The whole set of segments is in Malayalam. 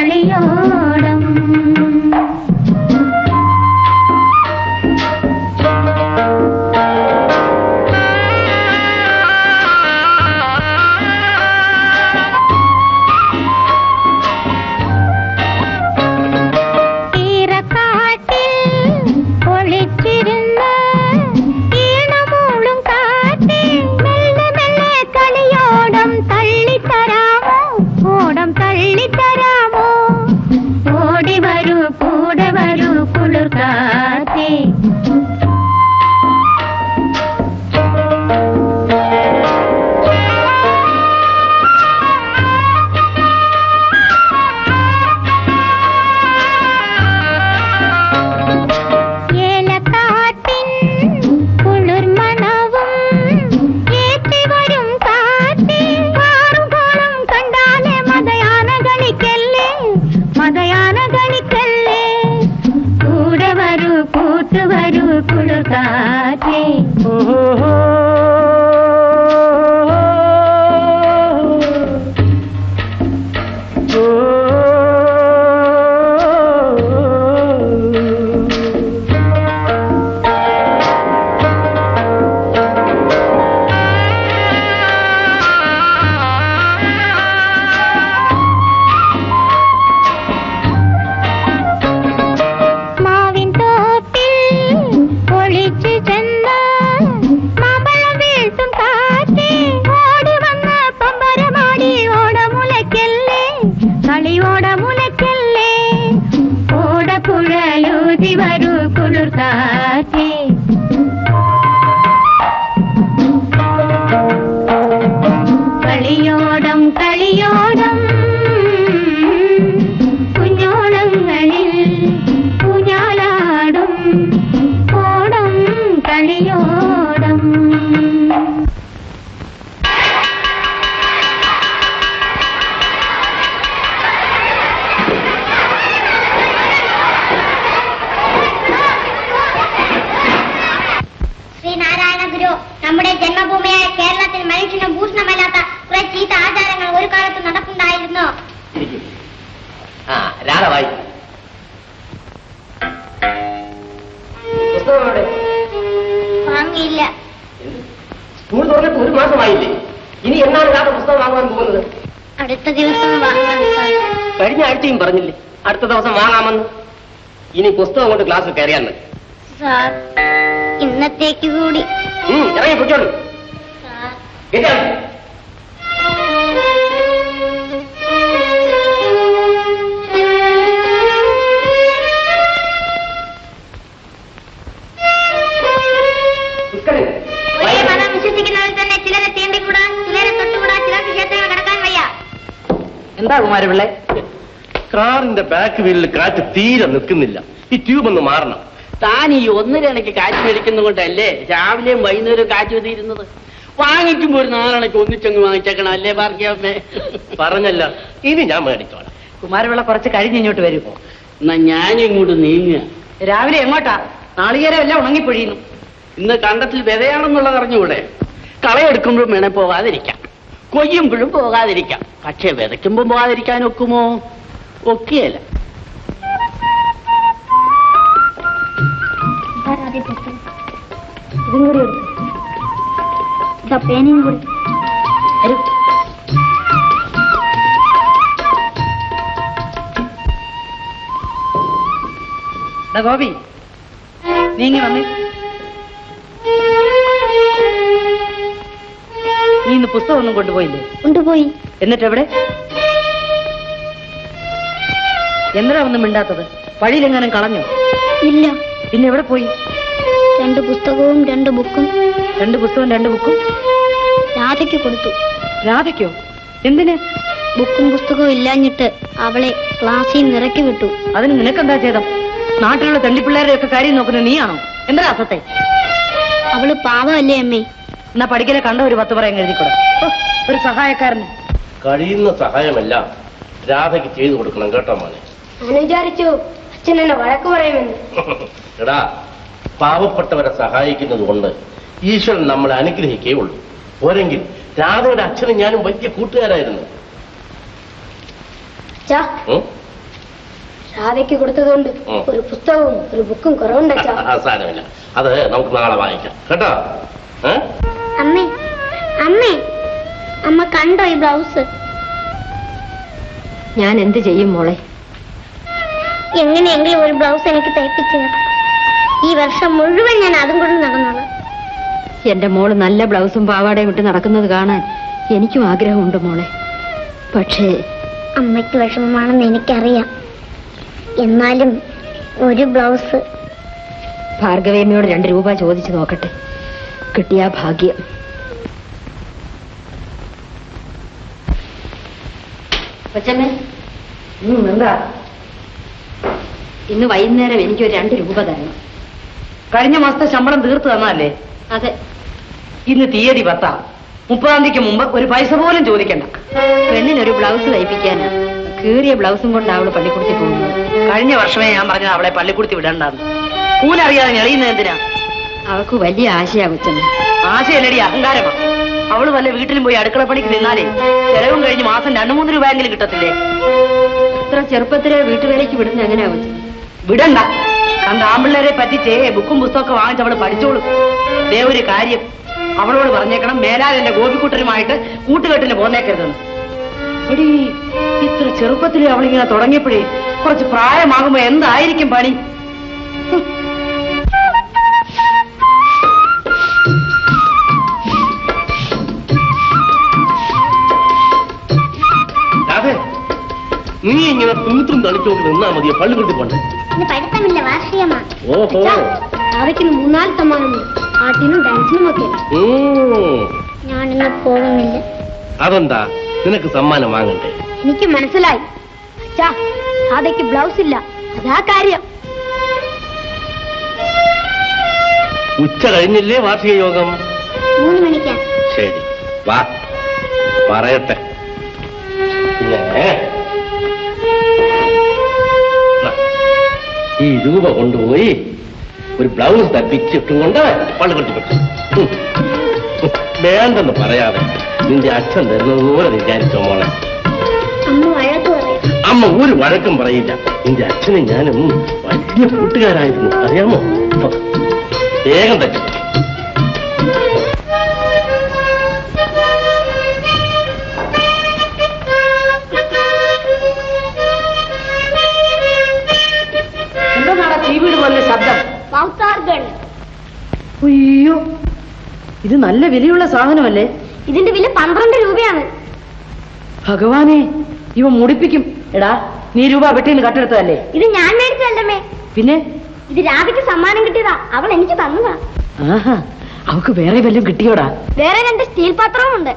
കളിയോടം ക്ലാസ്സിൽ കയറിയാൽ മതി. ഇന്നത്തേക്ക് കൂടി ഇറങ്ങി പൊയ്ക്കോളൂ. വിശ്വസിക്കുന്നവർ തന്നെ ചിലരെ തീണ്ടിക്കൂടാ, ചിലരെ തൊട്ടുകൂടാ, ചിലർക്ക് ക്ഷേത്രങ്ങൾ കടക്കാൻ വയ്യ. എന്താ കുമാരപിള്ളേ? കാറിന്റെ ബാക്ക് വീലിൽ കാറ്റ് തീരെ നിൽക്കുന്നില്ല. ഈ ട്യൂബ് ഒന്ന് മാറണം. താൻ ഈ ഒന്നരക്ക് കാറ്റ് മേടിക്കുന്നതുകൊണ്ടല്ലേ രാവിലെയും വൈകുന്നേരം കാറ്റ് തീരുന്നത്? വാങ്ങിക്കുമ്പോ ഒരു 4 അണയ്ക്ക് ഒന്നിച്ചങ്ങ് വാങ്ങിച്ചേക്കണം അല്ലേ ഭാർഗ്യമ്മേ? പറഞ്ഞല്ല, ഇനി ഞാൻ മേടിച്ചോളാം. കുമാരപിള്ള കുറച്ച് കഴിഞ്ഞ് ഇങ്ങോട്ട് വരുമോ? എന്നാ ഞാനിങ്ങോട്ട് നീങ്ങുക. രാവിലെ എങ്ങോട്ടാ? നാളികേരം എല്ലാം ഉണങ്ങിപ്പൊഴിയുന്നു. ഇന്ന് കണ്ടത്തിൽ വിതയാണെന്നുള്ളത് അറിഞ്ഞുകൂടെ? കളയെടുക്കുമ്പോഴും വേണേ പോകാതിരിക്കാം, കൊയ്യുമ്പോഴും പോകാതിരിക്കാം. പക്ഷെ വിതയ്ക്കുമ്പോൾ പോകാതിരിക്കാൻ ഒക്കുമോ? ഒക്കെയല്ല. ഇതും കൂടി എടുക്കും. ഇതാ പേനയും കൂടി വരൂ. ഗോപി, നീങ്ങി വന്നേ. നീ ഇന്ന് പുസ്തകമൊന്നും കൊണ്ടുപോയില്ലേ? കൊണ്ടുപോയി. എന്നിട്ട് എവിടെ? എന്തിനാ ഒന്നും മിണ്ടാത്തത്? വഴിയിലെങ്ങാനും കളഞ്ഞോ? ഇല്ല. പിന്നെ എവിടെ പോയി? 2 പുസ്തകവും 2 ബുക്കും. 2 പുസ്തകവും 2 ബുക്കും രാധയ്ക്ക് കൊടുത്തു. രാധയ്ക്കോ? എന്തിന്? ബുക്കും പുസ്തകവും ഇല്ലാഞ്ഞിട്ട് അവളെ ക്ലാസ്സിൽ നിറക്കി വിട്ടു. അതിന് നിനക്കെന്താ ചെയ്തം? നാട്ടിലുള്ള തള്ളിപ്പിള്ളേരുടെ ഒക്കെ കാര്യം നോക്കുന്നത് നീയാണോ? എന്താ അസത്തെ? അവള് പാവമല്ലേ അമ്മേ? എന്നാ പഠിക്കലെ കണ്ട ഒരു 10 പറയാൻ എഴുതിക്കൂടെ? ഒരു സഹായക്കാരന് കഴിയുന്ന സഹായമെല്ലാം രാധയ്ക്ക് ചെയ്തു കൊടുക്കണം കേട്ടോ മോനെ. വിചാരിച്ചു അച്ഛൻ എന്നെ വഴക്ക് പറയുമെന്ന്. എടാ, പാവപ്പെട്ടവരെ സഹായിക്കുന്നത് കൊണ്ട് ഈശ്വരൻ നമ്മളെ അനുഗ്രഹിക്കേ ഉള്ളൂ. പോരെങ്കിൽ രാധയുടെ അച്ഛനും ഞാനും വലിയ കൂട്ടുകാരായിരുന്നു. രാധയ്ക്ക് കൊടുത്തതുകൊണ്ട് ഒരു പുസ്തകവും ഒരു ബുക്കും കുറവുണ്ട് അച്ഛാ. സാരമില്ല, അത് നമുക്ക് നാളെ വാങ്ങിക്കാം കേട്ടോ. അമ്മേ അമ്മേ, അമ്മ കണ്ടോ ഈ ബ്ലൗസ്? ഞാൻ എന്ത് ചെയ്യും മോളെ? എങ്ങനെയെങ്കിലും ഒരു ബ്ലൗസ് എനിക്ക് തയ്പ്പിച്ചു. ഈ വർഷം മുഴുവൻ ഞാൻ അതും കൊണ്ട് നടന്നോളാം. എന്റെ മോള് നല്ല ബ്ലൗസും പാവാടയും വിട്ട് നടക്കുന്നത് കാണാൻ എനിക്കും ആഗ്രഹമുണ്ട് മോളെ. പക്ഷേ അമ്മയ്ക്ക് വിഷമമാണെന്ന് എനിക്കറിയാം. എന്നാലും ഒരു ബ്ലൗസ്. ഭാർഗവേമ്മയോട് 2 രൂപ ചോദിച്ചു നോക്കട്ടെ, കിട്ടിയാ ഭാഗ്യം. കൊച്ചമ്മേ, എന്താ? ഇന്ന് വൈകുന്നേരം എനിക്കൊരു 2 രൂപ തരണം. കഴിഞ്ഞ മാസത്തെ ശമ്പളം തീർത്തു തന്നല്ലേ? അതെ. ഇന്ന് തീയതി 10. 30-ാം തീയതിക്ക് മുമ്പ് ഒരു പൈസ പോലും ചോദിക്കണ്ട. പെണ്ണിനൊരു ബ്ലൗസ് തയ്പ്പിക്കാനാ. കീറിയ ബ്ലൗസും കൊണ്ട് അവള് പള്ളിക്കൂടത്തിൽ പോകുന്നത്. കഴിഞ്ഞ വർഷമേ ഞാൻ പറഞ്ഞത് അവളെ പള്ളിക്കൂടത്തിൽ വിടണ്ടെന്ന്. കൂലറിയാതെ ഞെളിയുന്നത് എന്തിനാ? അവൾക്ക് വലിയ ആശയാ കൊച്ചമ്മ. ആശയല്ലടി, അഹങ്കാരമാ. അവള് വല്ല വീട്ടിലും പോയി അടുക്കളപ്പണിക്ക് നിന്നാലേ ചെലവും കഴിഞ്ഞ് മാസം 2-3 രൂപയെങ്കിലും കിട്ടത്തില്ലേ? ഇത്ര ചെറുപ്പത്തിലെ വീട്ടുവേലയ്ക്ക് വിടുന്ന എങ്ങനെയാ കൊച്ചമ്മ? വിടണ്ട. കണ്ട ആമ്പിള്ളേരെ പറ്റിച്ചേ ബുക്കും പുസ്തകമൊക്കെ വാങ്ങിച്ച് അവള് പഠിച്ചോളൂ. ദേ ഒരു കാര്യം, അവളോട് പറഞ്ഞേക്കണം, മേലാൽ എന്റെ ഗോപിക്കുട്ടനുമായിട്ട് കൂട്ടുകെട്ടിന് പോന്നേക്കരുതെന്ന്. എടീ, ഇത്ര ചെറുപ്പത്തിൽ അവളിങ്ങനെ തുടങ്ങിയപ്പോഴേ കുറച്ച് പ്രായമാകുമ്പോ എന്തായിരിക്കും പണി? അതെ, നീ ഇങ്ങനെ തൂത്തും തളിച്ചോക്കി നിന്നാ മതിയോ? പള്ളിക്കൂടത്തിൽ പോണ്ടേ? ഇന്ന് പഠിത്തമില്ല, വാർഷികമാ. ഓഹോ, അവയ്ക്ക് 3-4 സമ്മാനമുണ്ട്, പാട്ടിനും ഡാൻസിനും ഒക്കെ. ഞാനിന്ന് പോകുന്നില്ല. അതെന്താ? നിനക്ക് സമ്മാനം വാങ്ങണ്ടേ? എനിക്ക് മനസ്സിലായി അച്ഛാ, രാധയ്ക്ക് ബ്ലൗസ് ഇല്ല, അതാ കാര്യം. ഉച്ച കഴിഞ്ഞില്ലേ വാർഷിക യോഗം? 3 മണിക്കാ. ശരി, വാ പറയട്ടെ. പിന്നെ ഈ രൂപ കൊണ്ടുപോയി ഒരു ബ്ലൗസ് തപ്പിച്ചിട്ടും കൊണ്ട് പള്ളിക്കൂടത്തിൽ പറ്റും. വേണ്ടെന്ന് പറയാതെ നിന്റെ അച്ഛൻ തരുന്നത് പോലെ വിചാരിച്ചോ മോളെ. അമ്മ വഴക്ക് പറയും. അമ്മ ഒരു വഴക്കും പറയില്ല. നിന്റെ അച്ഛനും ഞാനും വലിയ കൂട്ടുകാരായിരുന്നു, അറിയാമോ? വേഗം തച്ചു. എന്താ ചീവീട് പോലെ ശബ്ദം? അയ്യോ, ഇത് നല്ല വിലയുള്ള സാധനമല്ലേ? ഇതിന്റെ വില 12 രൂപയാണ്. ഭഗവാനെ, ഇവ മുടിപ്പിക്കും. എടാ, നീ രൂപ വെട്ടിന്ന് കട്ടെടുത്തതല്ലേ? ഇത് ഞാൻ മേടിച്ചതല്ലേ. പിന്നെ ഇത് രാധയ്ക്ക് സമ്മാനം കിട്ടിയതാ, അവൾ എനിക്ക് തന്നതാ. ആഹാ, അവക്ക് വേറെ വല്ലതും കിട്ടിയോടാ? വേറെ 2 സ്റ്റീൽ പാത്രവും ഉണ്ട്.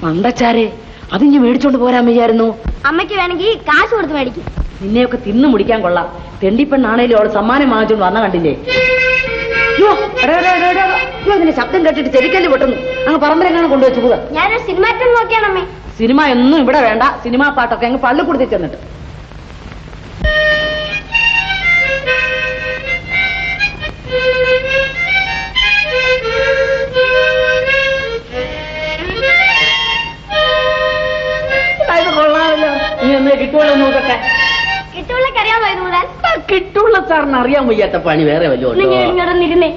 മണ്ടച്ചാരെ, അതിഞ്ഞ് മേടിച്ചോണ്ട് പോരാൻ വയ്യായിരുന്നു? അമ്മയ്ക്ക് വേണമെങ്കിൽ കാശ് കൊടുത്ത് മേടിക്കും. നിന്നെയൊക്കെ തിന്നു മുടിക്കാൻ കൊള്ളാം. തെണ്ടിപ്പെണ്ണാണേലും അവള് സമ്മാനം വാങ്ങിച്ചോണ്ട് വന്ന കണ്ടില്ലേ? ഇതിന്റെ ശബ്ദം കേട്ടിട്ട് ചെവിക്കല്ല് പൊട്ടുന്നു. അങ്ങ് പറമ്പരെങ്ങനെ കൊണ്ടുവച്ചു പോവുക. ഞാനൊരു സിനിമാറ്റം നോക്കിയാണമ്മേ. സിനിമ ഒന്നും ഇവിടെ വേണ്ട. സിനിമാ പാട്ടൊക്കെ അങ്ങ് പള്ളിക്കൂടത്തിൽ ചെന്നിട്ട്. കൊള്ളാമല്ലോ. നീ ഒന്ന് കിട്ടുള്ളൂ നോക്കട്ടെ. കിട്ടുള്ളക്ക് അറിയാമോ ഇത് മുതൽ? കിട്ടുള്ള സാറിന് അറിയാൻ വയ്യാത്ത പണി വേറെ ഇങ്ങോട്ടൊന്നിരുന്നേ.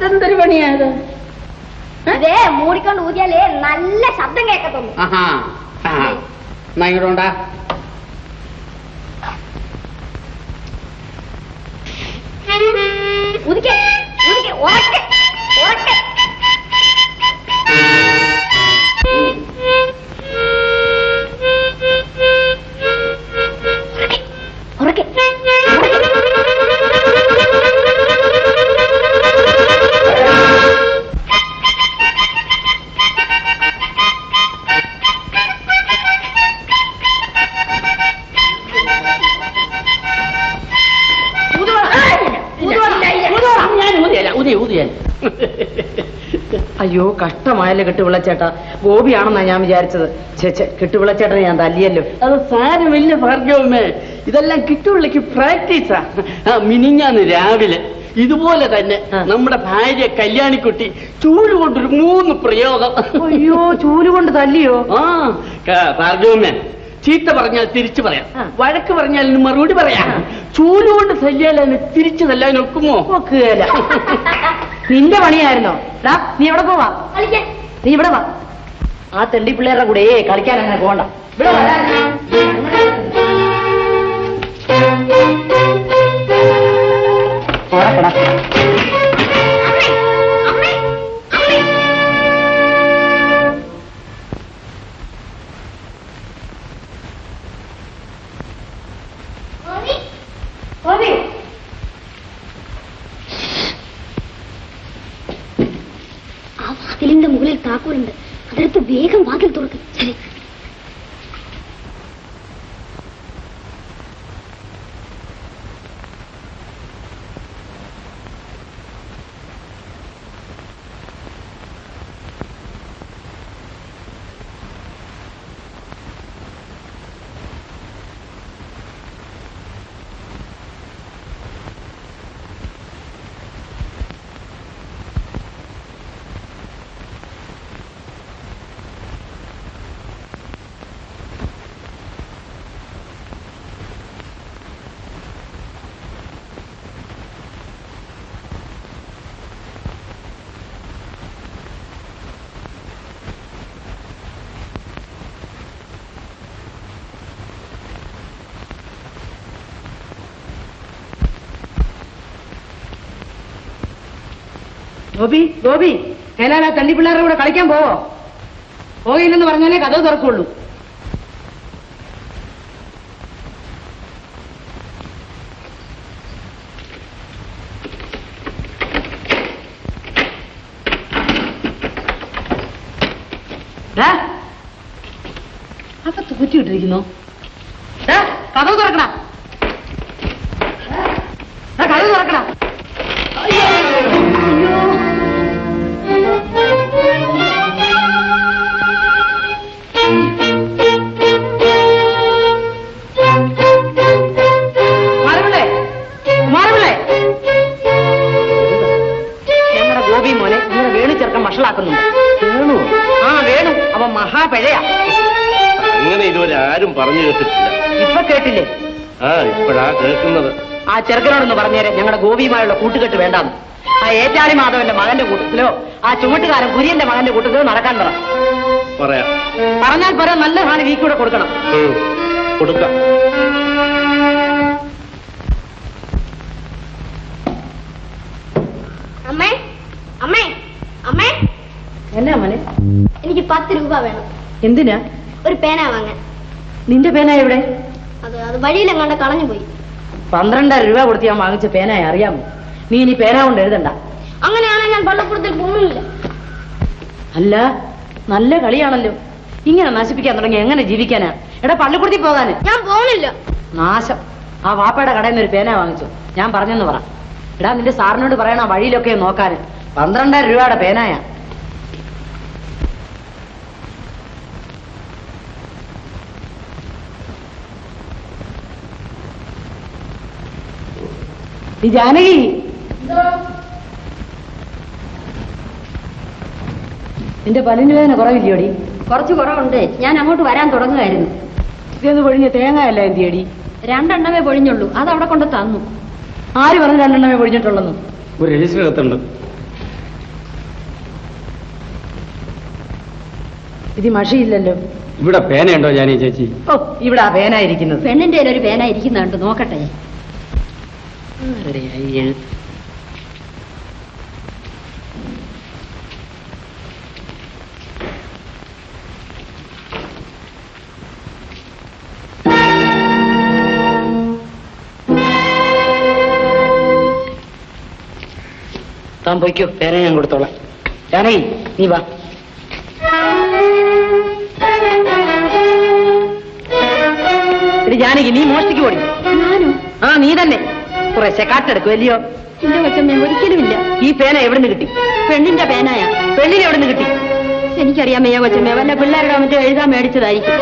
എന്തൊരു പണിയായത്? അതേ മൂടിക്കൊണ്ട് ഊതിയാലേ നല്ല ശബ്ദം കേൾക്കത്തുള്ളൂ. ഇങ്ങോട്ടാ. ഉദിക്കെ ഉദിക്കെ ഉറക്കെ ഉറക്കെ. ഉറക്കെ അയ്യോ, കഷ്ടമായല്ലേ കെട്ടുവിളച്ചേട്ടാ. ഗോപിയാണെന്നാ ഞാൻ വിചാരിച്ചത്. ചേച്ചേ, കെട്ടുവിളച്ചേട്ടനെ ഞാൻ തല്ലിയല്ലോ. അത് സാരമില്ല ഭാർഗവമേ, ഇതെല്ലാം കിട്ടുള്ളിക്ക് പ്രാക്ടീസാ. മിനിഞ്ഞാന്ന് രാവിലെ ഇതുപോലെ തന്നെ നമ്മുടെ ഭാര്യ കല്യാണിക്കുട്ടി ചൂല് കൊണ്ടൊരു 3 പ്രയോഗം. അയ്യോ, ചൂല് കൊണ്ട് തല്ലിയോ? ഭാർഗവമേ, ചീത്ത പറഞ്ഞാൽ തിരിച്ചു പറയാം, വഴക്ക് പറഞ്ഞാൽ മറുപടി പറയാം, ചൂലുകൊണ്ട് തല്ലിയാൽ തിരിച്ചു തല്ലാൻ ഒക്കുമോ? ഒക്കുകയല്ല. നിന്റെ പണിയായിരുന്നോ? നീ എവിടെ പോവാ? നീ ഇവിടെ വാ. ആ തെണ്ടി പിള്ളേരുടെ കൂടെ കളിക്കാൻ അങ്ങനെ പോകണ്ട. ഇവിടെ ആ വാതിലിന്റെ മുകളിൽ താക്കോലുണ്ട്, അതെടുത്ത് വേഗം വാതിൽ തുറക്കും. ശരി. ഗോപി, ഗോപി, ഏലാ തള്ളി പിള്ളേരുടെ കൂടെ കളിക്കാൻ പോവോ? പോയില്ലെന്ന് പറഞ്ഞാലേ കഥ തുറക്കുള്ളൂ. അകത്ത് കുറ്റിയിട്ടിരിക്കുന്നു. കഥ തുറക്കണ, കഥ തുറക്കണ. വേണു അവൻ മഹാപിഴയാ. അങ്ങനെ ഇതുവരെ ആരും പറഞ്ഞു കേട്ടിട്ടില്ല. ഇപ്പൊ കേട്ടില്ലേ? ഇപ്പോഴാ കേൾക്കുന്നത്. ആ ചെറുക്കനോടൊന്ന് പറഞ്ഞേരെ ഞങ്ങളുടെ ഗോപിയുമായുള്ള കൂട്ടുകെട്ട് വേണ്ടാന്ന്. ആ ഏറ്റാളി മാധവന്റെ മകന്റെ കൂട്ടത്തിലോ ആ ചുമട്ടുകാരൻ കുര്യന്റെ മകന്റെ കൂട്ടത്തിലോ നടക്കാൻ പറയാം. പറഞ്ഞാൽ പറയാൻ നല്ല സാധനം വീക്കൂടെ കൊടുക്കണം. കൊടുക്കാം. അമ്മേ, അമ്മേ, അമ്മേ. എന്നാ മോനെ? എനിക്ക് 10 രൂപ വേണം. എന്തിനാ? ഒരു പേന വാങ്ങാൻ. നിന്റെ പേന എവിടെ? അത് വഴിയിലെങ്ങാണ്ട് കളഞ്ഞു പോയി. 12 രൂപ കൊടുത്ത് ഞാൻ വാങ്ങിച്ച പേനായി അറിയാമോ? നീ ഇനി പേന കൊണ്ട് എഴുതണ്ട. അങ്ങനെയാണെങ്കിൽ ഞാൻ പള്ളിക്കൂടത്തിൽ പോകുന്നില്ല. അല്ല, നല്ല കളിയാണല്ലോ. ഇങ്ങനെ നശിപ്പിക്കാൻ തുടങ്ങി എങ്ങനെ ജീവിക്കാനാ? എടാ പള്ളിക്കൂടത്തിൽ പോകാന്. ഞാൻ പോകുന്നില്ല. നാശം. ആ വാപ്പയുടെ കടയിൽ നിന്ന് ഒരു പേന വാങ്ങിച്ചു. ഞാൻ പറഞ്ഞെന്ന് പറ. എടാ നിന്റെ സാറിനോട് പറയണ വഴിയിലൊക്കെ നോക്കാന്. 12 രൂപയുടെ പേനായാ. ഈ ജാനകി, നിന്റെ പല്ലിന് വേദന കുറവില്ലയോടി? കുറച്ച് കുറവുണ്ട്. ഞാൻ അങ്ങോട്ട് വരാൻ തുടങ്ങുമായിരുന്നു. ഇതെന്ന് പൊഴിഞ്ഞ തേങ്ങയല്ല എന്തിയടി? 2 എണ്ണമേ പൊഴിഞ്ഞുള്ളൂ. അത് അവിടെ കൊണ്ട് തന്നു. ആര് പറഞ്ഞു 2 എണ്ണമേ പൊഴിഞ്ഞിട്ടുള്ളൂ? ഒരു രജിസ്റ്റർ കത്തുണ്ട്. ഇത് മഷിയില്ലല്ലോ. ഇവിടെ പേനയുണ്ടോ ജാനി ചേച്ചി? ഓ, ഇവിടെ ആ പേന ഇരിക്കുന്നത്. പെണ്ണിന്റെ ഒരു പേന ഇരിക്കുന്നുണ്ട്, നോക്കട്ടെ. താൻ പൊയ്ക്കോ, പേന ഞാൻ കൊടുത്തോളാം. ജാനകി നീ വാ. ജാനകി നീ മോഷ്ടിക്ക് പോടി. ഞാനോ? ആ നീ തന്നെ. കുറേശ്ശെ കാട്ടെടുക്കും അല്ലയോ? എന്റെ കൊച്ചമ്മ ഒരിക്കലുമില്ല. ഈ പേന എവിടുന്ന് കിട്ടി? പെണ്ണിന്റെ പേനായാ. പെണ്ണിനെ എവിടുന്ന് കിട്ടി? എനിക്കറിയാം മെയ്യ കൊച്ചമ്മ, വല്ല പിള്ളേരുടെ മറ്റോ എഴുതാൻ മേടിച്ചതായിരിക്കും.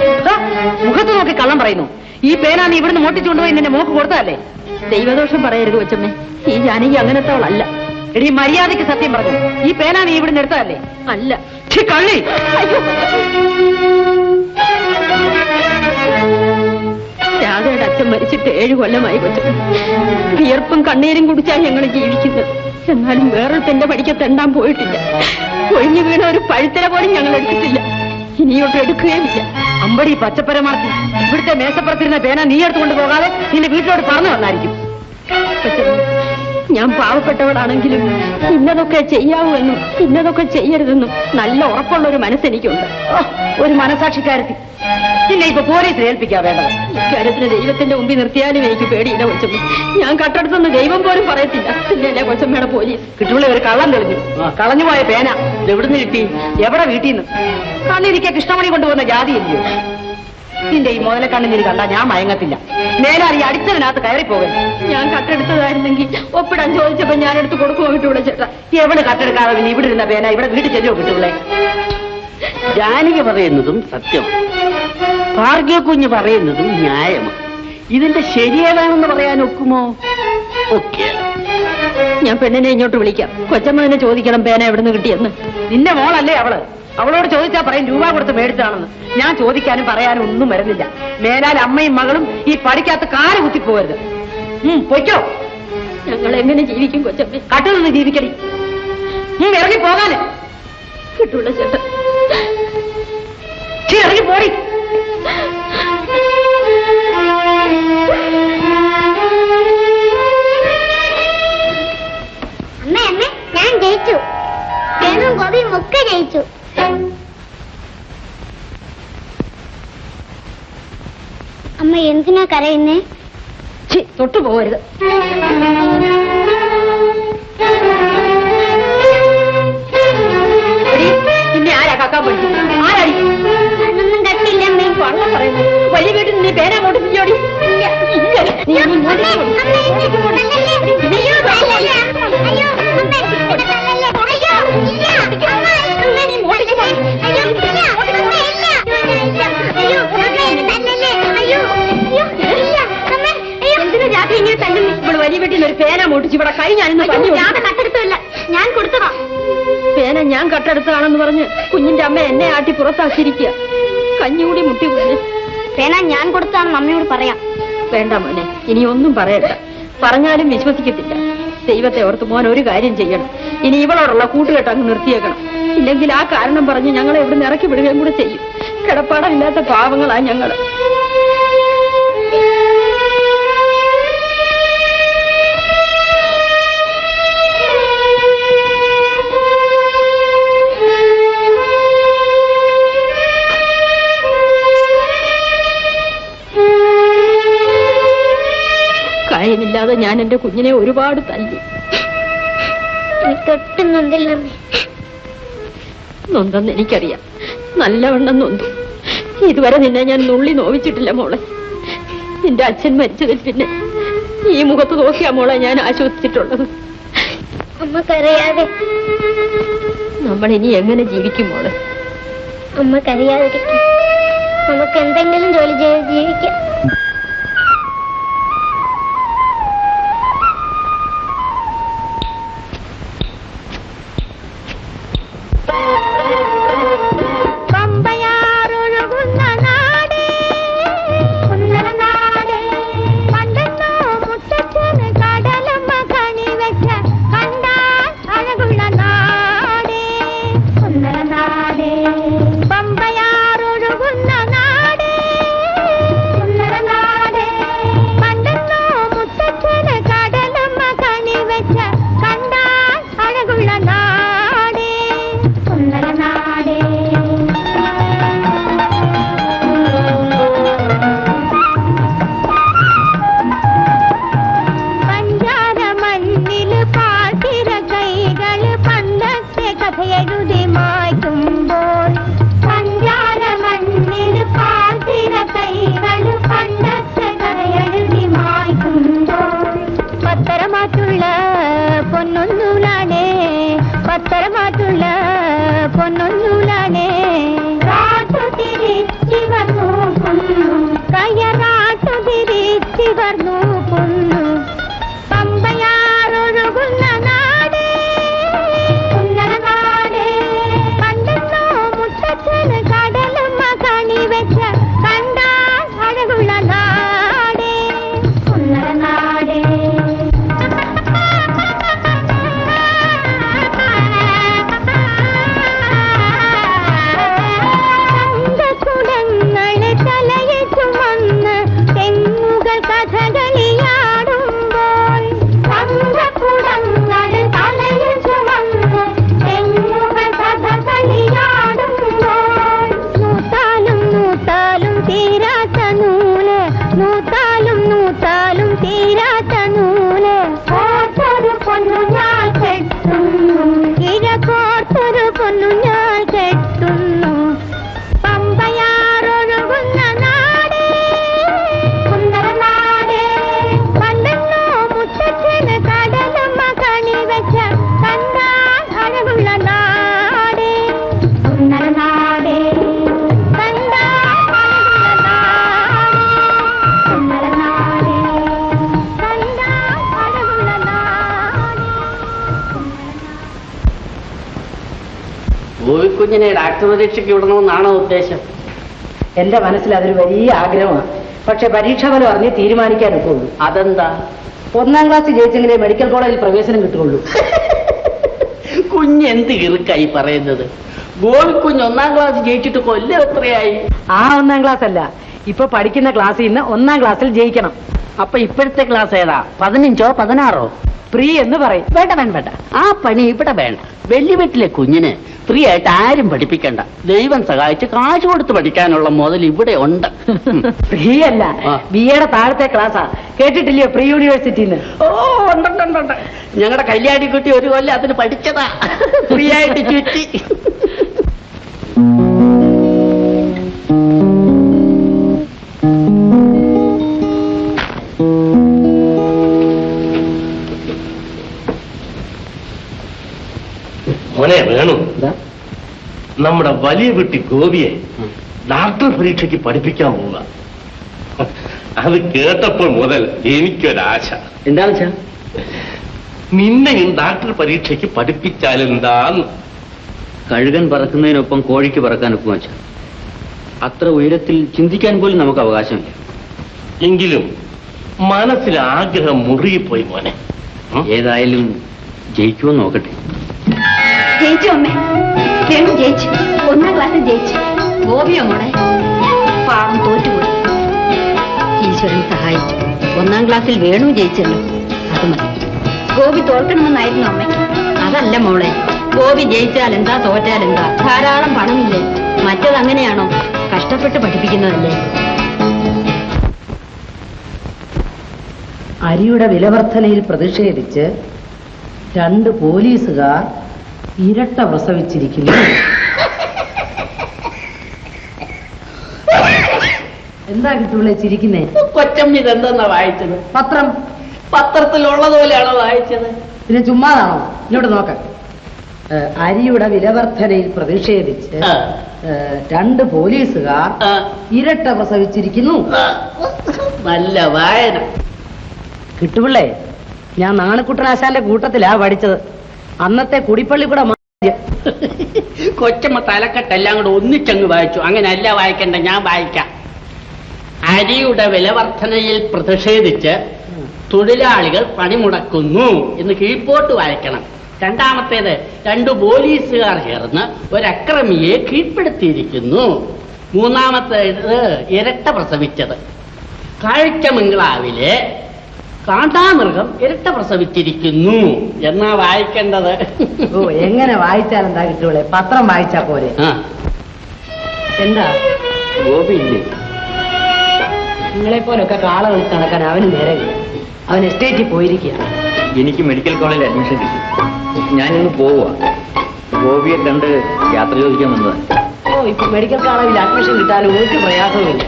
മുഖത്ത് നോക്കി കള്ളം പറയുന്നു. ഈ പേന നീ ഇവിടുന്ന് മോട്ടിച്ചുകൊണ്ടുപോയി നിന്റെ മോക്ക് കൊടുത്തതല്ലേ? ദൈവദോഷം പറയരുത് കൊച്ചമ്മേ, ഈ ജാനകി അങ്ങനത്തോളല്ല. എടീ മര്യാദയ്ക്ക് സത്യം പറഞ്ഞു. ഈ പേന നീ ഇവിടുന്ന് എടുത്തതല്ലേ? അല്ല. കള്ളി. അയ്യോ. പോയിട്ട് 7 കൊല്ലമായി കൊച്ചമ്മ. വിയർപ്പും കണ്ണീരും കുടിച്ചാൽ ഞങ്ങൾ ജീവിക്കുന്നത്. എന്നാലും വേറൊരുത്തന്റെ പഠിക്കത്ത് എണ്ണാൻ പോയിട്ടില്ല. ഒഴിഞ്ഞു വീണ ഒരു പഴുത്തര പോലും ഞങ്ങൾ എടുത്തിട്ടില്ല. ഇനിയോട്ട് എടുക്കുകയുമില്ല. അമ്പടി പച്ചപ്പരമാർത്തി ഇവിടുത്തെ മേശപ്പുറത്തിരുന്ന പേന നീ എടുത്തുകൊണ്ട് പോകാതെ നിന്റെ വീട്ടിലോട്ട് പറഞ്ഞു വന്നായിരിക്കും. ഞാൻ പാവപ്പെട്ടവളാണെങ്കിലും ഇന്നതൊക്കെ ചെയ്യാവൂവെന്നും ഇന്നതൊക്കെ ചെയ്യരുതെന്നും നല്ല ഉറപ്പുള്ള ഒരു മനസ്സെനിക്കുണ്ട്. ഒരു മനസാക്ഷിക്കാരത്തി നിന്നെ ഇപ്പൊ പോലീസിൽ ഏൽപ്പിക്കാ വേണ്ടത്. ഇക്കാര്യത്തിന് ദൈവത്തിന്റെ മുമ്പിൽ നിർത്തിയാലും എനിക്ക് പേടിയില്ല കൊച്ചമ്മ. ഞാൻ കട്ടെടുത്തൊന്ന് ദൈവം പോലും പറയത്തില്ല. പിന്നെയല്ലേ കൊച്ചമ്മയുടെ പോലീസ്. കിട്ടുള്ള ഒരു കള്ളം തെളിഞ്ഞു. കളഞ്ഞുപോയ പേന എവിടുന്ന് കിട്ടി? എവിടെ വീട്ടിൽ നിന്ന്? കണ്ണിരിക്കെ കൃഷ്ണമണി കൊണ്ടുപോകുന്ന ജാതിയില്ലയോ? നിന്റെ ഈ മുതലക്കണ്ണിന് കണ്ടാ ഞാൻ മയങ്ങത്തില്ല. നേരെ ഈ അടിച്ചതിനകത്ത് കയറിപ്പോകരുത്. ഞാൻ കട്ടെടുത്തതായിരുന്നെങ്കിൽ ഒപ്പിടാൻ ചോദിച്ചപ്പോ ഞാനെടുത്ത് കൊടുക്കുമോ കിട്ടൂടെ ചേട്ടാ? എവിടെ കട്ടെടുക്കാതെ പിന്നെ ഇവിടെ ഇരുന്ന പേന ഇവിടെ വീട്ടിൽ ചെല്ലുമോ കിട്ടൂളെ? ജാനകി പറയുന്നതും സത്യം, ഭാർഗ്യ കുഞ്ഞ് പറയുന്നതും ന്യായമാണ്. ഇതിന്റെ ശരിയേതാണെന്ന് പറയാൻ ഒക്കുമോ? ഓക്കെ, ഞാൻ പെണ്ണിനെ ഇങ്ങോട്ട് വിളിക്കാം. കൊച്ചമ്മനെ ചോദിക്കണം പേന എവിടുന്ന് കിട്ടിയെന്ന്. നിന്റെ മോളല്ലേ അവള്? അവളോട് ചോദിച്ചാൽ പറയും രൂപ കൊടുത്ത് മേടിച്ചാണെന്ന്. ഞാൻ ചോദിക്കാനും പറയാനും ഒന്നും വരുന്നില്ല. മേലാൽ അമ്മയും മകളും ഈ പഠിക്കാത്ത കാല് കുത്തിപ്പോകരുത്. പൊയ്ക്കോ. ഞങ്ങൾ എങ്ങനെ ജീവിക്കും കൊച്ചമ്മ? കട്ടിൽ നിന്ന് ജീവിക്കടി. ഇറങ്ങി പോകാന് കിട്ടൂല ചേട്ടാ. ഇറങ്ങി പോടി. അമ്മ അമ്മ ഞാൻ ജയിച്ചു. പേനും ഗോപിയും ഒക്കെ ജയിച്ചു. അമ്മ എന്തിനാ കരയുന്നേ? തൊട്ടു പോകരുത്. പിന്നെ ആരാ കക്കാൻ പഠിച്ചു? ആരാടി? അതൊന്നും കട്ടില്ല അമ്മേ. വള്ളം പറയുന്നു. വലിയ വീട്ടിൽ നീ പേന അങ്ങോട്ട് തിരിയോടി. ഇവിടെ വലിയ വീട്ടിൽ ഒരു പേന മോട്ടിച്ച് ഇവിടെ കൈ ഞാനിന്ന് കട്ടെടുത്തല്ല, ഞാൻ കൊടുത്തതാ. പേന ഞാൻ കട്ടെടുത്തതാണെന്ന് പറഞ്ഞ് കുഞ്ഞിന്റെ അമ്മ എന്നെ ആട്ടി പുറത്താക്കിയിരിക്കുക. കഞ്ഞുകൂടി മുട്ടി കുഞ്ഞ്. പേന ഞാൻ കൊടുത്തതാണെന്ന് അമ്മയോട് പറയാം. വേണ്ട മോനെ, ഇനി ഒന്നും പറയണ്ട. പറഞ്ഞാലും വിശ്വസിക്കത്തില്ല. ദൈവത്തെ ഓർത്ത് മോൻ ഒരു കാര്യം ചെയ്യണം. ഇനി ഇവളോടുള്ള കൂട്ടുകെട്ട് അങ്ങ് നിർത്തിയേക്കണം. ഇല്ലെങ്കിൽ ആ കാരണം പറഞ്ഞ് ഞങ്ങളെ എവിടെ ഇറക്കി വിടുകയും കൂടെ ചെയ്യും. കിടപ്പാടമില്ലാത്ത പാവങ്ങളാ ഞങ്ങള്. കാര്യമില്ലാതെ ഞാൻ എന്റെ കുഞ്ഞിനെ ഒരുപാട് തല്ലി. തൊട്ടും നൊന്തില്ല. നൊന്തെന്ന് എനിക്കറിയാം, നല്ലവണ്ണം നൊന്തു. ഇതുവരെ നിന്നെ ഞാൻ നുള്ളി നോവിച്ചിട്ടില്ല മോളെ. നിന്റെ അച്ഛൻ മരിച്ചതിൽ പിന്നെ ഈ മുഖത്ത് നോക്കിയാ മോളെ ഞാൻ ആശ്വസിച്ചിട്ടുള്ളത്. അമ്മ കരയാതെ. നമ്മൾ ഇനി എങ്ങനെ ജീവിക്കും മോളെ? അമ്മ കരയാതിരിക്കും. നമുക്ക് എന്തെങ്കിലും ജോലി ചെയ്ത് ജീവിക്കാം. പമ്പയാറൊഴുകുന്ന നാടേ കുഞ്ഞിനെ ഡാക്ടർ പരീക്ഷയ്ക്ക് വിടണമെന്നാണോ ഉദ്ദേശം? എന്റെ മനസ്സിൽ അതൊരു വലിയ ആഗ്രഹമാണ്. പക്ഷെ പരീക്ഷാഫലം അറിഞ്ഞ് തീരുമാനിക്കാൻ ഒക്കുള്ളൂ. അതെന്താ? 1ാം ക്ലാസ് ജയിച്ചെങ്കിലേ മെഡിക്കൽ കോളേജിൽ പ്രവേശനം കിട്ടുള്ളൂ. കുഞ്ഞെന്ത് ഇറുക്കായി പറയുന്നത്? ഗോപിക്കുഞ്ഞ് 1ാം ക്ലാസ് ജയിച്ചിട്ട് കൊല്ലം എത്രയായി? ആ 1ാം ക്ലാസ് അല്ല, ഇപ്പൊ പഠിക്കുന്ന ക്ലാസ്സിൽ നിന്ന് 1ാം ക്ലാസ്സിൽ ജയിക്കണം. അപ്പൊ ഇപ്പോഴത്തെ ക്ലാസ് ഏതാ? 15ഓ 16ഓ? ഫ്രീ എന്ന് പറയും. വേണ്ട വേണ്ട വേണ്ട, ആ പണി ഇവിടെ വേണ്ട. വലിയ വീട്ടിലെ കുഞ്ഞിന് ഫ്രീ ആയിട്ട് ആരും പഠിപ്പിക്കണ്ട. ദൈവം സഹായിച്ച് കാശ് കൊടുത്ത് പഠിക്കാനുള്ള മുതൽ ഇവിടെ ഉണ്ട്. ഫ്രീ അല്ല, BA താഴത്തെ ക്ലാസ്സാ. കേട്ടിട്ടില്ലയോ പ്രീ യൂണിവേഴ്സിറ്റിന്ന്? ഓ ഉണ്ട്. ഞങ്ങളുടെ കല്യാണിക്കുട്ടി ഒരു കൊല്ലം അതിന് പഠിച്ചതാ. ഫ്രീ ആയിട്ട് ചുറ്റി. മോനെ വേണു, നമ്മുടെ വലിയ കുട്ടി ഗോപിയെ ഡാക്ടർ പരീക്ഷയ്ക്ക് പഠിപ്പിക്കാൻ പോവുക. അത് കേട്ടപ്പോൾ മുതൽ എനിക്കൊരാശ. എന്താ വെച്ചാ? നിന്നെയും ഡാക്ടർ പരീക്ഷയ്ക്ക് പഠിപ്പിച്ചാലെന്താന്ന്. കഴുകൻ പറക്കുന്നതിനൊപ്പം കോഴിക്ക് പറക്കാൻ ഒപ്പം വെച്ച അത്ര ഉയരത്തിൽ ചിന്തിക്കാൻ പോലും നമുക്ക് അവകാശമില്ല. എങ്കിലും മനസ്സിൽ ആഗ്രഹം മുറുകിപ്പോയി മോനെ. ഏതായാലും ജയിക്കുമെന്ന് നോക്കട്ടെ. ജയിച്ചു അമ്മേ, വേണു ജയിച്ചു. 1ാം ക്ലാസ്സിൽ ജയിച്ചു. ഗോപിയോ മോളെ? പാവം തോറ്റുപോയി. ഈശ്വരൻ സഹായിച്ചു. 1ാം ക്ലാസ്സിൽ വേണു ജയിച്ചല്ലോ, അത് മതി. ഗോപി തോൽക്കണമെന്നായിരുന്നു അമ്മയ്ക്ക്. അതല്ല മോളെ, ഗോപി ജയിച്ചാൽ എന്താ തോറ്റാൽ എന്താ, ധാരാളം പണമില്ലേ. മറ്റതങ്ങനെയാണോ? കഷ്ടപ്പെട്ട് പഠിപ്പിക്കുന്നതല്ലേ. അരിയുടെ വിലവർധനയിൽ പ്രതിഷേധിച്ച് 2 പോലീസുകാർ ഇരട്ട പ്രസവിച്ചിരിക്കുന്നു. എന്താ കിട്ടുള്ളേ ചിരിക്കുന്നേ? കൊച്ചമ്മ ഇതെന്താ വായിച്ചത്? പത്രത്തിലുള്ളതുപോലെയാണോ വായിച്ചത്? പിന്നെ ചുമ്മാതാണോ? ഇങ്ങോട്ട് നോക്ക. അരിയുടെ വിലവർധനയിൽ പ്രതിഷേധിച്ച് 2 പോലീസുകാർ ഇരട്ട പ്രസവിച്ചിരിക്കുന്നു. നല്ല വായന. കിട്ടുപിള്ളേ, ഞാൻ നാണക്കുട്ടനാശാന്റെ കൂട്ടത്തിലാ പഠിച്ചത്. അന്നത്തെ കുടിപ്പള്ളി കൂടെ കൊച്ചമ്മ തലക്കെട്ടെല്ലാം കൂടെ ഒന്നിച്ചങ്ങ് വായിച്ചു. അങ്ങനെയല്ല വായിക്കണ്ട, ഞാൻ വായിക്കാം. അരിയുടെ വിലവർധനയിൽ പ്രതിഷേധിച്ച് തൊഴിലാളികൾ പണിമുടക്കുന്നു എന്ന് കീഴ്പോട്ട് വായിക്കണം. രണ്ടാമത്തേത് 2 പോലീസുകാർ ചേർന്ന് ഒരക്രമിയെ കീഴ്പ്പെടുത്തിയിരിക്കുന്നു. മൂന്നാമത്തേത് ഇരട്ട പ്രസവിച്ചത്. കാഴ്ചമംഗളാവിലെ കാണ്ടാമൃഗം ഇരട്ട പ്രസവിച്ചിരിക്കുന്നു എന്നാ വായിക്കേണ്ടത്. ഓ, എങ്ങനെ വായിച്ചാലെന്താ കിട്ടുള്ളേ? പത്രം വായിച്ചാ പോരെ? എന്താ ഗോപിയില്ലേ? നിങ്ങളെ പോലൊക്കെ കാള കളിച്ച് നടക്കാൻ അവന് നേരമില്ല. അവൻ എസ്റ്റേറ്റിൽ പോയിരിക്കുകയാണ്. എനിക്ക് മെഡിക്കൽ കോളേജിൽ അഡ്മിഷൻ കിട്ടി. ഞാനിന്ന് പോവുക. ഗോപിയെ കണ്ട് യാത്ര ചോദിക്കാൻ വന്നതാണ്. ഓ, ഇപ്പൊ മെഡിക്കൽ കോളേജിൽ അഡ്മിഷൻ കിട്ടാനും ഒരു പ്രയാസവുമില്ല.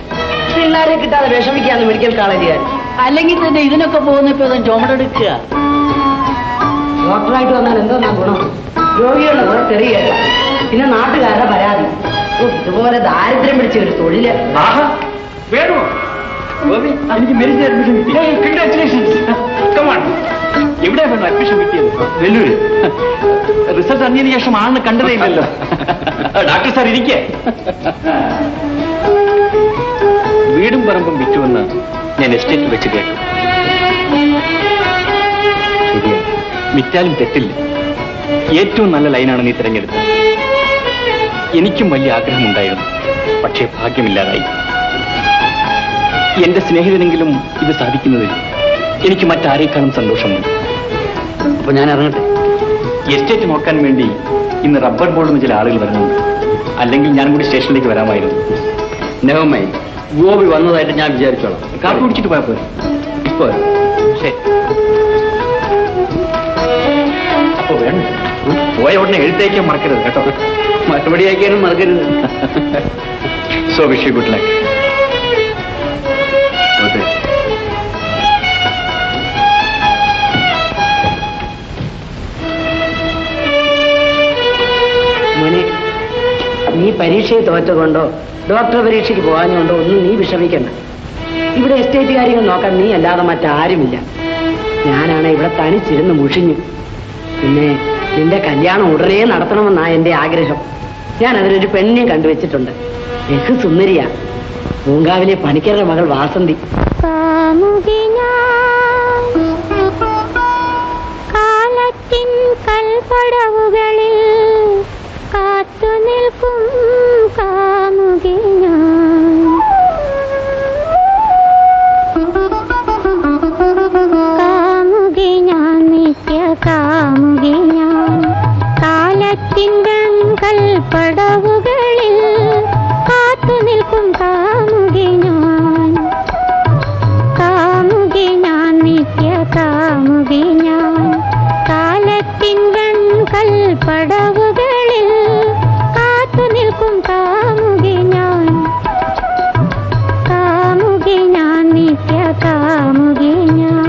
പിള്ളേരെ കിട്ടാതെ വിഷമിക്കാന്ന് മെഡിക്കൽ കോളേജുകാർ. അല്ലെങ്കിൽ തന്നെ ഇതിനൊക്കെ പോകുന്നപ്പോ ചുമടെടുക്കുക. ഡോക്ടറായിട്ട് വന്നാൽ എന്തോന്നാ ഗുണം? രോഗികളുടെ കുറെ ചെറിയ, പിന്നെ നാട്ടുകാരുടെ പരാതി. ഓ, ഇതുപോലെ ദാരിദ്ര്യം പിടിച്ച ഒരു തൊഴില്. വേണോ ഗോപി? എനിക്ക് മെഡിക്കൽ അഡ്മിഷൻ കിട്ടി. കൺഗ്രാറ്റുലേഷൻസ്. എവിടെയാ വേണം അഡ്മിഷൻ കിട്ടിയത്? വെല്ലൂര്. റിസൾട്ട് അറിഞ്ഞതിന് ശേഷം ആണെന്ന് കണ്ടതേ ഇല്ലല്ലോ. ഡോക്ടർ സാർ ഇരിക്കേ. വീടും പറമ്പും വിറ്റുവെന്ന് ഞാൻ എസ്റ്റേറ്റിൽ വെച്ച് കേട്ടു. ശരിയാണ്, വിറ്റാലും തെറ്റില്ല. ഏറ്റവും നല്ല ലൈനാണ് നീ തിരഞ്ഞെടുത്തത്. എനിക്കും വലിയ ആഗ്രഹമുണ്ടായിരുന്നു, പക്ഷേ ഭാഗ്യമില്ലാതായി. എന്റെ സ്നേഹിതനെങ്കിലും ഇത് സാധിക്കുന്നതിൽ എനിക്ക് മറ്റാരേക്കാളും സന്തോഷമുണ്ട്. അപ്പൊ ഞാൻ ഇറങ്ങട്ടെ. എസ്റ്റേറ്റ് നോക്കാൻ വേണ്ടി ഇന്ന് റബ്ബർ ബോർഡിൽ ചില ആളുകൾ വരുന്നുണ്ട്. അല്ലെങ്കിൽ ഞാൻ കൂടി സ്റ്റേഷനിലേക്ക് വരാമായിരുന്നു. നെവമായി ഗോപി വന്നതായിട്ട് ഞാൻ വിചാരിച്ചോളാം. കാപ്പി കുടിച്ചിട്ട് പോയാൽ പോരെ? ഇപ്പോ ശരി. അപ്പൊ വേണം പോയ ഉടനെ എഴുത്തേക്കാൻ മറക്കരുത് കേട്ടോ. മറുപടി അയക്കാനും മറക്കരുത്. So wish you good luck. മോനെ, നീ പരീക്ഷയിൽ തോറ്റുകൊണ്ടോ ഡോക്ടർ പരീക്ഷയ്ക്ക് പോകാഞ്ഞുകൊണ്ടോ ഒന്നും നീ വിഷമിക്കണ്ട. ഇവിടെ എസ്റ്റേറ്റ് കാര്യങ്ങൾ നോക്കാൻ നീ അല്ലാതെ മറ്റാരുമില്ല. ഞാനാണ് ഇവിടെ തനിച്ചിരുന്ന് മുഷിഞ്ഞു. പിന്നെ നിന്റെ കല്യാണം ഉടനെ നടത്തണമെന്നാ എന്റെ ആഗ്രഹം. ഞാൻ അതിലൊരു പെണ്ണിനെ കണ്ടുവച്ചിട്ടുണ്ട്. ബഹു സുന്ദരിയാ. പൂങ്കാവിലെ പണിക്കരുടെ മകൾ വാസന്തി. കാലത്തിൻ കൽപ്പടവുകളിൽ കാത്തു നിൽക്കും കാമുകി ഞാൻ. കാമുകി ഞാൻ, നിത്യ കാമുകി ഞാൻ. കാലത്തിൻ കൽപ്പടവുകളിൽ കാത്തു നിൽക്കും കാമുകി ഞാൻ. കാമുകി ഞാൻ, നിത്യ കാമുകി ഞാൻ. കാലത്തിൻ കൽപ്പടവുകളിൽ കാത്തു നിൽക്കും കാമുകി ഞാൻ. കാമുകി ഞാൻ, നിത്യ കാമുകി ഞാൻ.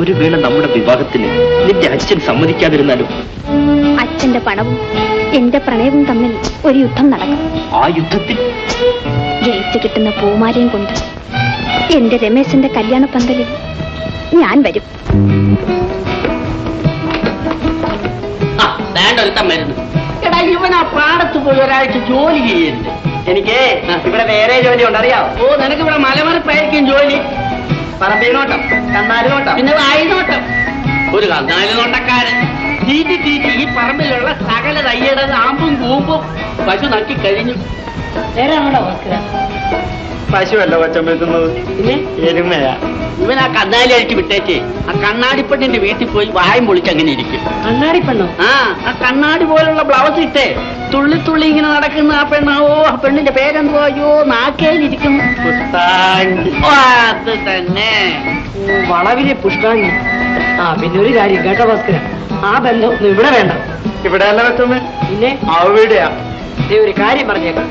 ഒരു വേള നമ്മുടെ വിവാഹത്തിന് നിന്റെ അച്ഛൻ സമ്മതിക്കാതിരുന്നാലും അച്ഛന്റെ പണവും എന്റെ പ്രണയവും തമ്മിൽ ഒരു യുദ്ധം നടക്കും. ആ യുദ്ധത്തിൽ ജയിച്ചു കിട്ടുന്ന പൂമാലയും കൊണ്ട് എന്റെ രമേശന്റെ കല്യാണ പന്തലിൽ ഞാൻ വരും. മരുന്ന് എടാ, ഇവൻ ആ പാടത്ത് പോയി ഒരാഴ്ച ജോലി ചെയ്യരുത്. എനിക്ക് ഇവിടെ വേറെ ജോലി ഉണ്ട്, അറിയാവോ? ഓ, നിനക്ക് ഇവിടെ മലമറിപ്പായിരിക്കും ജോലി. പറമ്പീനോട്ടം, കന്നാലിനോട്ടം, പിന്നെ വായിനോട്ടം. ഒരു കന്നാലിനോട്ടക്കാരൻ തീറ്റി തീറ്റി ഈ പറമ്പിലുള്ള സകല തയ്യടത് ആമ്പും കൂമ്പും പശു നക്കി കഴിഞ്ഞു. പശുവല്ല കൊച്ചമ്പെത്തുന്നത്, പിന്നെ എരുമയാ. ഇവൻ ആ കന്നാലി അഴിച്ച് വിട്ടേച്ചേ ആ കണ്ണാടിപ്പെണ്ണിന്റെ വീട്ടിൽ പോയി വായും പൊളിച്ച് അങ്ങനെ ഇരിക്കും. കണ്ണാടിപ്പെണ്ണോ? ആ കണ്ണാടി പോലുള്ള ബ്ലൗസ് ഇട്ടേ തുള്ളി തുള്ളി ഇങ്ങനെ നടക്കുന്ന ആ പെണ്ണാവോ. ആ പെണ്ണിന്റെ പേരെന്തോ? അയ്യോ, നാക്കേലിരിക്കുന്നു. അത് തന്നെ, വളവിലെ പുഷ്പാണി. ആ, പിന്നെ ഒരു കാര്യം കേട്ടോ ഭാസ്കര, ആ ബന്ധം ഒന്നും ഇവിടെ വേണ്ട. ഇവിടെ അല്ല വെച്ചമ്മേ, പിന്നെ അവിടെയാ. നീ ഒരു കാര്യം പറഞ്ഞേക്കാം,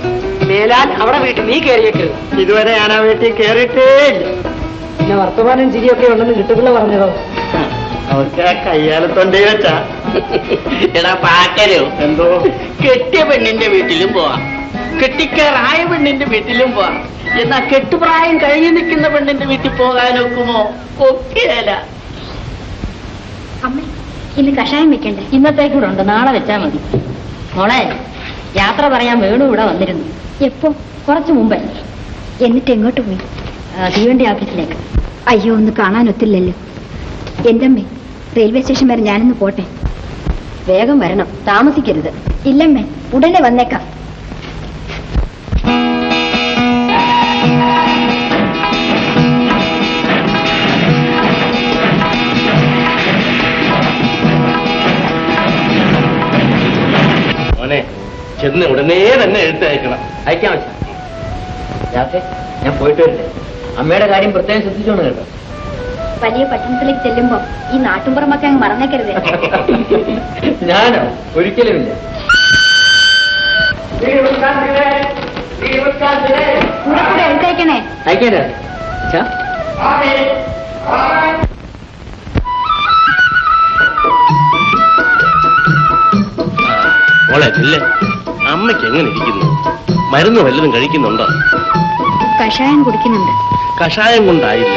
മേലാൽ അവിടെ വീട്ടിൽ നീ കയറിയേക്കരുത്. ഇതുവരെ ഞാൻ ആ വീട്ടിൽ കയറിയിട്ടേ ഇല്ല. പിന്നെ വർത്തമാനം ചിരിയൊക്കെ ഉണ്ടെന്ന് കിട്ടുപിള്ള പറഞ്ഞതോ? അവർക്ക് ആ കയ്യാലത്തൊണ്ടേ വെച്ചാ. എടാ പാക്കരോ, എന്തോ കെട്ടിയ പെണ്ണിന്റെ വീട്ടിലും പോവാം, കെട്ടിക്കാറായ പെണ്ണിന്റെ വീട്ടിലും പോവാം. എന്നാ കെട്ടുപ്രായം കഴിഞ്ഞു നിൽക്കുന്ന പെണ്ണിന്റെ വീട്ടിൽ പോകാനൊക്കുമോ? ഒക്കെയല്ല. അമ്മ, ഇന്ന് കഷായം വെക്കണ്ടേ? ഇന്നത്തേക്കൂടെ ഉണ്ട്, നാളെ വെച്ചാ മതി. മോളെ, യാത്ര പറയാൻ വേണു ഇവിടെ വന്നിരുന്നു. എപ്പോ? കുറച്ചു മുമ്പേ. എന്നിട്ട് എങ്ങോട്ട് പോയി? തീവണ്ടി ഓഫീസിലേക്ക്. അയ്യോ, ഒന്ന് കാണാനൊത്തില്ലല്ലോ. എന്റെ അമ്മേ, റെയിൽവേ സ്റ്റേഷൻ വരെ ഞാനൊന്ന് പോട്ടെ. വേഗം വരണം, താമസിക്കരുത്. ഇല്ലമ്മേ, ഉടനെ വന്നേക്കാം. മോനെ, ചെന്ന് ഉടനെ തന്നെ എഴുത്തയക്കണം. അയക്കാൻ വെച്ചാ ഞാൻ പോയിട്ട് വരില്ലേ? അമ്മയുടെ കാര്യം പ്രത്യേകം ശ്രദ്ധിച്ചോണ്ട് കേട്ടോ. വലിയ പട്ടണത്തിലേക്ക് ചെല്ലുമ്പോ ഈ നാട്ടുമ്പുറമൊക്കെ അങ്ങ് മറന്നേക്കരുത്. ഞാനോ? ഒരിക്കലുമില്ല. കൂടെ കൂടെ എഴുതേക്കണേ. അയക്കേണ്ട മോളെ ഇല്ലേ, അമ്മയ്ക്ക് എങ്ങനെ ഇരിക്കുന്നു? മരുന്ന് വല്ലതും കഴിക്കുന്നുണ്ടോ? കഷായം കുടിക്കുന്നുണ്ട്. കഷായം കൊണ്ടായില്ല,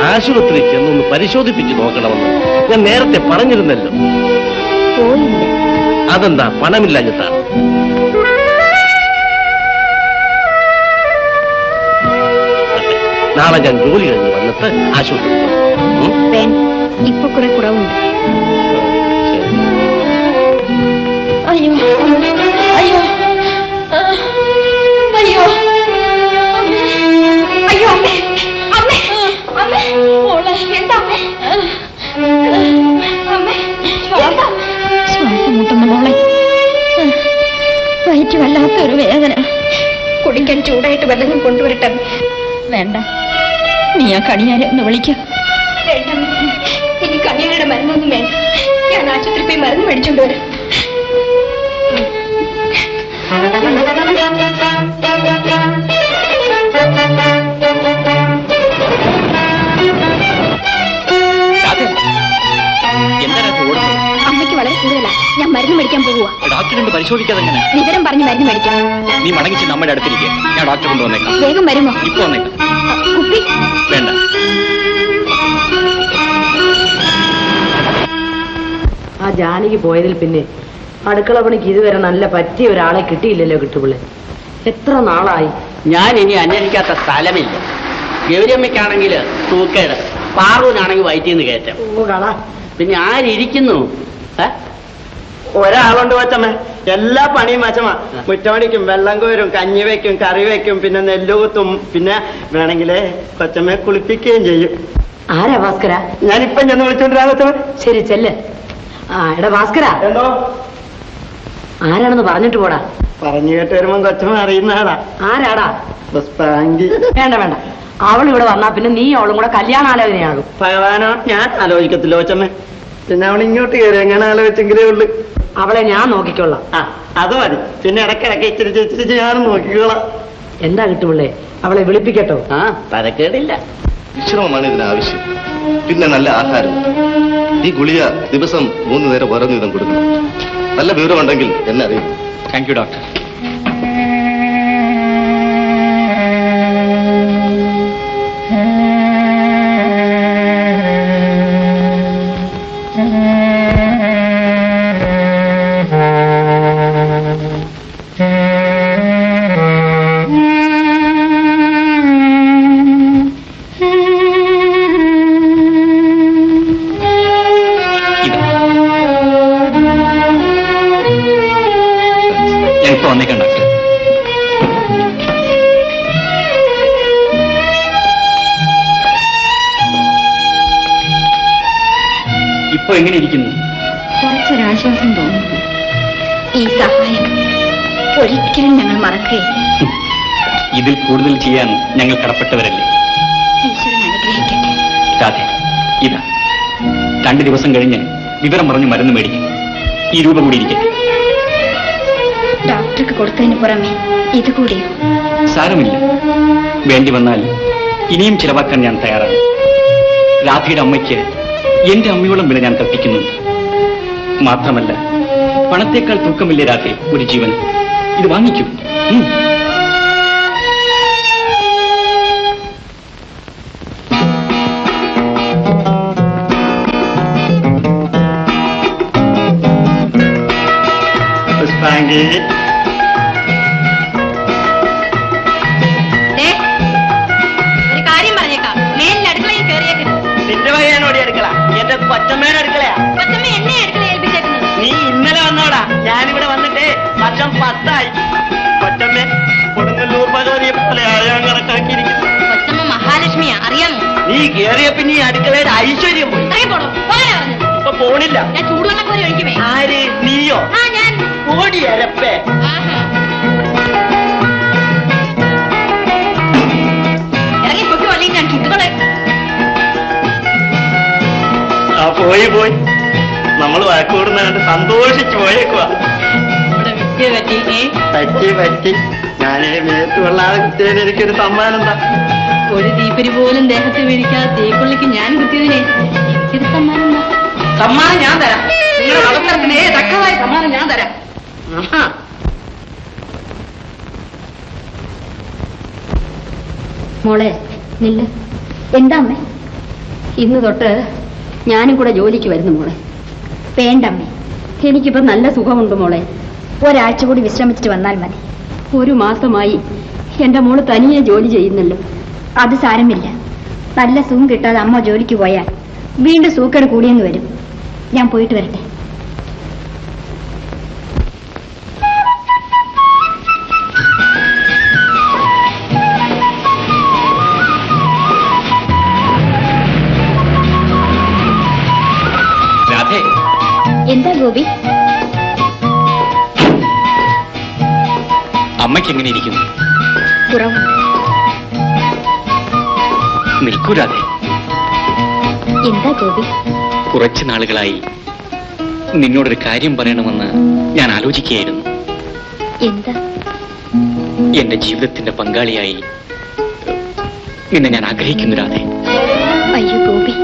ആശുപത്രി ചെന്നൊന്ന് പരിശോധിപ്പിച്ച് നോക്കണമെന്ന് ഞാൻ നേരത്തെ പറഞ്ഞിരുന്നല്ലോ. പോയില്ല. അതെന്താ, പണമില്ലാഞ്ഞിട്ടാണ്? നാളെ ഞാൻ ജോലി കഴിഞ്ഞ് വന്നിട്ട് ആശുപത്രി വേണ്ട, ഇപ്പൊ കുറെ കുറവുണ്ട്. അയ്യോ അയ്യോ അയ്യോ അയ്യോ അമ്മേ അമ്മേ അമ്മേ മോളെ എന്താ അമ്മേ അമ്മേ ശ്വാസം മുട്ടുന്ന മോളെ വയറ്റ് വല്ലാത്തൊരു വേദന കുടിക്കാൻ ചൂടായിട്ട് വല്ലതും കൊണ്ടുവരട്ടെ വേണ്ട നീ ആ കണിയാരെ ഒന്ന് വിളിക്ക വേണ്ട ഇനി കണിയാരുടെ മരുന്നൊന്നും വേണ്ട ഞാൻ ആശുപത്രി പോയി മരുന്ന് മേടിച്ചോണ്ട് വരാം അമ്മയ്ക്ക് വളരെ കൂടുതലാ, ഞാൻ മരുന്ന് മേടിക്കാൻ പോവുക. ഡോക്ടറെ പരിശോധിക്കാതെ എങ്ങനെ? വിവരം പറഞ്ഞ് മരുന്ന് മേടിക്കാം. നീ മടങ്ങിച്ച് നമ്മുടെ അടുത്തിരിക്കെ, ഞാൻ ഡോക്ടറെ കൊണ്ടുവന്നേക്കാം. വേഗം വരുമോ? ഇപ്പൊ വന്നേക്കാം. കുപ്പി വേണ്ട. ആ ജാനകി പോയതിൽ പിന്നെ അടുക്കള പണിക്ക് ഇതുവരെ നല്ല പറ്റിയ ഒരാളെ കിട്ടിയില്ലല്ലോ കിട്ടുപിള്ളേ. എത്ര നാളായി. ഞാൻ ഇനി അന്വേഷിക്കാത്ത സ്ഥലമില്ല. ഗൗരിയമ്മയ്ക്കാണെങ്കിൽ തൂക്കേട്, പാറൂനാണെങ്കിൽ വയറ്റിന്ന് കയറ്റം. പിന്നെ ആരിയ്ക്കുന്നു? ഒരാളുണ്ട് കൊച്ചമ്മ, എല്ലാ പണിയും അച്ഛമ്മ. മുറ്റമടിക്കും, വെള്ളം കോരും, കഞ്ഞി വെക്കും, കറി വെക്കും, പിന്നെ നെല്ലുകുത്തും, പിന്നെ വേണമെങ്കിലേ കൊച്ചമ്മയെ കുളിപ്പിക്കുകയും ചെയ്യും. ആരാ ഭാസ്കര? ഞാനിപ്പം ചെന്ന് വിളിച്ചോണ്ടിരാ കൊച്ചമ്മ. ശരി ചെല്ല്. ആ എടാ ഭാസ്കര, എന്തോ ആരാണെന്ന് പറഞ്ഞിട്ട് പോടാ. പറഞ്ഞു കേട്ട് വരുമ്പോ കൊച്ചമ്മ അറിയുന്ന ആളാ. ആരാടാ? പുഷ്പാങ്കി. വേണ്ട വേണ്ട, അവൾ ഇവിടെ വന്നാ പിന്നെ നീ അവളും കൂടെ കല്യാണാലോചനയാകും. ഭഗവാനോ, ഞാൻ ആലോചിക്കത്തില്ല കൊച്ചമ്മ. പിന്നെ അവൾ ഇങ്ങോട്ട് കയറി എങ്ങനെ ആലോചിച്ചെങ്കിലേ ഉള്ളു. അവളെ ഞാൻ നോക്കിക്കോളാം. ആ അത് മതി. പിന്നെ ഇടയ്ക്കിടയ്ക്ക് ഇച്ചിരി ഞാനും നോക്കിക്കോളാം. എന്താ കിട്ടുള്ളേ? അവളെ വിളിപ്പിക്കട്ടോ? ആ തരക്കേടില്ല. വിശ്രമമാണ് ഇതിനാവശ്യം. പിന്നെ നല്ല ആഹാരം. ഈ ഗുളിക ദിവസം 3 നേരം ഓരോ വീതം കൊടുക്കണം. നല്ല വിവരമുണ്ടെങ്കിൽ എന്നെ അറിയും. Thank you doctor. ഇപ്പൊ എങ്ങനെ ഇരിക്കുന്നു? കുറച്ചൊരാശ്വാസം തോന്നുന്നു. ഈ സഹായം ഒരിക്കലും ഞങ്ങൾ മറക്കുകയില്ല. ഇതിൽ കൂടുതൽ ചെയ്യാൻ ഞങ്ങൾ കടപ്പെട്ടവരല്ലേ. ഈശ്വരൻ അനുഗ്രഹിക്കട്ടെ. രാധേ, ഇതാ 2 ദിവസം കഴിഞ്ഞ് വിവരം പറഞ്ഞ് മരുന്ന് മേടിക്കും. ഈ രൂപ കൂടി ഇരിക്കട്ടെ. ഡോക്ടർക്ക് കൊടുത്തതിന് പുറമെ ഇതുകൂടിയോ? സാരമില്ല, വേണ്ടി വന്നാൽ ഇനിയും ചിലവാക്കാൻ ഞാൻ തയ്യാറാണ്. രാധയുടെ അമ്മയ്ക്ക് എന്റെ അമ്മയോളം വില ഞാൻ കൽപ്പിക്കുന്നുണ്ട്. മാത്രമല്ല, പണത്തേക്കാൾ തൂക്കമില്ലേ രാധേ ഒരു ജീവൻ. ഇത് വാങ്ങിക്കൂ. പുഷ്പാങ്കി, ഒരു കാര്യം പറഞ്ഞേക്കാം, മേലിൽ അടുക്കളയിൽ കയറിയേക്കരുത്. നിന്റെ വകയാണോടി അടുക്കള? എന്റെ കൊച്ചമ്മേടെ അടുക്കളയാ. കൊച്ചമ്മ എന്നെ അടുക്കള ഏൽപ്പിച്ചേക്കുന്നത്. നീ ഇന്നലെ വന്നോടാ. ഞാനിവിടെ വന്നിട്ട് വർഷം 10 ആയി. കൊച്ചമ്മേ, കൊടുങ്ങല്ലൂർ ഭഗവതിയെ പോലെ ഞാൻ കണക്കാക്കിയിരിക്കുന്നു. കൊച്ചമ്മ മഹാലക്ഷ്മിയാ, അറിയാമോ? നീ കേറിയ പിന്നെ ഈ അടുക്കളയുടെ ഐശ്വര്യം പോയി. ഇപ്പൊ പോണില്ല. ഞാൻ ചൂടുവെള്ളം കോരി ഒഴിക്കുമേ. ആര്? നീയോ? ആ ഞാൻ. ഓടി അരപ്പേ. ഇറങ്ങി പൊയ്ക്കോ, അല്ലെങ്കിൽ ഞാൻ ചുട്ടുകളെ. പോയി പോയി നമ്മൾ വാക്കുകൂടുന്ന കണ്ട് സന്തോഷിച്ചു പോയേക്കുവാ. പറ്റി ഞാനേ മേത്ത് കൊള്ളാതെ കുത്തിയതിന് എനിക്കൊരു സമ്മാനം എന്താ? ഒരു തീപ്പരി പോലും ദേഹത്ത് വീഴിക്കാതെ തീക്കൊള്ളിക്ക് ഞാൻ കുത്തിയതിനെ എനിക്കൊരു സമ്മാനം എന്താ? സമ്മാനം ഞാൻ തരാം. നിങ്ങളുടെ അവസരത്തിനെ തക്കതായ സമ്മാനം ഞാൻ തരാം. മോളെ നില്ല്. എന്താ അമ്മേ? ഇന്ന് തൊട്ട് ഞാനും കൂടെ ജോലിക്ക് വരുന്നു മോളെ. വേണ്ടമ്മേ, എനിക്കിപ്പോ നല്ല സുഖമുണ്ട് മോളെ. ഒരാഴ്ച കൂടി വിശ്രമിച്ചിട്ട് വന്നാൽ മതി. 1 മാസമായി എന്റെ മോള് തനിയെ ജോലി ചെയ്യുന്നല്ലോ. അത് സാരമില്ല. നല്ല സുഖം കിട്ടാതെ അമ്മ ജോലിക്ക് പോയാൽ വീണ്ടും സൂക്കേട് കൂടിയെന്ന് വരും. ഞാൻ പോയിട്ട് വരട്ടെ. എന്താ ഗോപി? അമ്മയ്ക്ക് എങ്ങനെ ഇരിക്കുന്നു? കുറവുണ്ട്. നിൽക്കൂ രാധേ. എന്താ ഗോപി? കുറച്ചു നാളുകളായി നിന്നോടൊരു കാര്യം പറയണമെന്ന് ഞാൻ ആലോചിക്കുകയായിരുന്നു. എന്താ? എന്റെ ജീവിതത്തിന്റെ പങ്കാളിയായി നിന്നെ ഞാൻ ആഗ്രഹിക്കുന്നു രാധേ. അയ്യോ ഗോപി,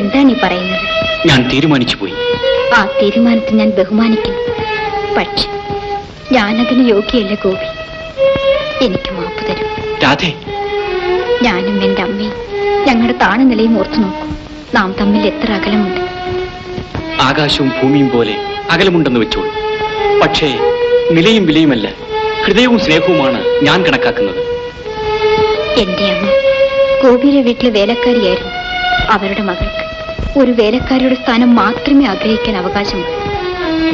എന്താ നീ പറയുന്നത്? ഞാൻ തീരുമാനിച്ചു പോയി. ആ തീരുമാനത്തെ ഞാൻ ബഹുമാനിക്കുന്നു. പക്ഷെ ഞാനതിന് യോഗ്യയല്ല ഗോപി. എനിക്ക് മാപ്പ് തരും രാധേ. ഞാനും എന്റെ അമ്മയും ഞങ്ങളുടെ താണനിലയും ഓർത്തു നോക്കും. നാം തമ്മിൽ എത്ര അകലമുണ്ട്. ആകാശവും ഭൂമിയും പോലെ അകലമുണ്ടെന്ന് വെച്ചോളൂ. പക്ഷേ നിലയും വിലയുമല്ല, ഹൃദയവും സ്നേഹവുമാണ് ഞാൻ കണക്കാക്കുന്നത്. എന്റെ അമ്മ ഗോപിയുടെ വീട്ടിലെ വേലക്കാരിയായിരുന്നു. അവരുടെ മകൾക്ക് ഒരു വേലക്കാരിയുടെ സ്ഥാനം മാത്രമേ ആഗ്രഹിക്കാൻ അവകാശമുള്ളൂ.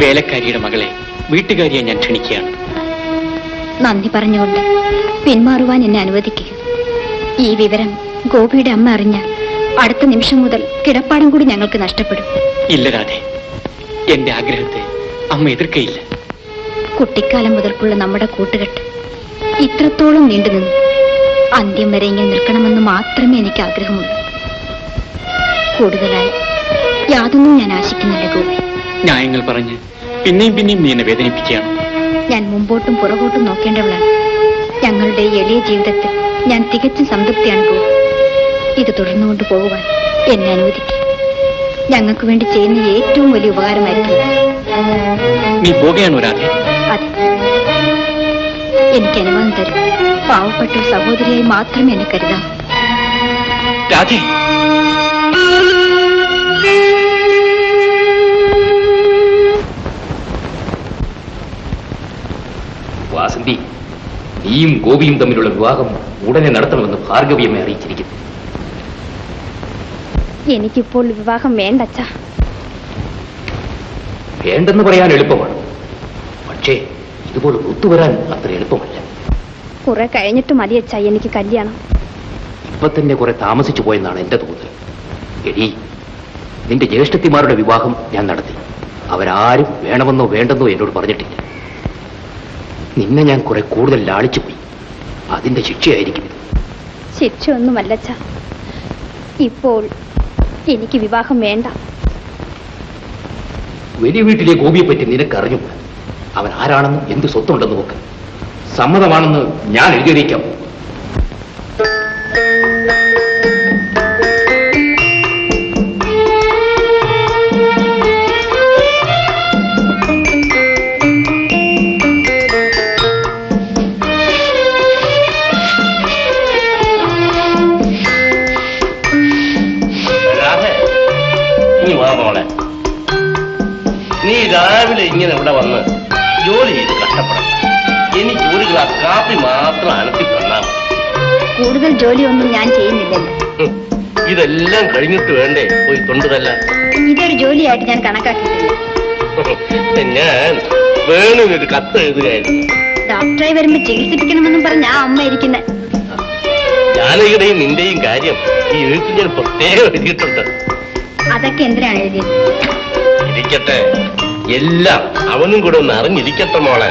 വേലക്കാരിയുടെ മകളെ വീട്ടുകാരിയെ ഞാൻ ക്ഷണിക്കുകയാണ്. നന്ദി പറഞ്ഞുകൊണ്ട് പിന്മാറുവാൻ എന്നെ അനുവദിക്കുക. ഈ വിവരം ഗോപിയുടെ അമ്മ അറിഞ്ഞാൽ അടുത്ത നിമിഷം മുതൽ കിടപ്പാടം കൂടി ഞങ്ങൾക്ക് നഷ്ടപ്പെടും. ഇല്ല രാധേ, എന്റെ ആഗ്രഹത്തെ അമ്മ എതിർക്കയില്ല. കുട്ടിക്കാലം മുതൽക്കുള്ള നമ്മുടെ കൂട്ടുകെട്ട് ഇത്രത്തോളം നീണ്ടുനിന്നു. അന്ത്യം വരെ ഇങ്ങനെ നിൽക്കണമെന്ന് മാത്രമേ എനിക്ക് ആഗ്രഹമുള്ളൂ. കൂടുതലായി യാതൊന്നും ഞാൻ ആശിക്കുന്നില്ല ഗോപി. ന്യായങ്ങൾ പറഞ്ഞ് പിന്നെയും പിന്നെയും നീ എന്നെ വേദനിപ്പിക്കുകയാണ്. ഞാൻ മുമ്പോട്ടും പുറകോട്ടും നോക്കേണ്ടവളാണ്. ഞങ്ങളുടെ എളിയ ജീവിതത്തിൽ ഞാൻ തികച്ചും സംതൃപ്തിയാണ് ഗോപി. ഇത് തുടർന്നുകൊണ്ട് പോകുവാൻ എന്നെ അനുവദിക്കും. ഞങ്ങൾക്ക് വേണ്ടി ചെയ്യുന്ന ഏറ്റവും വലിയ ഉപകാരമായിരിക്കും. നീ പോകുകയാണോ രാധേ? അതെ, എനിക്ക് അനുവാദം തരും. പാവപ്പെട്ട ഒരു സഹോദരിയായി മാത്രമേ എന്നെ കരുതാം. രാധേ, വാസന്തി, നീയും ഗോപിയും തമ്മിലുള്ള വിവാഹം ഉടനെ നടത്തണമെന്ന് ഭാർഗവിയമ്മ അറിയിച്ചിരിക്കുന്നു. എനിക്കിപ്പോൾ വിവാഹം വേണ്ടച്ച. വേണ്ടെന്ന് പറയാൻ എളുപ്പമാണ്, പക്ഷേ ഇതുപോലെ ഒത്തുവരാൻ അത്ര എളുപ്പമല്ല. കുറെ കഴിഞ്ഞിട്ട് മതിയച്ച എനിക്ക് കല്യാണം. ഇപ്പൊ തന്നെ കുറെ താമസിച്ചു പോയെന്നാണ് എന്റെ തോന്നൽ. എടി, നിന്റെ ജ്യേഷ്ഠത്തിമാരുടെ വിവാഹം ഞാൻ നടത്തി. അവരാരും വേണമെന്നോ വേണ്ടെന്നോ എന്നോട് പറഞ്ഞിട്ടില്ല. നിന്നെ ഞാൻ കുറെ കൂടുതൽ ലാളിച്ചു പോയി. അതിന്റെ ശിക്ഷയായിരിക്കും ഇത്. ശിക്ഷയൊന്നുമല്ലച്ച. ഇപ്പോൾ എനിക്ക് വിവാഹം വേണ്ട. വലിയ വീട്ടിലെ ഗോപിയെ പറ്റി നിനക്ക് അറിഞ്ഞു. അവൻ ആരാണെന്നും എന്ത് സ്വത്തുണ്ടെന്ന് നോക്ക്. സമ്മതമാണെന്ന് ഞാൻ എഴുതിയിരിക്കാം. നീ രാവിലെ ഇങ്ങനെ ഇവിടെ വന്ന് ജോലി ചെയ്ത് കഷ്ടപ്പെടണം. എനിക്ക് ഒരു ഗ്ലാസ് കാപ്പി മാത്രം അനത്തി തന്നാൽ മതി. കൂടുതൽ ജോലിയൊന്നും ഞാൻ ചെയ്യുന്നില്ലല്ലോ. ഇതെല്ലാം കഴിഞ്ഞിട്ട് വേണ്ടേ പോയി തൊണ്ടുതല്ല? ഇതൊരു ജോലിയായിട്ട് ഞാൻ കണക്കാക്കിയിട്ടില്ല. ഞാൻ വേണൊരു കത്ത് എഴുതുകയായിരുന്നു. ഡോക്ടറായി വരുമ്പോ ചികിത്സിപ്പിക്കണമെന്നും പറഞ്ഞ ആ അമ്മ ഇരിക്കുന്നത്. ജാനകിയുടെയും നിന്റെയും കാര്യം ഈ എഴുത്ത് ഞാൻ പ്രത്യേകം എഴുതിയിട്ടുണ്ട്. അതൊക്കെ എന്തിനാണ് എഴുതിയത്? ഇരിക്കട്ടെ, എല്ലാം അവനും കൂടെ ഒന്ന് അറിഞ്ഞിരിക്കട്ടെ മോളെ.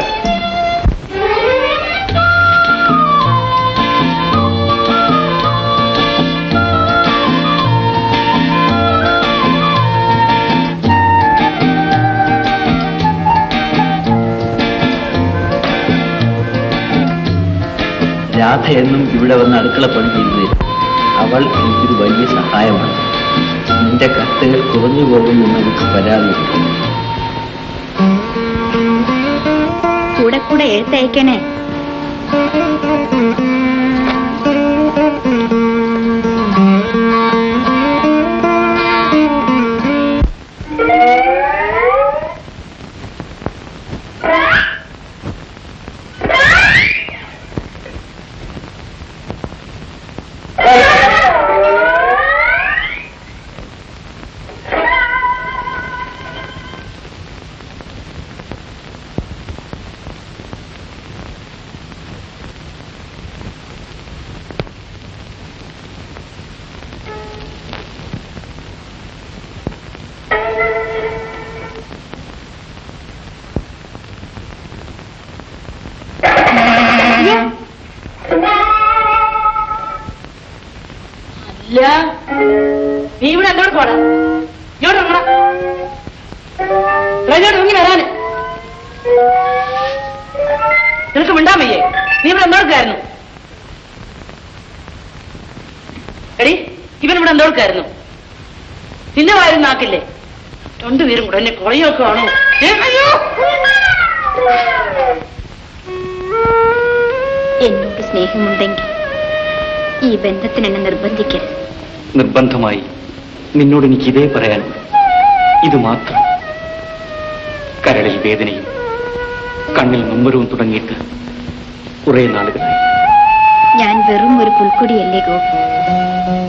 രാധ എന്നും ഇവിടെ വന്ന് അടുക്കള പണി ചെയ്തു. അവൾ എനിക്കൊരു വലിയ സഹായമാണ്. നിന്റെ കത്തുകൾ കുറഞ്ഞു പോകുമെന്ന് എനിക്ക് പരാതിയുണ്ട്. കൂടെ കൂടെ എഴുത്തയക്കണേ. അല്ല, നീ ഇവിടെ എന്നോട് പോടാ. ഇങ്ങോട്ട് ഇറങ്ങി വരാന്. നിനക്ക് മിണ്ടാൻ വയ്യേ? നീ ഇവിടെ എന്തോടുക്കായിരുന്നു? എടി, ഇവനിവിടെ എന്തോടുക്കായിരുന്നു? നിന്റെ വായിരുന്നു നാക്കില്ലേ? രണ്ടുപേരും കൂടെ എന്നെ കുറയൊക്കെ ആണോ? എന്നോട് സ്നേഹമുണ്ടെങ്കിൽ ഈ ബന്ധത്തിന് എന്നെ നിർബന്ധിക്കരുത്. നിർബന്ധമായി നിന്നോട് എനിക്ക് ഇതേ പറയാനുണ്ട്. ഇത് മാത്രം. കരളിൽ വേദനയും കണ്ണിൽ നൊമ്പരവും തുടങ്ങിയിട്ട് കുറെ നാളുകളായി. ഞാൻ വെറും ഒരു പുൽക്കൊടിയല്ലേ ഗോപി?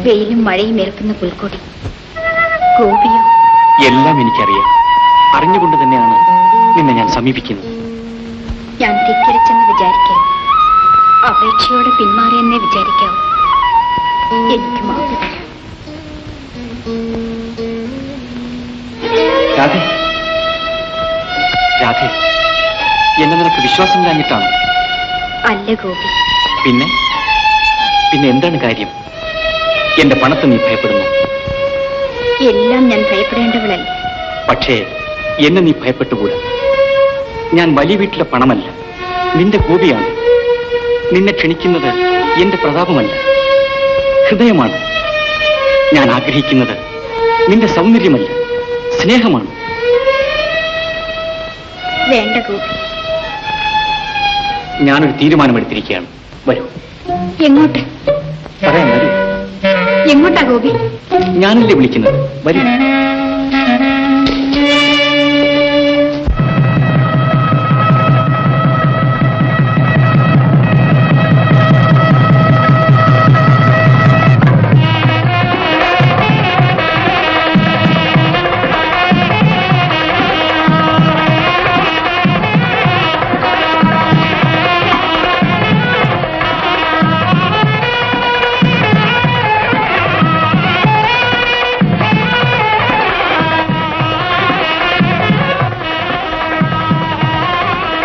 വെയിലും മഴയും ഏൽക്കുന്ന പുൽക്കൊടി. ഗോപിയോ? എല്ലാം എനിക്കറിയാം. അറിഞ്ഞുകൊണ്ട് തന്നെയാണ് നിന്നെ ഞാൻ സമീപിക്കുന്നത്. ഞാൻ ധിക്കരിച്ചെന്ന് വിചാരിക്കരുത്. അപേക്ഷയോടെ പിന്മാറിയെന്നേ വിചാരിക്കാവൂ. എനിക്ക് മാപ്പ് തരാം. രാധേ, രാധേ, എന്നെ നിനക്ക് വിശ്വാസം ഇല്ലാഞ്ഞിട്ടാണ്? അല്ല ഗോപി. പിന്നെ പിന്നെ എന്താണ് കാര്യം? എന്റെ പണത്തെ നീ ഭയപ്പെടുന്നു? എല്ലാം ഞാൻ ഭയപ്പെടേണ്ടവളല്ല. പക്ഷേ എന്നെ നീ ഭയപ്പെട്ടുകൂടാ. ഞാൻ വലിയ വീട്ടിലെ പണമല്ല, നിന്റെ ഗോപിയാണ്. നിന്നെ ക്ഷണിക്കുന്നത് എന്റെ പ്രതാപമല്ല, ഹൃദയമാണ്. ഞാൻ ആഗ്രഹിക്കുന്നത് നിന്റെ സൗന്ദര്യമല്ല, സ്നേഹമാണ്. വേണ്ട ഗോപി. ഞാനൊരു തീരുമാനമെടുത്തിരിക്കുകയാണ്. വരൂ. എങ്ങോട്ട്? പറയാം, വരൂ. എങ്ങോട്ടാ ഗോപി? ഞാനല്ലേ വിളിക്കുന്നത്? വരൂ.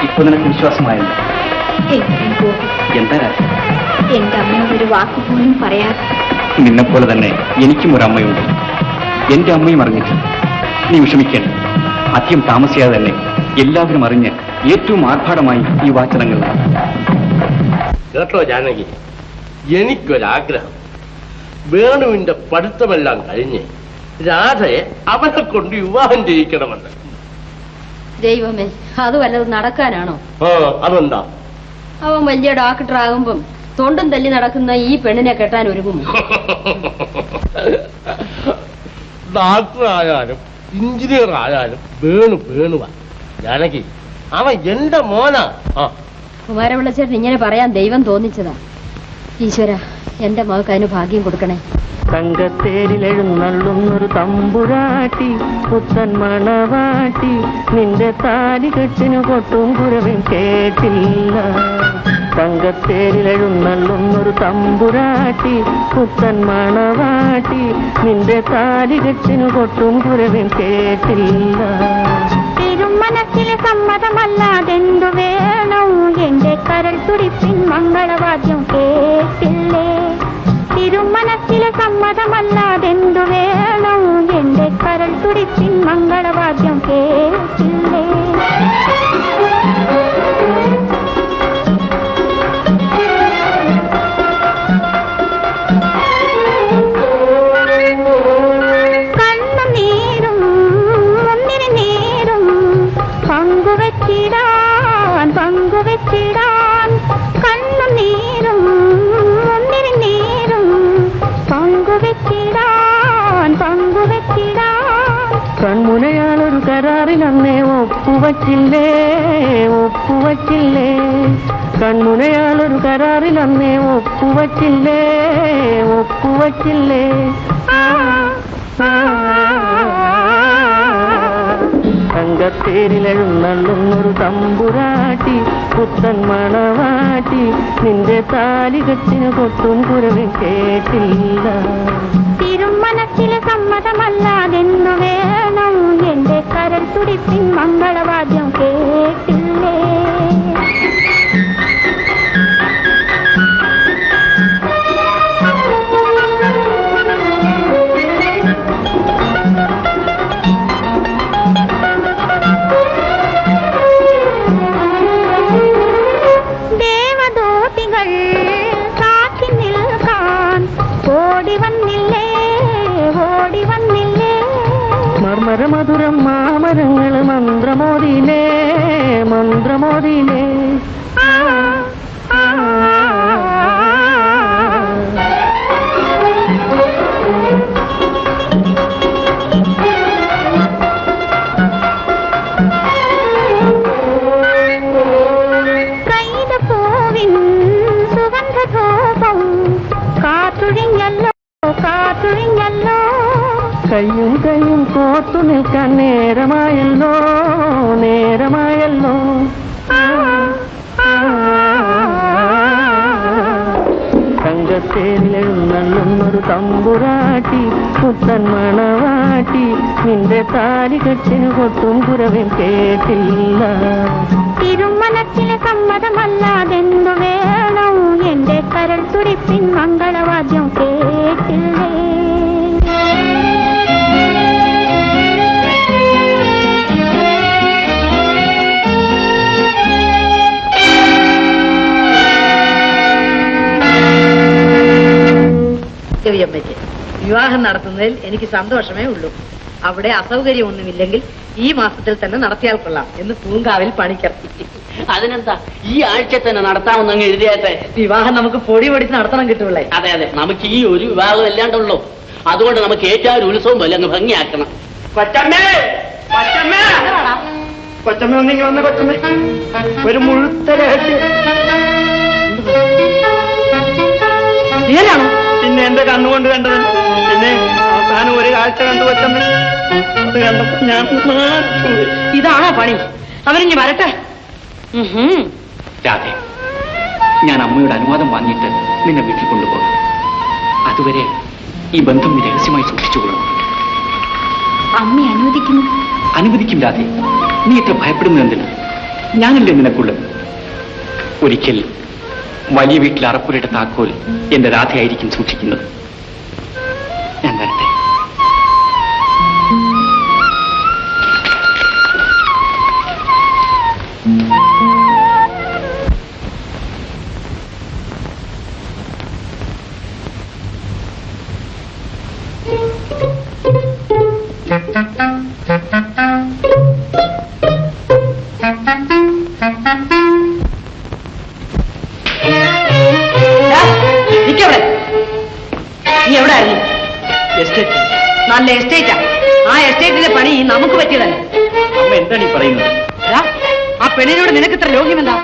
ഇപ്പൊ നിനക്ക് വിശ്വാസമായല്ലോ? എന്താ? എന്റെ അമ്മയോടൊരു വാക്ക് പോലും പറയാതെ. നിന്നെപ്പോലെ തന്നെ എനിക്കും ഒരു അമ്മയുണ്ട്. എന്റെ അമ്മയും അറിഞ്ഞിട്ടില്ല. നീ വിഷമിക്കേണ്ട. അധികം താമസിയാതെ തന്നെ എല്ലാവരും അറിഞ്ഞ് ഏറ്റവും ആർഭാടമായി ഈ വാചനങ്ങൾ. കേട്ടോ ജാനകി, എനിക്കൊരാഗ്രഹം. വേണുവിന്റെ പഠിത്തമെല്ലാം കഴിഞ്ഞ് രാധയെ അവനെ കൊണ്ട് വിവാഹം ചെയ്യിക്കണമെന്ന്. ദൈവമേ, അത് വല്ലതും നടക്കാനാണോ? അതെന്താ? അവൻ വലിയ ഡോക്ടർ ആകുമ്പം തൊണ്ടും തല്ലി നടക്കുന്ന ഈ പെണ്ണിനെ കെട്ടാൻ ഒരുങ്ങും. ഡോക്ടർ ആയാലും എഞ്ചിനീയർ ആയാലും വേണുവാ. ജാനകി, അവൻ എന്റെ മോനാ. കുമാരപിള്ളച്ചേട്ടൻ ഇങ്ങനെ പറയാൻ ദൈവം തോന്നിച്ചതാ. ഈശ്വര, എന്റെ മകൾക്ക് അതിന് ഭാഗ്യം കൊടുക്കണേ. തങ്കത്തേരിലെഴുന്നള്ളുന്നൊരു തമ്പുരാട്ടി, പുത്തൻ മണവാട്ടി, നിന്റെ താലി കെട്ടിനു കൊട്ടും കുരവും കേട്ടില്ല. തങ്കത്തേരിലെഴുന്നള്ളുന്നൊരു തമ്പുരാട്ടി, പുത്തൻ മണവാട്ടി, നിന്റെ താലി കെട്ടിനു കൊട്ടും കുരവും കേട്ടില്ല. തിരുമനസ്സിലെ സമ്മതമല്ലാതെന്തു വേണം? എന്റെ കരൾ തുടിപ്പിൻ മംഗളവാദ്യം കേട്ടില്ലേ? തിരുമനസ്സിലെ സമ്മതമല്ലാതെന്തു വേണം? എന്റെ കരൾ തുടിപ്പിൻ മംഗളവാദ്യം കേട്ടില്ലേ? പങ്കുവച്ചിടാൻ പങ്കുവച്ചിടാൻ കണ്ണും നീരും മുന്നിൽ നീരും പങ്കുവച്ചിടാൻ പങ്കുവച്ചിടാൻ കൺമുനയാളൊരു കരാറിലന്നേ ഒപ്പുവച്ചില്ലേ ഒപ്പുവച്ചില്ലേ കൺമുനയാളൊരു കരാറിലന്നേ ഒപ്പുവച്ചില്ലേ ഒപ്പുവച്ചില്ലേ തങ്കത്തേരിലെഴുന്നള്ളുന്നൊരു തമ്പുരാട്ടി പുത്തൻ മണവാട്ടി നിന്റെ താലികത്തിന് കൊട്ടും കുരവും കേട്ടില്ല തിരുമനസ്സിലെ സമ്മതമല്ലാതെന്നു വേണം എന്റെ കരൾ തുടിപ്പിൻ മംഗളവാദ്യം കേട്ടില്ലേ ദേവദൂതികൾ സാക്ഷി നിൽക്കാൻ ഓടി വന്നില്ലേ ഓടി വന്നില്ലേ മർമരമധുരം മാമരങ്ങൾ മന്ത്രമോദിലേ മന്ത്രമോദിലേ കൈതപ്പൂവിൻ സുഗന്ധധൂപം കാത്തുഴിഞ്ഞല്ലോ കാത്തുഴിഞ്ഞല്ലോ കയ്യും കയ്യും കോർത്തു നിൽക്കാൻ നേരമായല്ലോ നേരമായല്ലോ തങ്കത്തേരിലെഴുന്നള്ളുന്നൊരു തമ്പുരാട്ടി പുത്തൻ മണവാട്ടി നിന്റെ താലികെട്ടിന് കൊട്ടും കുരവും കേട്ടില്ല തിരുമനസ്സിലെ സമ്മതമല്ലാതെന്തു വേണം എന്റെ കരൾ തുടിപ്പിൻ മംഗളവാദ്യം കേട്ടില്ലേ ചെറിയമ്മയ്ക്ക് വിവാഹം നടത്തുന്നതിൽ എനിക്ക് സന്തോഷമേ ഉള്ളൂ. അവിടെ അസൗകര്യമൊന്നുമില്ലെങ്കിൽ ഈ മാസത്തിൽ തന്നെ നടത്തിയാൽ കൊള്ളാം എന്ന് പൂങ്കാവിൽ പണിക്കർ. അതിനെന്താ ഈ ആഴ്ച തന്നെ നടത്താമെന്ന് അങ്ങ് എഴുതിയാട്ടെ. വിവാഹം നമുക്ക് പൊടി പൊടിച്ച് നടത്തണം കിട്ടുള്ളേ. അതെ അതെ, നമുക്ക് ഈ ഒരു വിവാഹം അല്ലാണ്ടുള്ളൂ. അതുകൊണ്ട് നമുക്ക് ഏറ്റവും ഒരു ഉത്സവം പോലെ അങ്ങ് ഭംഗിയാക്കണം. കൊച്ചമ്മേ കൊച്ചമ്മേ കൊച്ചമ്മ ഒന്നിങ്ങി വന്ന കൊച്ചമ്മേ ഒരു മുഴുത്ത രഹസ്യം. നേരാണോ? പിന്നെ എന്റെ കണ്ണുകൊണ്ട് കണ്ടത്. പിന്നെ അവസാനം ഒരു കാഴ്ച കണ്ടു കൊച്ചമ്മ. അത് കണ്ടപ്പോ ഞാൻ നാണിച്ചുപോയി. ഇതാണോ പണി? അവരിഞ്ഞ് വരട്ടെ. രാധേ, ഞാൻ അമ്മയുടെ അനുവാദം വാങ്ങിയിട്ട് നിന്നെ വീട്ടിൽ കൊണ്ടുപോകാം. അതുവരെ ഈ ബന്ധം നീ രഹസ്യമായി സൂക്ഷിച്ചുകൊള്ളണം. അമ്മ അനുവദിക്കുന്നു? അനുവദിക്കും രാധേ. നീ ഇത്ര ഭയപ്പെടുന്നത് എന്തിന്? ഞാനല്ലേ നിനക്കുള്ളത്. ഒരിക്കൽ വലിയ വീട്ടിൽ അറപ്പുരയുടെ താക്കോൽ എന്റെ രാധയായിരിക്കും സൂക്ഷിക്കുന്നത്. ഞാൻ വരട്ടെ. നിക്കവിടെ. നീ എവിടെ ആയിരുന്നു? എസ്റ്റേറ്റ്. നല്ല എസ്റ്റേറ്റാ. ആ എസ്റ്റേറ്റിലെ പണി നമുക്ക് പറ്റിയതല്ല. അമ്മ എന്താണ് ഈ പറയുന്നത്? ആ പെണ്ണിനോട് നിനക്ക് ഇത്ര ലോഹ്യമെന്താ?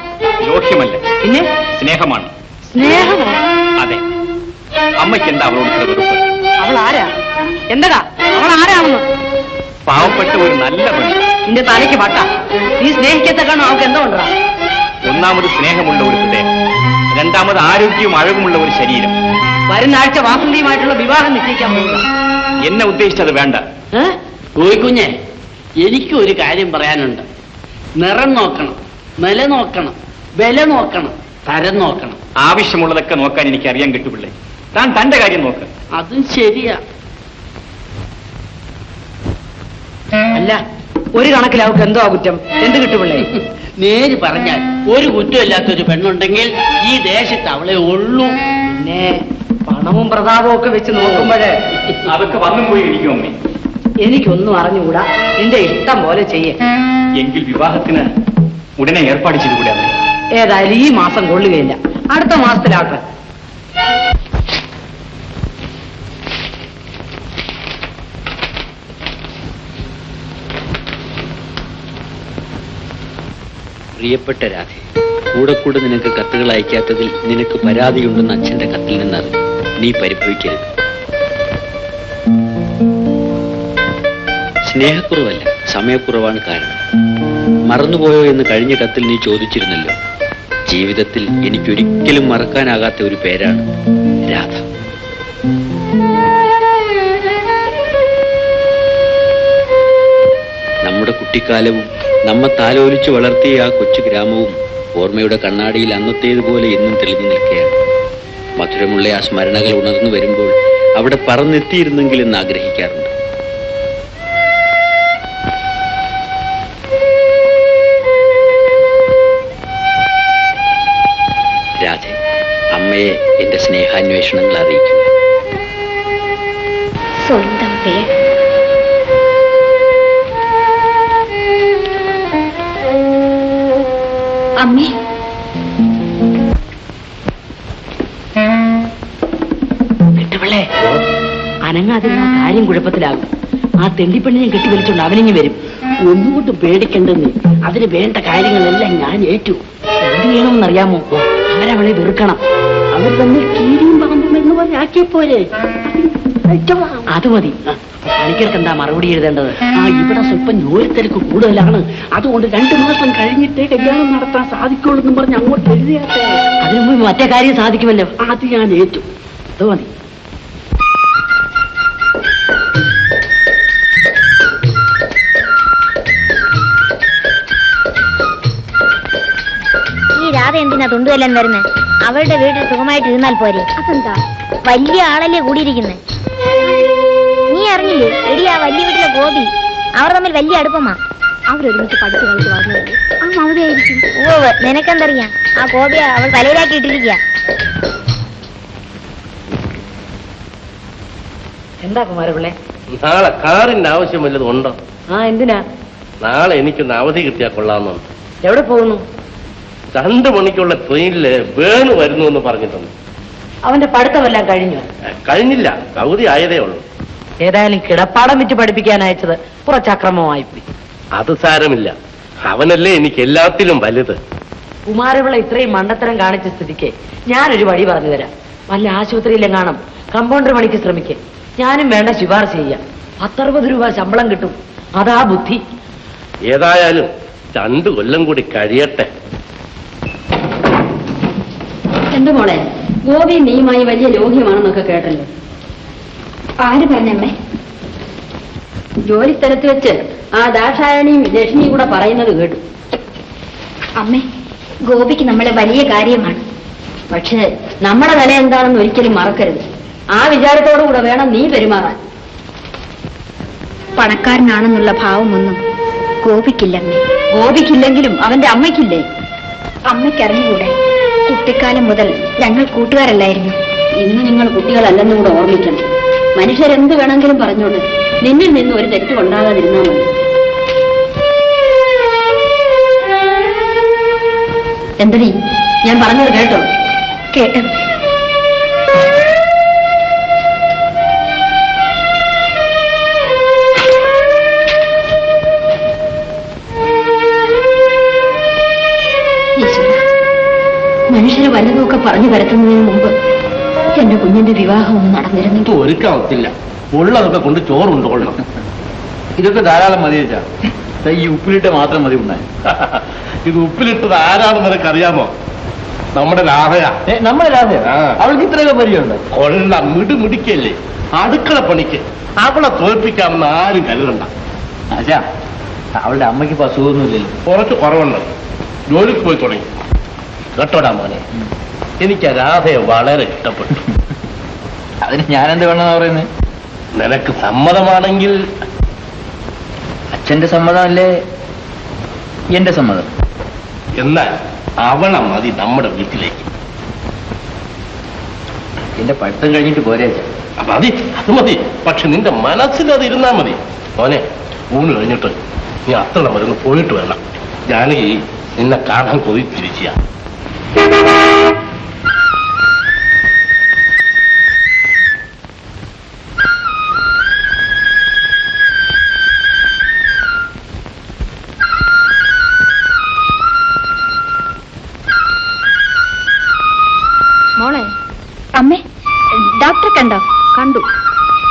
ലോഹ്യമല്ല, പിന്നെ സ്നേഹമാണ്. സ്നേഹമോ? അതെ. അമ്മയ്ക്ക് എന്താ അവളോട് ഇത്ര വെറുപ്പ്? അവൾ ആരാ? എന്താ അവൾ ആരാണെന്ന്? പാവപ്പെട്ട ഒരു നല്ല പെണ്ണ്. നിന്റെ തലയ്ക്ക് പട്ട. നീ സ്നേഹിക്കത്തക്കാണോ അവൾക്ക് എന്തോ ഉണ്ടാ? ഒന്നാമത് സ്നേഹമുള്ള ഒരു ഹൃദയം, രണ്ടാമത് ആരോഗ്യവും അഴകുമുള്ള ഒരു ശരീരം. വരുന്ന ആഴ്ച വാസന്തിയുമായിട്ടുള്ള വിവാഹം നിശ്ചയിക്കാൻ പോകുക. എന്നെ ഉദ്ദേശിച്ചത് വേണ്ട. കോഴിക്കുഞ്ഞെ, എനിക്കും ഒരു കാര്യം പറയാനുണ്ട്. നിറം നോക്കണം, നില നോക്കണം, വില നോക്കണം, തരം നോക്കണം. ആവശ്യമുള്ളതൊക്കെ നോക്കാൻ എനിക്ക് അറിയാൻ കിട്ടുപിള്ളേ. താൻ തന്റെ കാര്യം നോക്ക്. അതും ശരിയാ. അല്ല, ഒരു കണക്കിൽ അവൾക്ക് എന്തോ കുറ്റം? എന്ത് കിട്ടുപിള്ളേ? നേര് പറഞ്ഞാൽ ഒരു കുറ്റമില്ലാത്തൊരു പെണ്ണുണ്ടെങ്കിൽ ഈ ദേശത്ത് അവളെ ഉള്ളൂ. പിന്നെ പണവും പ്രതാപവും ഒക്കെ വെച്ച് നോക്കുമ്പോഴേ അതൊക്കെ വന്നും പോയി ഇരിക്കും അമ്മേ. എനിക്കൊന്നും അറിഞ്ഞുകൂടാ. നിന്റെ ഇഷ്ടം പോലെ ചെയ്യേ. എങ്കിൽ വിവാഹത്തിന് ഉടനെ ഏർപ്പാട് ചെയ്തുകൂടെ അമ്മേ? ഏതായാലും ഈ മാസം കൊള്ളുകയില്ല, അടുത്ത മാസത്തിലാട്ടെ. പ്രിയപ്പെട്ട രാധേ, കൂടെ കൂടെ നിനക്ക് കത്തുകൾ അയക്കാത്തതിൽ നിനക്ക് പരാതിയുണ്ടെന്ന് അച്ഛന്റെ കത്തിൽ നിന്നറിഞ്ഞു. നീ പരിഭവിക്കരുത്. സ്നേഹക്കുറവല്ല, സമയക്കുറവാണ് കാരണം. മറന്നുപോയോ എന്ന് കഴിഞ്ഞ കത്തിൽ നീ ചോദിച്ചിരുന്നല്ലോ. ജീവിതത്തിൽ എനിക്കൊരിക്കലും മറക്കാനാകാത്ത ഒരു പേരാണ് രാധ. നമ്മുടെ കുട്ടിക്കാലവും നമ്മെ താലോലിച്ചു വളർത്തിയ ആ കൊച്ചു ഗ്രാമവും ഓർമ്മയുടെ കണ്ണാടിയിൽ അന്നത്തേതുപോലെ എന്നും തെളിഞ്ഞു നിൽക്കുകയാണ്. മധുരമുള്ള ആ സ്മരണകൾ ഉണർന്നു വരുമ്പോൾ അവിടെ പറന്നെത്തിയിരുന്നെങ്കിലെന്ന് ആഗ്രഹിക്കാറുണ്ട്. രാധ, അമ്മയെ എന്റെ സ്നേഹാന്വേഷണങ്ങൾ അറിയിക്കുക. സ്വന്തം പേര് അമ്മേ. കെട്ടുപിള്ളേ, അനങ്ങാതിരുന്ന കാര്യം കുഴപ്പത്തിലാകും. ആ തെണ്ടിപ്പെണ്ണിനെ കെട്ടിവലിച്ചുകൊണ്ട് അവനിങ്ങി വരും. ഒന്നുകൊണ്ടും പേടിക്കണ്ടെന്ന്. അതിന് വേണ്ട കാര്യങ്ങളെല്ലാം ഞാൻ ഏറ്റു. എന്ത് ചെയ്യണമെന്നറിയാമോ? അവരവളെ വെറുക്കണം. അവർ തമ്മിൽ കീരിയും പാമ്പും എന്ന് പറഞ്ഞാക്കിയപ്പോലെ അത് മതി. പണിക്കർക്ക് എന്താ മറുപടി എഴുതേണ്ടത്? ഇവിടെ സ്വല്പം ജോലിത്തിരക്ക് കൂടുതലാണ്, അതുകൊണ്ട് 2 മാസം കഴിഞ്ഞിട്ടേ കല്യാണം നടത്താൻ സാധിക്കുള്ളൂ എന്നും പറഞ്ഞ് അങ്ങോട്ട് എഴുതിയാട്ടെ. അതിനു മുമ്പ് മറ്റേ കാര്യം സാധിക്കുമല്ലോ. അത് ഞാൻ ഏറ്റു. അത് മതി. ഈ രാധ എന്തിനാ തൊണ്ടുവെല്ലാൻ വരുന്നത്? അവളുടെ വീട്ടിൽ സുഖമായിട്ട് ഇരുന്നാൽ പോരെ? അതെന്താ? വലിയ ആളല്ലേ കൂടിയിരിക്കുന്നത്. നീ അറിഞ്ഞില്ലേ? എടി, ആ വലിയ വീട്ടിലെ ഗോപി, അവർ തമ്മിൽ വലിയ അടുപ്പമാ. അവരൊരുമിച്ച് പഠിച്ചു കളിച്ച് വളർന്നത്. ആ മൗതയായിരിക്കും. ഓ, നിനക്കെന്തറിയാം? ആ ഗോപി അവൾ തലയിലാക്കി ഇട്ടിരിക്കുക. എന്താ കുമാരപിള്ളേ? നാളെ കാറിന്റെ ആവശ്യം വല്ലതും ഉണ്ടോ? എന്തിനാ? നാളെ എനിക്കൊന്ന് അവധി കിട്ടിയാൽ കൊള്ളാമെന്നുണ്ട്. എവിടെ പോകുന്നു? 2 മണിക്കുള്ള ട്രെയിനില് വേണു വരുന്നു എന്ന് പറഞ്ഞിട്ടുണ്ട്. അവന്റെ പഠിത്തമെല്ലാം കഴിഞ്ഞു? കഴിഞ്ഞില്ല, അവധി ആയതേ ഉള്ളൂ. ഏതായാലും കിടപ്പാടം വിറ്റ് പഠിപ്പിക്കാൻ അയച്ചത് കുറച്ചക്രമമായിപ്പോയി. അത് സാരമില്ല, അവനല്ലേ എനിക്ക് എല്ലാത്തിലും വലുത്. കുമാരപിള്ള ഇത്രയും മണ്ടത്തരം കാണിച്ച സ്ഥിതിക്ക് ഞാനൊരു വഴി പറഞ്ഞു തരാം. വല്ല ആശുപത്രിയിലും കാണും, കമ്പൗണ്ടർ പണിക്ക് ശ്രമിക്കേ. ഞാനും വേണ്ട ശുപാർശ ചെയ്യാം. 10-60 രൂപ ശമ്പളം കിട്ടും. അതാ ബുദ്ധി. ഏതായാലും 2 കൊല്ലം കൂടി കഴിയട്ടെ. എന്റെ മോളെ, ഗോപി നീയുമായി വലിയ ലോഹ്യമാണെന്നൊക്കെ കേട്ടല്ലോ. ആര് പറഞ്ഞമ്മേ? ജോലി സ്ഥലത്ത് വെച്ച് ആ ദാക്ഷായണിയും ലക്ഷ്മിയും കൂടെ പറയുന്നത് കേട്ടു. അമ്മേ, ഗോപിക്ക് നമ്മളെ വലിയ കാര്യമാണ്. പക്ഷേ നമ്മുടെ വില എന്താണെന്ന് ഒരിക്കലും മറക്കരുത്. ആ വിചാരത്തോടുകൂടെ വേണം നീ പെരുമാറാൻ. പണക്കാരനാണെന്നുള്ള ഭാവമൊന്നും ഗോപിക്കില്ലമ്മേ. ഗോപിക്കില്ലെങ്കിലും അവന്റെ അമ്മയ്ക്കില്ലേ? അമ്മയ്ക്കറിഞ്ഞുകൂടെ? കുട്ടിക്കാലം മുതൽ ഞങ്ങൾ കൂട്ടുകാരല്ലായിരുന്നു. ഇന്ന് നിങ്ങൾ കുട്ടികളല്ലെന്നും കൂടെ ഓർമ്മിക്കണം. മനുഷ്യരെന്ത് വേണമെങ്കിലും പറഞ്ഞോണ്ട് നിന്നിൽ നിന്ന് ഒരു തെറ്റും ഉണ്ടാകാതിരുന്നാൽ മതി. എന്തടി, ഞാൻ പറഞ്ഞത് കേട്ടോ? കേട്ടോ? മനുഷ്യരെ വല്ലതുമൊക്കെ പറഞ്ഞു വരുത്തുന്നതിന് മുമ്പ് എന്റെ കുഞ്ഞിന്റെ വിവാഹം ഒന്നും നടന്നിരുന്നെങ്കിൽ. ഒരുക്കാവത്തില്ല, ഉള്ളതൊക്കെ കൊണ്ട് ചോറുണ്ടോളണം. ഇതൊക്കെ ധാരാളം മതി വെച്ചാ. ഈ ഉപ്പിലിട്ട് മാത്രം മതി ഉണ്ടായി. ഇത് ഉപ്പിലിട്ടത് ആരാണെന്ന് നിനക്ക് അറിയാമോ? നമ്മുടെ രാധയാ. നമ്മുടെ രാധയാ? അവൾക്ക് ഇത്രയൊക്കെ പരിചയമുണ്ട്? കൊള്ള മിടുമിടിക്കല്ലേ, അടുക്കള പണിക്ക് അവളെ തോൽപ്പിക്കാമെന്ന് ആരും കരുതണ്ട. ആശാ, അവളുടെ അമ്മയ്ക്ക് ഇപ്പൊ അസുഖമൊന്നുമില്ലല്ലോ? കുറച്ച് കുറവുണ്ട്, ജോലിക്ക് പോയി തുടങ്ങി. കേട്ടോടാ മോനെ, എനിക്ക് ആ രാധയെ വളരെ ഇഷ്ടപ്പെട്ടു. അതിന് ഞാനെന്ത് വേണമെന്നാ പറയുന്നത്? നിനക്ക് സമ്മതമാണെങ്കിൽ. അച്ഛന്റെ സമ്മതമല്ലേ എന്റെ സമ്മതം? എന്നാൽ അവളെ മതി നമ്മുടെ വീട്ടിലേക്ക്. എന്റെ പഠിത്തം കഴിഞ്ഞിട്ട് പോരേ അച്ഛാ? മതി, അത് മതി. പക്ഷെ നിന്റെ മനസ്സിലത് ഇരുന്നാ മതി. മോനെ, ഊണ് കഴിഞ്ഞിട്ട് നീ അത്ര മരുന്ന് പോയിട്ട് വേണം. ജാനകി നിന്നെ കാണാൻ കൊതിച്ചിരിക്കുക. മോളെ, അമ്മേ, ഡോക്ടറെ കണ്ടോ? കണ്ടു.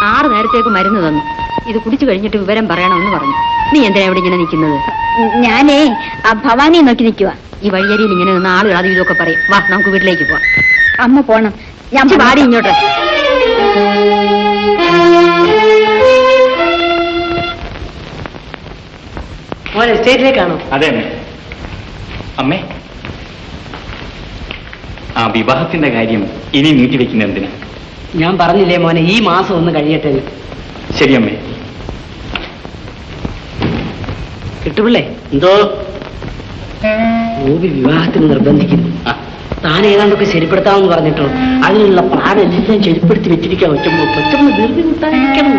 6 നേരത്തേക്ക് മരുന്ന് തന്നു. ഇത് കുടിച്ചു കഴിഞ്ഞിട്ട് വിവരം പറയണമെന്ന് പറഞ്ഞു. നീ എന്തിനാ ഇവിടെ ഇങ്ങനെ നിൽക്കുന്നത്? ഞാനേ ആ ഭവാനിയെ നോക്കി നിൽക്കുക. ഈ വഴിയരിയിൽ ഇങ്ങനെ നിന്ന് ആളുകൾ അത് ഇതൊക്കെ പറയും. വാ, നമുക്ക് വീട്ടിലേക്ക് പോവാം. അമ്മ പോണം. ഞാൻ പാടി ഇങ്ങോട്ട്. മോൻ എസ്റ്റേറ്റിലേക്കാണോ? അതെ അമ്മേ. അമ്മേ, ആ വിവാഹത്തിന്റെ കാര്യം ഇനി നീട്ടിവെക്കുന്ന എന്തിനാ? ഞാൻ പറഞ്ഞില്ലേ മോനെ, ഈ മാസം ഒന്ന് കഴിയട്ടെ. ശരി അമ്മേ. കിട്ടുപിള്ളേ, എന്തോ ഗോപി വിവാഹത്തിന് നിർബന്ധിക്കുന്നു. താൻ ഏതാണ്ടൊക്കെ ശരിപ്പെടുത്താമെന്ന് പറഞ്ഞിട്ടോ. അതിനുള്ള പ്ലാനെല്ലാം ശരിപ്പെടുത്തി വെച്ചിരിക്കാൻ പറ്റുമ്പോ ധൃതി കൂട്ടാതിരിക്കണം.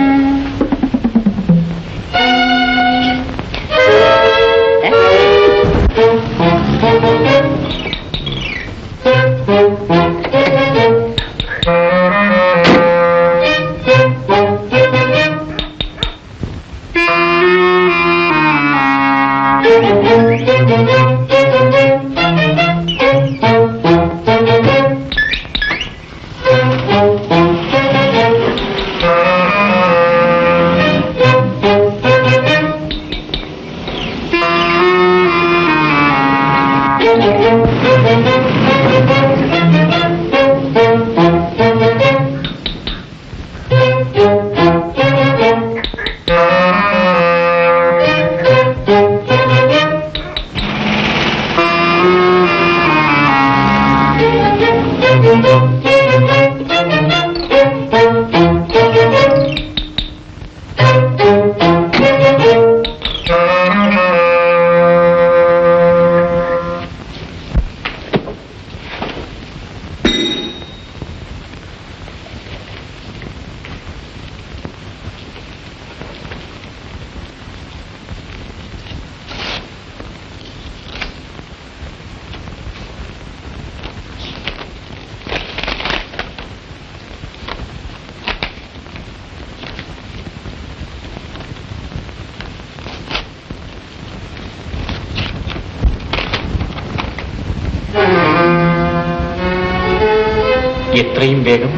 എത്രയും വേഗം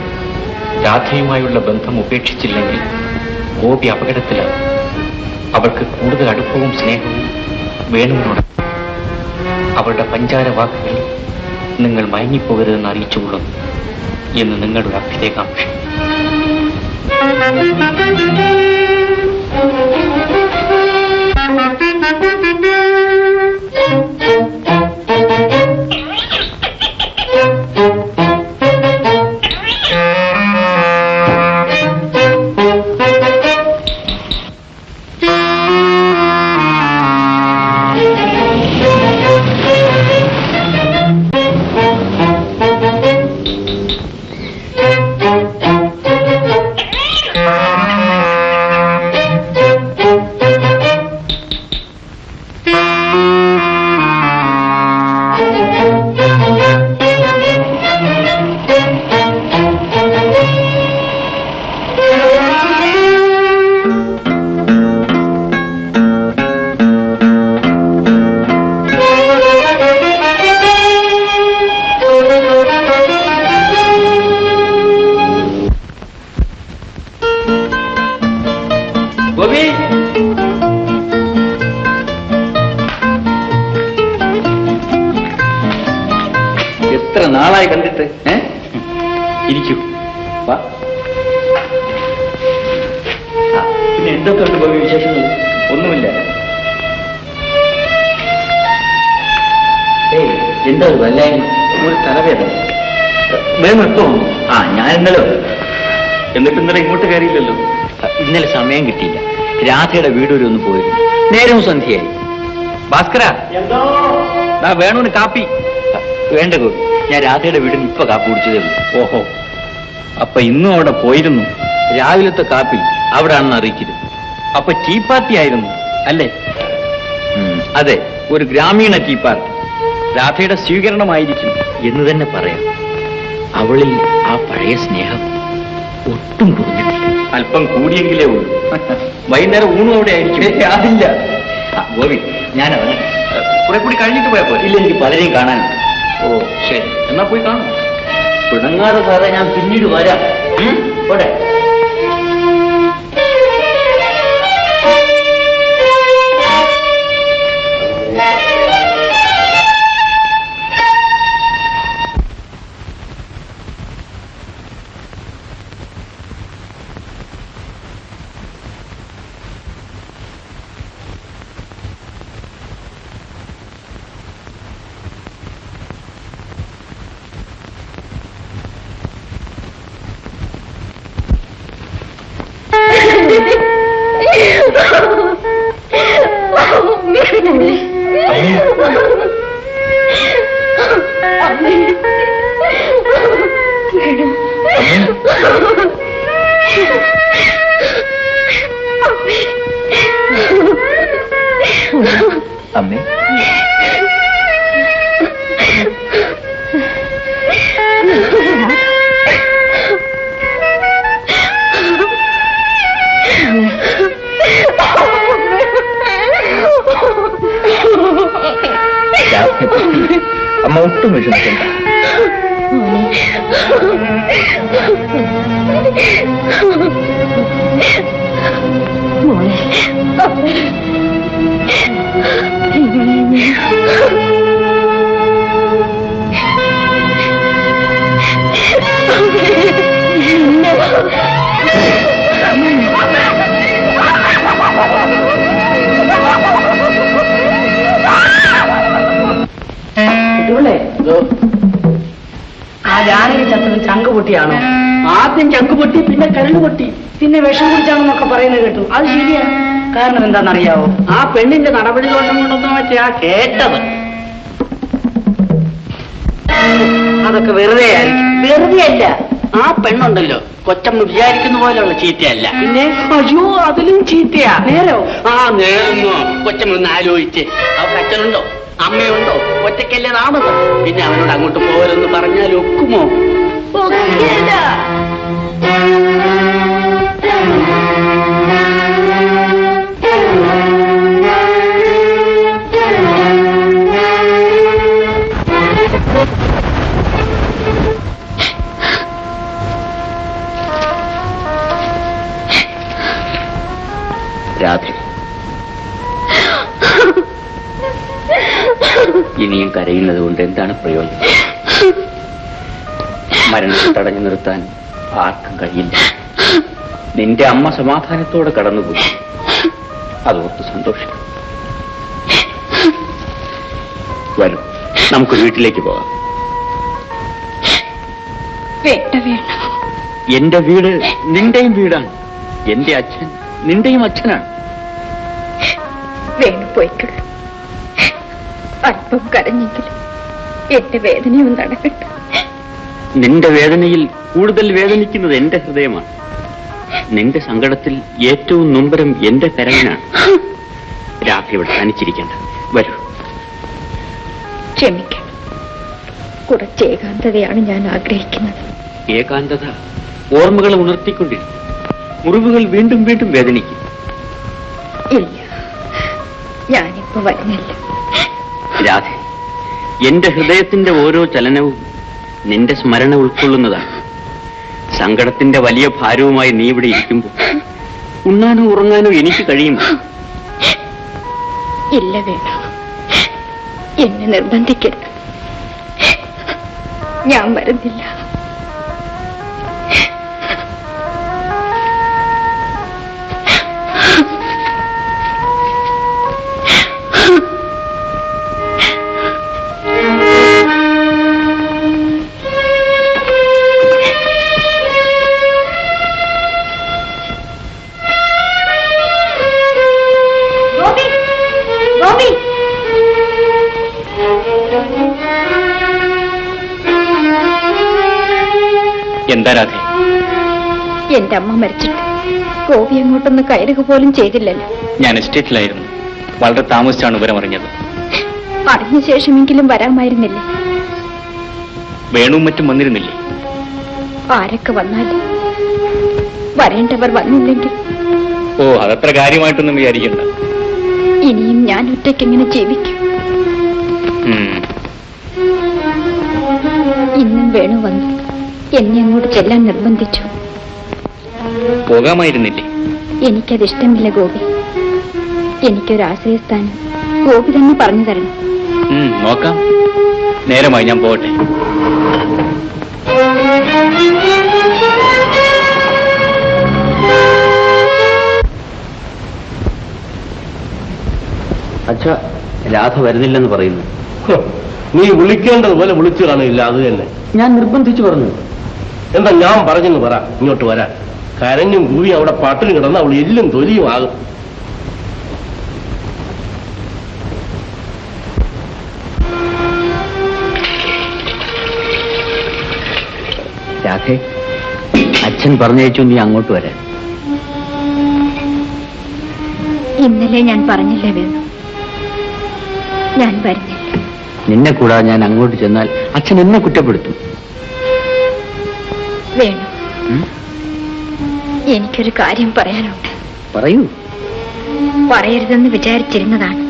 രാധയുമായുള്ള ബന്ധം ഉപേക്ഷിച്ചില്ലെങ്കിൽ ഗോപി അപകടത്തിലാണ്. അവൾക്ക് കൂടുതൽ അടുപ്പവും സ്നേഹവും വേണുവിനോട്. അവളുടെ പഞ്ചാര വാക്കുകൾ നിങ്ങൾ മയങ്ങിപ്പോകരുതെന്ന് അറിയിച്ചുകൊള്ളുന്നു എന്ന് നിങ്ങളുടെ അഭ്യുദയകാംക്ഷ. എത്ര നാളായി കണ്ടിട്ട്. ഇരിക്കൂ. വാ. പിന്നെ എന്തൊക്കെയുണ്ട് ഗോപി വിശേഷങ്ങൾ? ഒന്നുമില്ല. എന്താ വല്ലായ്മ? ഒരു തലവേദന. വേഗം എപ്പോ? ഞാൻ ഇന്നലെ. എന്നിട്ട് ഇന്നലെ ഇങ്ങോട്ട് കയറിയില്ലല്ലോ. ഇന്നലെ സമയം കിട്ടിയില്ല. രാധയുടെ വീട് വരെ ഒന്ന് പോയിരുന്നു. നേരവും സന്ധ്യയായി. ഭാസ്കര, വേണുവിന് കാപ്പി. വേണ്ട ഗോപി, ഞാൻ രാധയുടെ വീടിന് ഇപ്പൊ കാപ്പി കുടിച്ചതേ ഉള്ളൂ. ഓഹോ, അപ്പൊ ഇന്നും അവിടെ പോയിരുന്നു. രാവിലത്തെ കാപ്പി അവിടെ ആണെന്ന് അറിയിച്ചിരുന്നു. അപ്പൊ ടീ പാർട്ടി ആയിരുന്നു അല്ലേ? അതെ, ഒരു ഗ്രാമീണ ടീ പാർട്ടി. രാധയുടെ സ്വീകരണമായിരിക്കും എന്ന് തന്നെ പറയാം. അവളിൽ ആ പഴയ സ്നേഹം ഒട്ടും കുറഞ്ഞിട്ടില്ല. അല്പം കൂടിയെങ്കിലേ ഉള്ളൂ. വൈകുന്നേരം ഊണും അവിടെ ആയിരിക്കും. അതില്ല ഗോപി, ഞാൻ കുറെ കൂടി കഴിഞ്ഞിട്ട് പോയാൽ പോലെ. ഇല്ല, എനിക്ക് പലരെയും കാണാനുണ്ട്. ഓ ശരി, എന്നാ പോയി കാണാം. പിണങ്ങാതെ സാറേ, ഞാൻ പിന്നീട് വരാം. പോട്ടെ. അമ്മേ, അമ്മ ഒട്ടും വിഷമിക്കണ്ട. ആ ജാനകി ചത്തത് ചങ്ക് പൊട്ടിയാണോ? ആദ്യം ചങ്ക് പൊട്ടി, പിന്നെ കരണ്ട് പൊട്ടി, പിന്നെ വിഷം കുടിച്ചാണെന്നൊക്കെ പറയുന്നത് കേട്ടു. അത് ശരിയാ. കാരണം എന്താണെന്നറിയാവോ? ആ പെണ്ണിന്റെ നടപടി ദോഷം കൊണ്ടൊന്നും വെച്ചാ കേട്ടത്. അതൊക്കെ വെറുതെ ആയിരിക്കും. വെറുതെ അല്ല, ആ പെണ്ണുണ്ടല്ലോ, കൊച്ചമ്മ വിചാരിക്കുന്ന പോലെയുള്ള ചീത്തയല്ല. പിന്നെ അയ്യോ, അതിലും ചീത്തയാ. നേരോ? ആ നേരെന്നോ. കൊച്ചമ്മ ഒന്ന് ആലോചിച്ച്, അവർക്ക് അച്ഛനുണ്ടോ അമ്മയുണ്ടോ? ഒറ്റയ്ക്കല്ലേ താമസം. പിന്നെ അവനോട് അങ്ങോട്ട് പോരെന്ന് പറഞ്ഞാൽ ഒക്കുമോ? ഒക്കില്ല. രാധ, ഇനിയും കരയുന്നത് കൊണ്ട് എന്താണ് പ്രയോജനം? മരണത്തെ തടഞ്ഞു നിർത്താൻ ആർക്കും കഴിയില്ല. നിന്റെ അമ്മ സമാധാനത്തോടെ കടന്നുപോയി. അതോർത്ത് സന്തോഷിക്കും. വരൂ, നമുക്ക് വീട്ടിലേക്ക് പോകാം. എന്റെ വീട് നിന്റെയും വീടാണ്. എന്റെ അച്ഛൻ നിന്റെയും അച്ഛനാണ്. വേണു പോയിക്കുള്ളൂ. അല്പം കരഞ്ഞെങ്കിലും എന്റെ വേദനയും നടക്കട്ടെ. നിന്റെ വേദനയിൽ കൂടുതൽ വേദനിക്കുന്നത് എന്റെ ഹൃദയമാണ്. നിന്റെ സങ്കടത്തിൽ ഏറ്റവും നൊമ്പരം എന്റെ കരവിനാണ്. രാത്രി ഇവിടെ തനിച്ചിരിക്കേണ്ട. വരൂ. ക്ഷമിക്കണം, കുറച്ച് ഏകാന്തതയാണ് ഞാൻ ആഗ്രഹിക്കുന്നത്. ഏകാന്തത ഓർമ്മകൾ ഉണർത്തിക്കൊണ്ടിരിക്കും. മുറിവുകൾ വീണ്ടും വീണ്ടും വേദനിക്കും. ഇല്ല, ഞാനിപ്പോ വരുന്നില്ല. രാധ, എന്റെ ഹൃദയത്തിന്റെ ഓരോ ചലനവും നിന്റെ സ്മരണ ഉൾക്കൊള്ളുന്നതാണ്. സങ്കടത്തിന്റെ വലിയ ഭാരവുമായി നീ ഇവിടെ ഇരിക്കുമ്പോൾ ഉണ്ണാനോ ഉറങ്ങാനോ എനിക്ക് കഴിയും. ഇല്ല വേണു, എന്നെ നിർബന്ധിക്കരുത്. ഞാൻ വരുന്നില്ല. എന്താ രാധേ? എന്റെ അമ്മ മരിച്ചിട്ട് ഗോപി അങ്ങോട്ടൊന്ന് കയറുക പോലും ചെയ്തില്ലല്ലോ. ഞാൻ എസ്റ്റേറ്റിലായിരുന്നു. വളരെ താമസിച്ചാണ് വിവരം അറിഞ്ഞത്. അറിഞ്ഞ ശേഷമെങ്കിലും വരാമായിരുന്നില്ലേ? വേണുവും മറ്റും വന്നിരുന്നില്ലേ? ആരൊക്കെ വന്നാലും വരേണ്ടവർ വന്നില്ലെങ്കിൽ ഓ, അതത്ര കാര്യമായിട്ടൊന്നും വിചാരിക്കണ്ട. ഇനിയും ഞാൻ ഒറ്റയ്ക്ക് എങ്ങനെ ജീവിക്കും? ഇന്നും വേണു വന്നു എന്നെ അങ്ങോട്ട് ചെല്ലാൻ നിർബന്ധിച്ചു. പോകാമായിരുന്നില്ലേ? എനിക്കതിഷ്ടമില്ല ഗോപി. എനിക്കൊരു ആശ്രയസ്ഥാനം ഗോപി തന്നെ പറഞ്ഞു തരണം. നോക്കാം. നേരമായി, ഞാൻ പോകട്ടെ. അച്ഛാ, രാധ വരുന്നില്ലെന്ന് പറയുന്നു. നീ വിളിക്കേണ്ടതുപോലെ വിളിച്ചു കാണില്ല, അത് തന്നെ. ഞാൻ നിർബന്ധിച്ചു പറഞ്ഞു. എന്താ ഞാൻ പറഞ്ഞെന്ന് പറ, ഇങ്ങോട്ട് വരാൻ. കരഞ്ഞും കൂവി അവിടെ പട്ടിണി കിടന്ന് അവൾ എല്ലും തൊലിയും ആകും. രാധേ, അച്ഛൻ പറഞ്ഞയച്ചു നീ അങ്ങോട്ട് വരാൻ. ഇന്നലെ ഞാൻ പറഞ്ഞില്ലേ വേണു, ഞാൻ വരുന്നില്ല. നിന്നെ കൂടാതെ ഞാൻ അങ്ങോട്ട് ചെന്നാൽ അച്ഛൻ എന്നെ കുറ്റപ്പെടുത്തും. വേണു, എനിക്കൊരു കാര്യം പറയാനുണ്ട്. പറയൂ. പറയരുതെന്ന് വിചാരിച്ചിരുന്നതാണ്,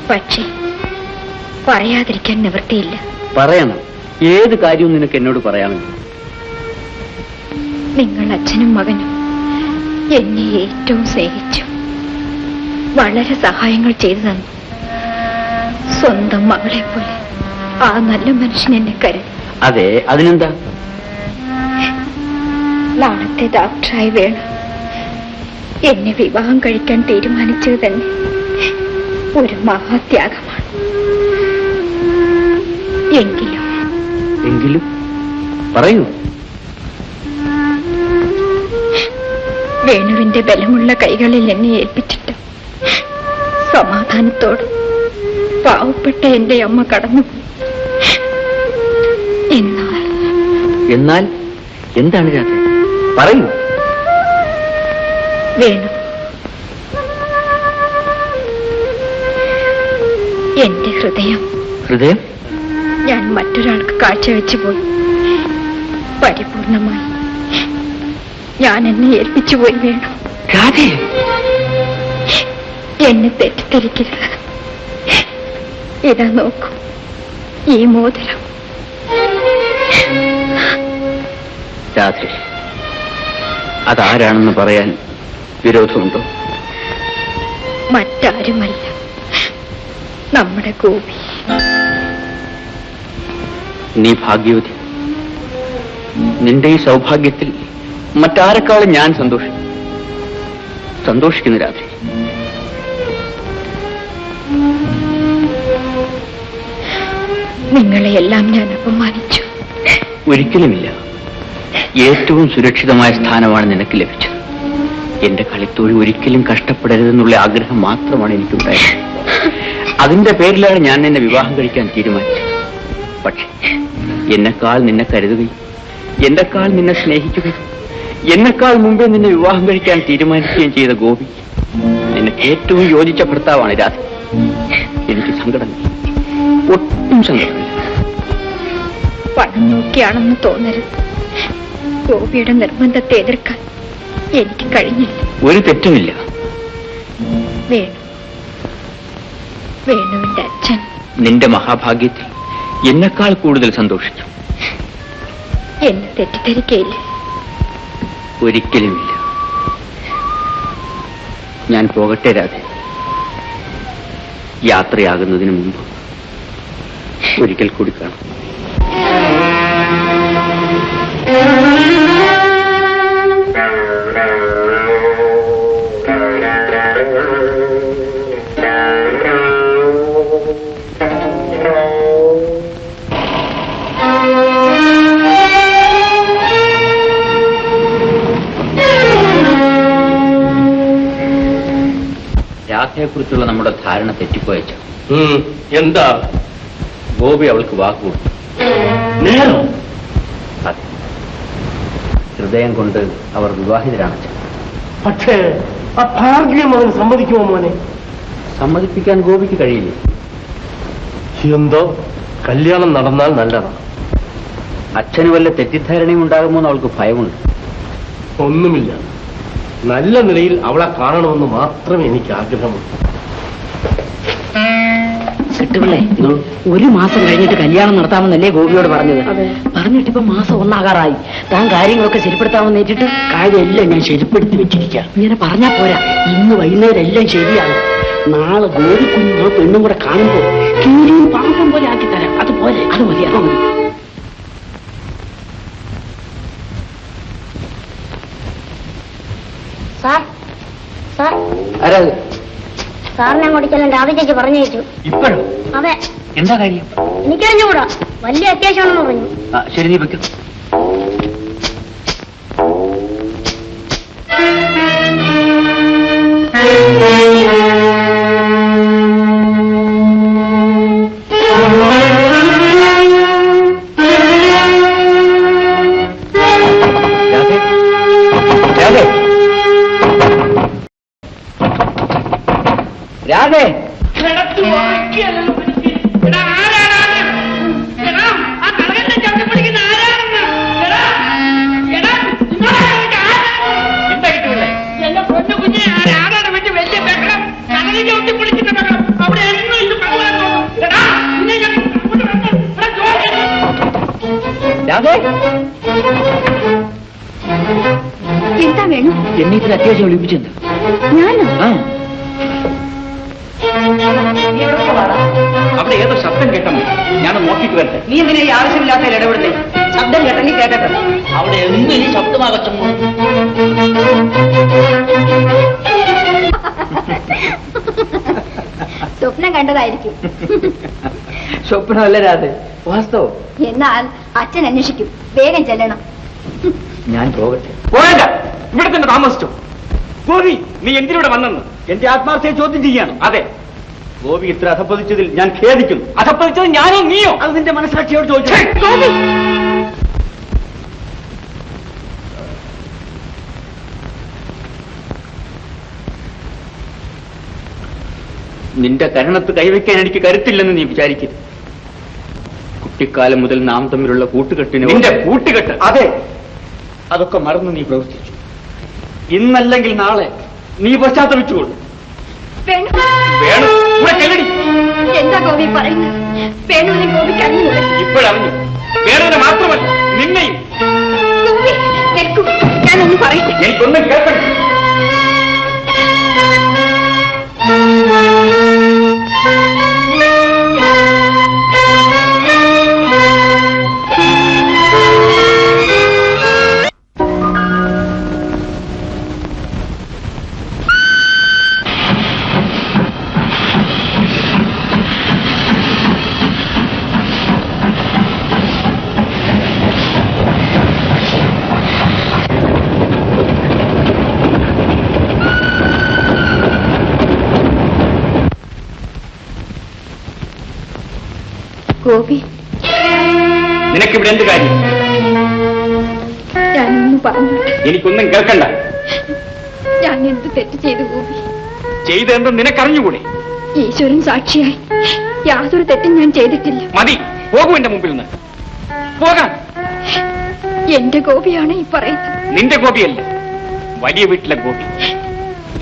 പക്ഷേ പറയാതിരിക്കാൻ നിവൃത്തിയില്ല. പറയണം. ഏത് കാര്യവും നിനക്ക് എന്നോട് പറയാമല്ലോ. നിങ്ങൾ അച്ഛനും മകനും എന്നെ ഏറ്റവും സ്നേഹിച്ചു, വളരെ സഹായങ്ങൾ ചെയ്തു തന്നു. സ്വന്തം മകളെ പോലെ ആ നല്ല മനുഷ്യൻ എന്നെ കരുതി. അതെ, അതിനെന്താ? നാളത്തെ ഡോക്ടറായി വേണം എന്നെ വിവാഹം കഴിക്കാൻ തീരുമാനിച്ചത് തന്നെ ഒരു മഹാത്യാഗമാണ്. എങ്കിലും പറയൂ. വേണുവിന്റെ ബലമുള്ള കൈകളിൽ എന്നെ ഏൽപ്പിച്ചിട്ട് സമാധാനത്തോടെ പാവപ്പെട്ട എന്റെ അമ്മ കടന്നുപോയി. എന്നാൽ എന്താണ് രാധ? പറയൂ. വേണു എന്റെ ഹൃദയം ഞാൻ മറ്റൊരാൾക്ക് കാഴ്ചവെച്ചു പോയി. പരിപൂർണമായി ഞാൻ എന്നെ ഏൽപ്പിച്ചു പോയി. വേണു, എന്നെ തെറ്റിദ്ധരിക്കരുത്. ഇതാ നോക്കൂ, ഈ മോതിരം. രാധ, അതാരാണെന്ന് പറയാൻ വിരോധമുണ്ടോ? മറ്റാരുമല്ല, നമ്മുടെ ഗോപി. നീ ഭാഗ്യവതി. നിന്റെ ഈ സൗഭാഗ്യത്തിൽ മറ്റാരെക്കാളും ഞാൻ സന്തോഷിക്കുന്നു രാത്രി. നിങ്ങളെയെല്ലാം ഞാൻ അപമാനിച്ചു. ഒരിക്കലുമില്ല. ഏറ്റവും സുരക്ഷിതമായ സ്ഥാനമാണ് നിനക്ക് ലഭിച്ചത്. എന്റെ കളിത്തോഴി ഒരിക്കലും കഷ്ടപ്പെടരുതെന്നുള്ള ആഗ്രഹം മാത്രമാണ് എനിക്കുണ്ടായത്. അതിന്റെ പേരിലാണ് ഞാൻ നിന്നെ വിവാഹം കഴിക്കാൻ തീരുമാനിച്ചത്. പക്ഷേ എന്നെക്കാൾ നിന്നെ കരുതുകയും എന്നെക്കാൾ നിന്നെ സ്നേഹിക്കുകയും എന്നെക്കാൾ മുമ്പേ നിന്നെ വിവാഹം കഴിക്കാൻ തീരുമാനിക്കുകയും ചെയ്ത ഗോപി നിനക്ക് ഏറ്റവും യോജിച്ച ഭർത്താവാണ് രാധ. എനിക്ക് സങ്കടമില്ല, ഒട്ടും സങ്കടമില്ല. പണം നോക്കിയാണെന്ന് തോന്നരുത്. ഗോപിയുടെ നിർബന്ധത്തെ എതിർക്കാൻ എനിക്ക് കഴിഞ്ഞില്ല. ഒരു തെറ്റുമില്ല. വേണുവിന്റെ അച്ഛൻ നിന്റെ മഹാഭാഗ്യത്തിൽ എന്നെക്കാൾ കൂടുതൽ സന്തോഷിച്ചു. എന്നെ തെറ്റിദ്ധരിക്കയില്ല. ഒരിക്കലുമില്ല. ഞാൻ പോകട്ടെ രാധ. യാത്രയാകുന്നതിന് മുമ്പ് ഒരിക്കൽ കൂടി കാണാം. രാധയെക്കുറിച്ചുള്ള നമ്മുടെ ധാരണ തെറ്റിപ്പോയച്ച. എന്താ? ഗോപി അവൾക്ക് വാക്ക് കൊടുത്തു. അതെ, ഹൃദയം കൊണ്ട് അവർ വിവാഹിതരാണ്. പക്ഷേ ആ ഭാഗ്യം അവൻ സമ്മതിക്കുമോ മോനെ? സമ്മതിപ്പിക്കാൻ ഗോപിക്ക് കഴിയില്ല. എന്തോ കല്യാണം നടന്നാൽ നല്ലതാണ്. അച്ഛന് വല്ല തെറ്റിദ്ധാരണയും ഉണ്ടാകുമോ എന്ന് അവൾക്ക് ഭയമുണ്ട്. ഒന്നുമില്ല, നല്ല നിലയിൽ അവളെ കാണണമെന്ന് മാത്രമേ എനിക്ക് ആഗ്രഹമുള്ളൂ. കിട്ടുപിള്ളേ, 1 മാസം കഴിഞ്ഞിട്ട് കല്യാണം നടത്താമെന്നല്ലേ ഗോപിയോട് പറഞ്ഞത്? പറഞ്ഞിട്ടിപ്പോ മാസം 1 ആകാറായി. താൻ കാര്യങ്ങളൊക്കെ ശരിപ്പെടുത്താമെന്ന് ഏറ്റിട്ട് കാര്യമെല്ലാം ഞാൻ ശരിപ്പെടുത്തി വെച്ചിരിക്കാം. ഇങ്ങനെ പറഞ്ഞാ പോരാ, ഇന്ന് വൈകുന്നേരം എല്ലാം ശരിയാകും. നാളെ ഗോപി കുഞ്ഞോ പെണ്ണും കൂടെ കാണുമ്പോ കീരിയും പാമ്പും പോലെ ആക്കി തരാം. അതുപോലെ അത് മതി, അത് മതി. സാർ സാർ ആരാ? സാറിനെ അങ്ങോട്ട് ചെല്ലാൻ രാവിലേക്ക് പറഞ്ഞയച്ചു. ഇപ്പോഴും? അതെ. എന്താ കാര്യം? എനിക്കറിഞ്ഞുകൂടാ, വലിയ അത്യാവശ്യമാണെന്ന് പറഞ്ഞു. ശരി, നീ വെക്കും. രാധേ, എന്താ വേണം? എന്നെ ഇത്ര അത്യാവശ്യം വിളിപ്പിച്ചിട്ടുണ്ട്. ഞാനോ? അവിടെ ഏതോ ശബ്ദം കേട്ടമ്മ, ഞാനൊന്ന് നോക്കിയിട്ട് വരട്ടെ. നീ എന്തിനാ ഈ ആവശ്യമില്ലാത്ത ഇടപെടുന്നേ? ശബ്ദം കേട്ടെങ്കിൽ കേട്ടെ. അവിടെ എന്ത് ഈ ശബ്ദമാകച്ചമ്മോ? സ്വപ്നം കണ്ടതായിരിക്കും. സ്വപ്നമല്ല രാധേ, വാസ്തവം. എന്നാൽ അച്ഛൻ അന്വേഷിക്കും, വേഗം ചെല്ലണം. ഞാൻ പോകട്ടെ. പോയല്ല, ഇവിടെ തന്നെ താമസിച്ചോ? ഗോപി, നീ എന്തിനൂടെ വന്നെന്ന് എന്റെ ആത്മാർത്ഥയെ ചോദ്യം ചെയ്യാണ്. അതെ, ഗോപി ഇത്ര അധപ്പതിച്ചതിൽ ഞാൻ ഖേദിക്കുന്നു. അധപ്പതിച്ചത് ഞാനോ നീയോ? അത് നിന്റെ മനസ്സാക്ഷിയോട് ചോദിച്ചു. നിന്റെ കരണത്ത് കൈവയ്ക്കാൻ എനിക്ക് കരുത്തില്ലെന്ന് നീ വിചാരിക്കരുത്. കുട്ടിക്കാലം മുതൽ നാം തമ്മിലുള്ള കൂട്ടുകെട്ടിന് നിന്റെ കൂട്ടുകെട്ട്, അതെ, അതൊക്കെ മറന്നു നീ പ്രവർത്തിച്ചു. ഇന്നല്ലെങ്കിൽ നാളെ നീ പശ്ചാത്തപിച്ചുകൊള്ളു. വേണം, എന്താ ഗോപി പറയുന്നത്? വേണുവിനെ ഗോപിക്ക് അറിഞ്ഞൂടെ? ഇപ്പോഴറിഞ്ഞു. വേണുവിനെ മാത്രമല്ല, നിന്നെയും. ഗോപി നിൽക്കൂ, ഞാനൊന്ന് പറയട്ടെ. എനിക്കൊന്നും കേൾക്കണം. ഗോപി, നിനക്കിവിടെ എന്ത് കാര്യം? ഞാനൊന്ന് പറഞ്ഞു. എനിക്കൊന്നും കേൾക്കണ്ട. ഞാൻ എന്ത് തെറ്റ് ചെയ്തു ഗോപി? ചെയ്തെന്തും നിനക്കറിഞ്ഞുകൂടെ? ഈശ്വരൻ സാക്ഷിയായി യാതൊരു തെറ്റും ഞാൻ ചെയ്തിട്ടില്ല. മതി, പോകൂ എന്റെ മുമ്പിൽ നിന്ന്. പോകാൻ. എന്റെ ഗോപിയാണ് ഈ പറയുന്നത്. നിന്റെ ഗോപിയല്ല, വലിയ വീട്ടിലെ ഗോപി.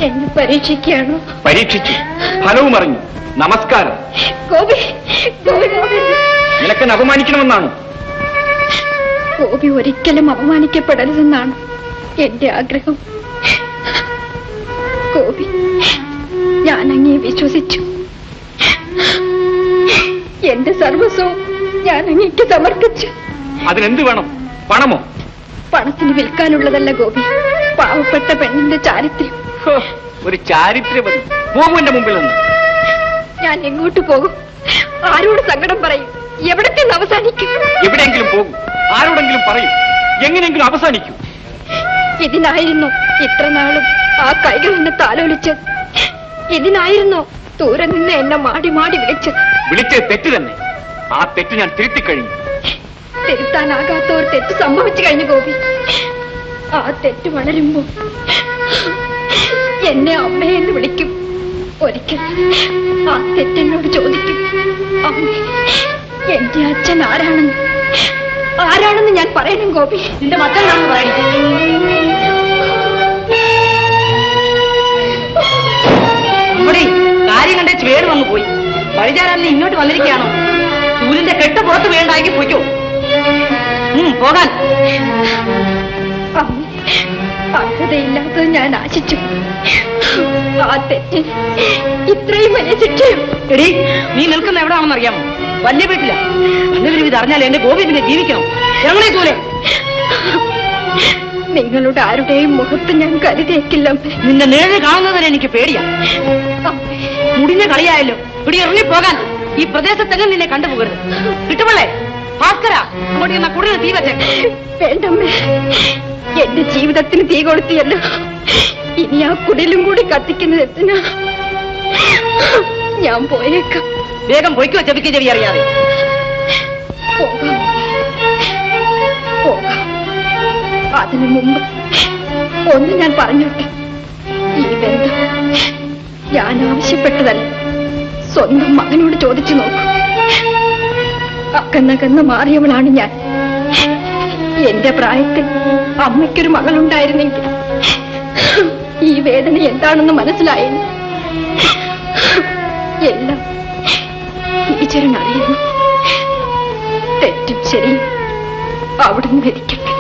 എന്നെ പരീക്ഷിക്കുകയാണോ? പരീക്ഷിച്ചു, ഫലവും അറിഞ്ഞു. നമസ്കാരം. ഗോപി, ഗോപി, നിനക്കെന്നെ അപമാനിക്കണമെന്നാണ്? ഗോപി ഒരിക്കലും അപമാനിക്കപ്പെടരുതെന്നാണ് എന്റെ ആഗ്രഹം. ഗോപി, ഞാൻ അങ്ങേ വിശ്വസിച്ചു. എന്റെ സർവസ്വവും ഞാൻ അങ്ങേക്ക് സമർപ്പിച്ചു. അതിനെന്ത് വേണം? പണമോ? പണത്തിന് വിൽക്കാനുള്ളതല്ല ഗോപി, പാവപ്പെട്ട പെണ്ണിന്റെ ചാരിത്രം. ഒരു ചാരിത്രവതി. പോകൂ എന്റെ മുമ്പിൽ നിന്ന്. ഞാൻ എങ്ങോട്ട് പോകും? ആരോട് സങ്കടം പറയും? എവിടത്തെ അവസാനിക്കും? എവിടെയെങ്കിലും പോകും, ആരോടെങ്കിലും പറയും, എങ്ങനെയെങ്കിലും അവസാനിക്കും. ഇതിനായിരുന്നു ഇത്ര നാളും ആ കൈകൾ എന്നെ താലോലിച്ചത്? ഇതിനായിരുന്നു ദൂരെ നിന്ന് എന്നെ മാടി മാടി വിളിച്ചത്? വിളിച്ചത് തെറ്റ് തന്നെ. ആ തെറ്റ് ഞാൻ തിരുത്തിക്കഴിഞ്ഞു. തിരുത്താനാകാത്ത ഒരു തെറ്റ് സംഭവിച്ചു കഴിഞ്ഞു ഗോപി. ആ തെറ്റ് വളരുമ്പോ എന്നെ അമ്മയെന്ന് വിളിക്കും. ഒരിക്കൽ ആ തെറ്റെന്നോട് ചോദിക്കും, എന്റെ അച്ഛൻ ആരാണെന്ന് ഞാൻ പറയണം ഗോപി. നിന്റെ മക്കളാണെന്ന് പറയണം. ഇവിടെ കാര്യം കണ്ടേ ചേട് വന്നു പോയി. വഴിചാരാലിനെ ഇങ്ങോട്ട് വന്നിരിക്കുകയാണോ? സൂര്യന്റെ കെട്ട് പുറത്ത് വീണ്ടാക്കി പോയിക്കോ. പോകാൻ. അർഹതയില്ലാത്തത് ഞാൻ ആശിച്ചു. ആ തെറ്റിന് ഇത്രയും വലിയ ശിക്ഷയും. എടി, നീ നിൽക്കുന്ന എവിടെയാണെന്ന് അറിയാമോ? വലിയ വീട്ടില. അങ്ങനെ ഇത് അറിഞ്ഞാൽ എന്റെ ഗോപി പിന്നെ ജീവിക്കണം. ഞങ്ങളെ പോലെ നിങ്ങളുടെ ആരുടെയും മുഖത്ത് ഞാൻ കരുതേക്കില്ല. നിന്റെ നേരെ കാണുന്നതിന് എനിക്ക് പേടിയാ. മുടിഞ്ഞ കളിയായല്ലോ. ഇവിടെ ഇറങ്ങിപ്പോകാൻ. ഈ പ്രദേശത്തെങ്ങും നിന്നെ കണ്ടുപോകരുത്. കിട്ടുമല്ലേ? ഭാസ്കര, അങ്ങോട്ട് ചെന്ന കൂടുതൽ തീ വച്ചേ. വേണ്ടമ്മേ, എന്റെ ജീവിതത്തിന് തീ കൊളുത്തിയല്ലോ. ഇനി ആ കുടിലും കൂടി കത്തിക്കുന്നത് എത്തിനാ. ഞാൻ പോയേക്കാം. വേഗം പൊയ്ക്കോ, ചെവിക്ക് ചെവി അറിയാതെ. പോകാം. അതിനു മുമ്പ് ഒന്ന് ഞാൻ പറഞ്ഞോട്ടെ. ഈ ബന്ധം ഞാൻ ആവശ്യപ്പെട്ടതല്ല. സ്വന്തം മകനോട് ചോദിച്ചു നോക്കൂ. അകന്നകന്ന് മാറിയവളാണ് ഞാൻ. എന്റെ പ്രായത്തിൽ അമ്മയ്ക്കൊരു മകളുണ്ടായിരുന്നെങ്കിൽ ഈ വേദന എന്താണെന്ന് മനസ്സിലായിരുന്നു. എല്ലാം ഈശ്വരൻ അറിയുന്നു. തെറ്റും ശരിയും അവിടുന്ന് വിധിക്കട്ടെ.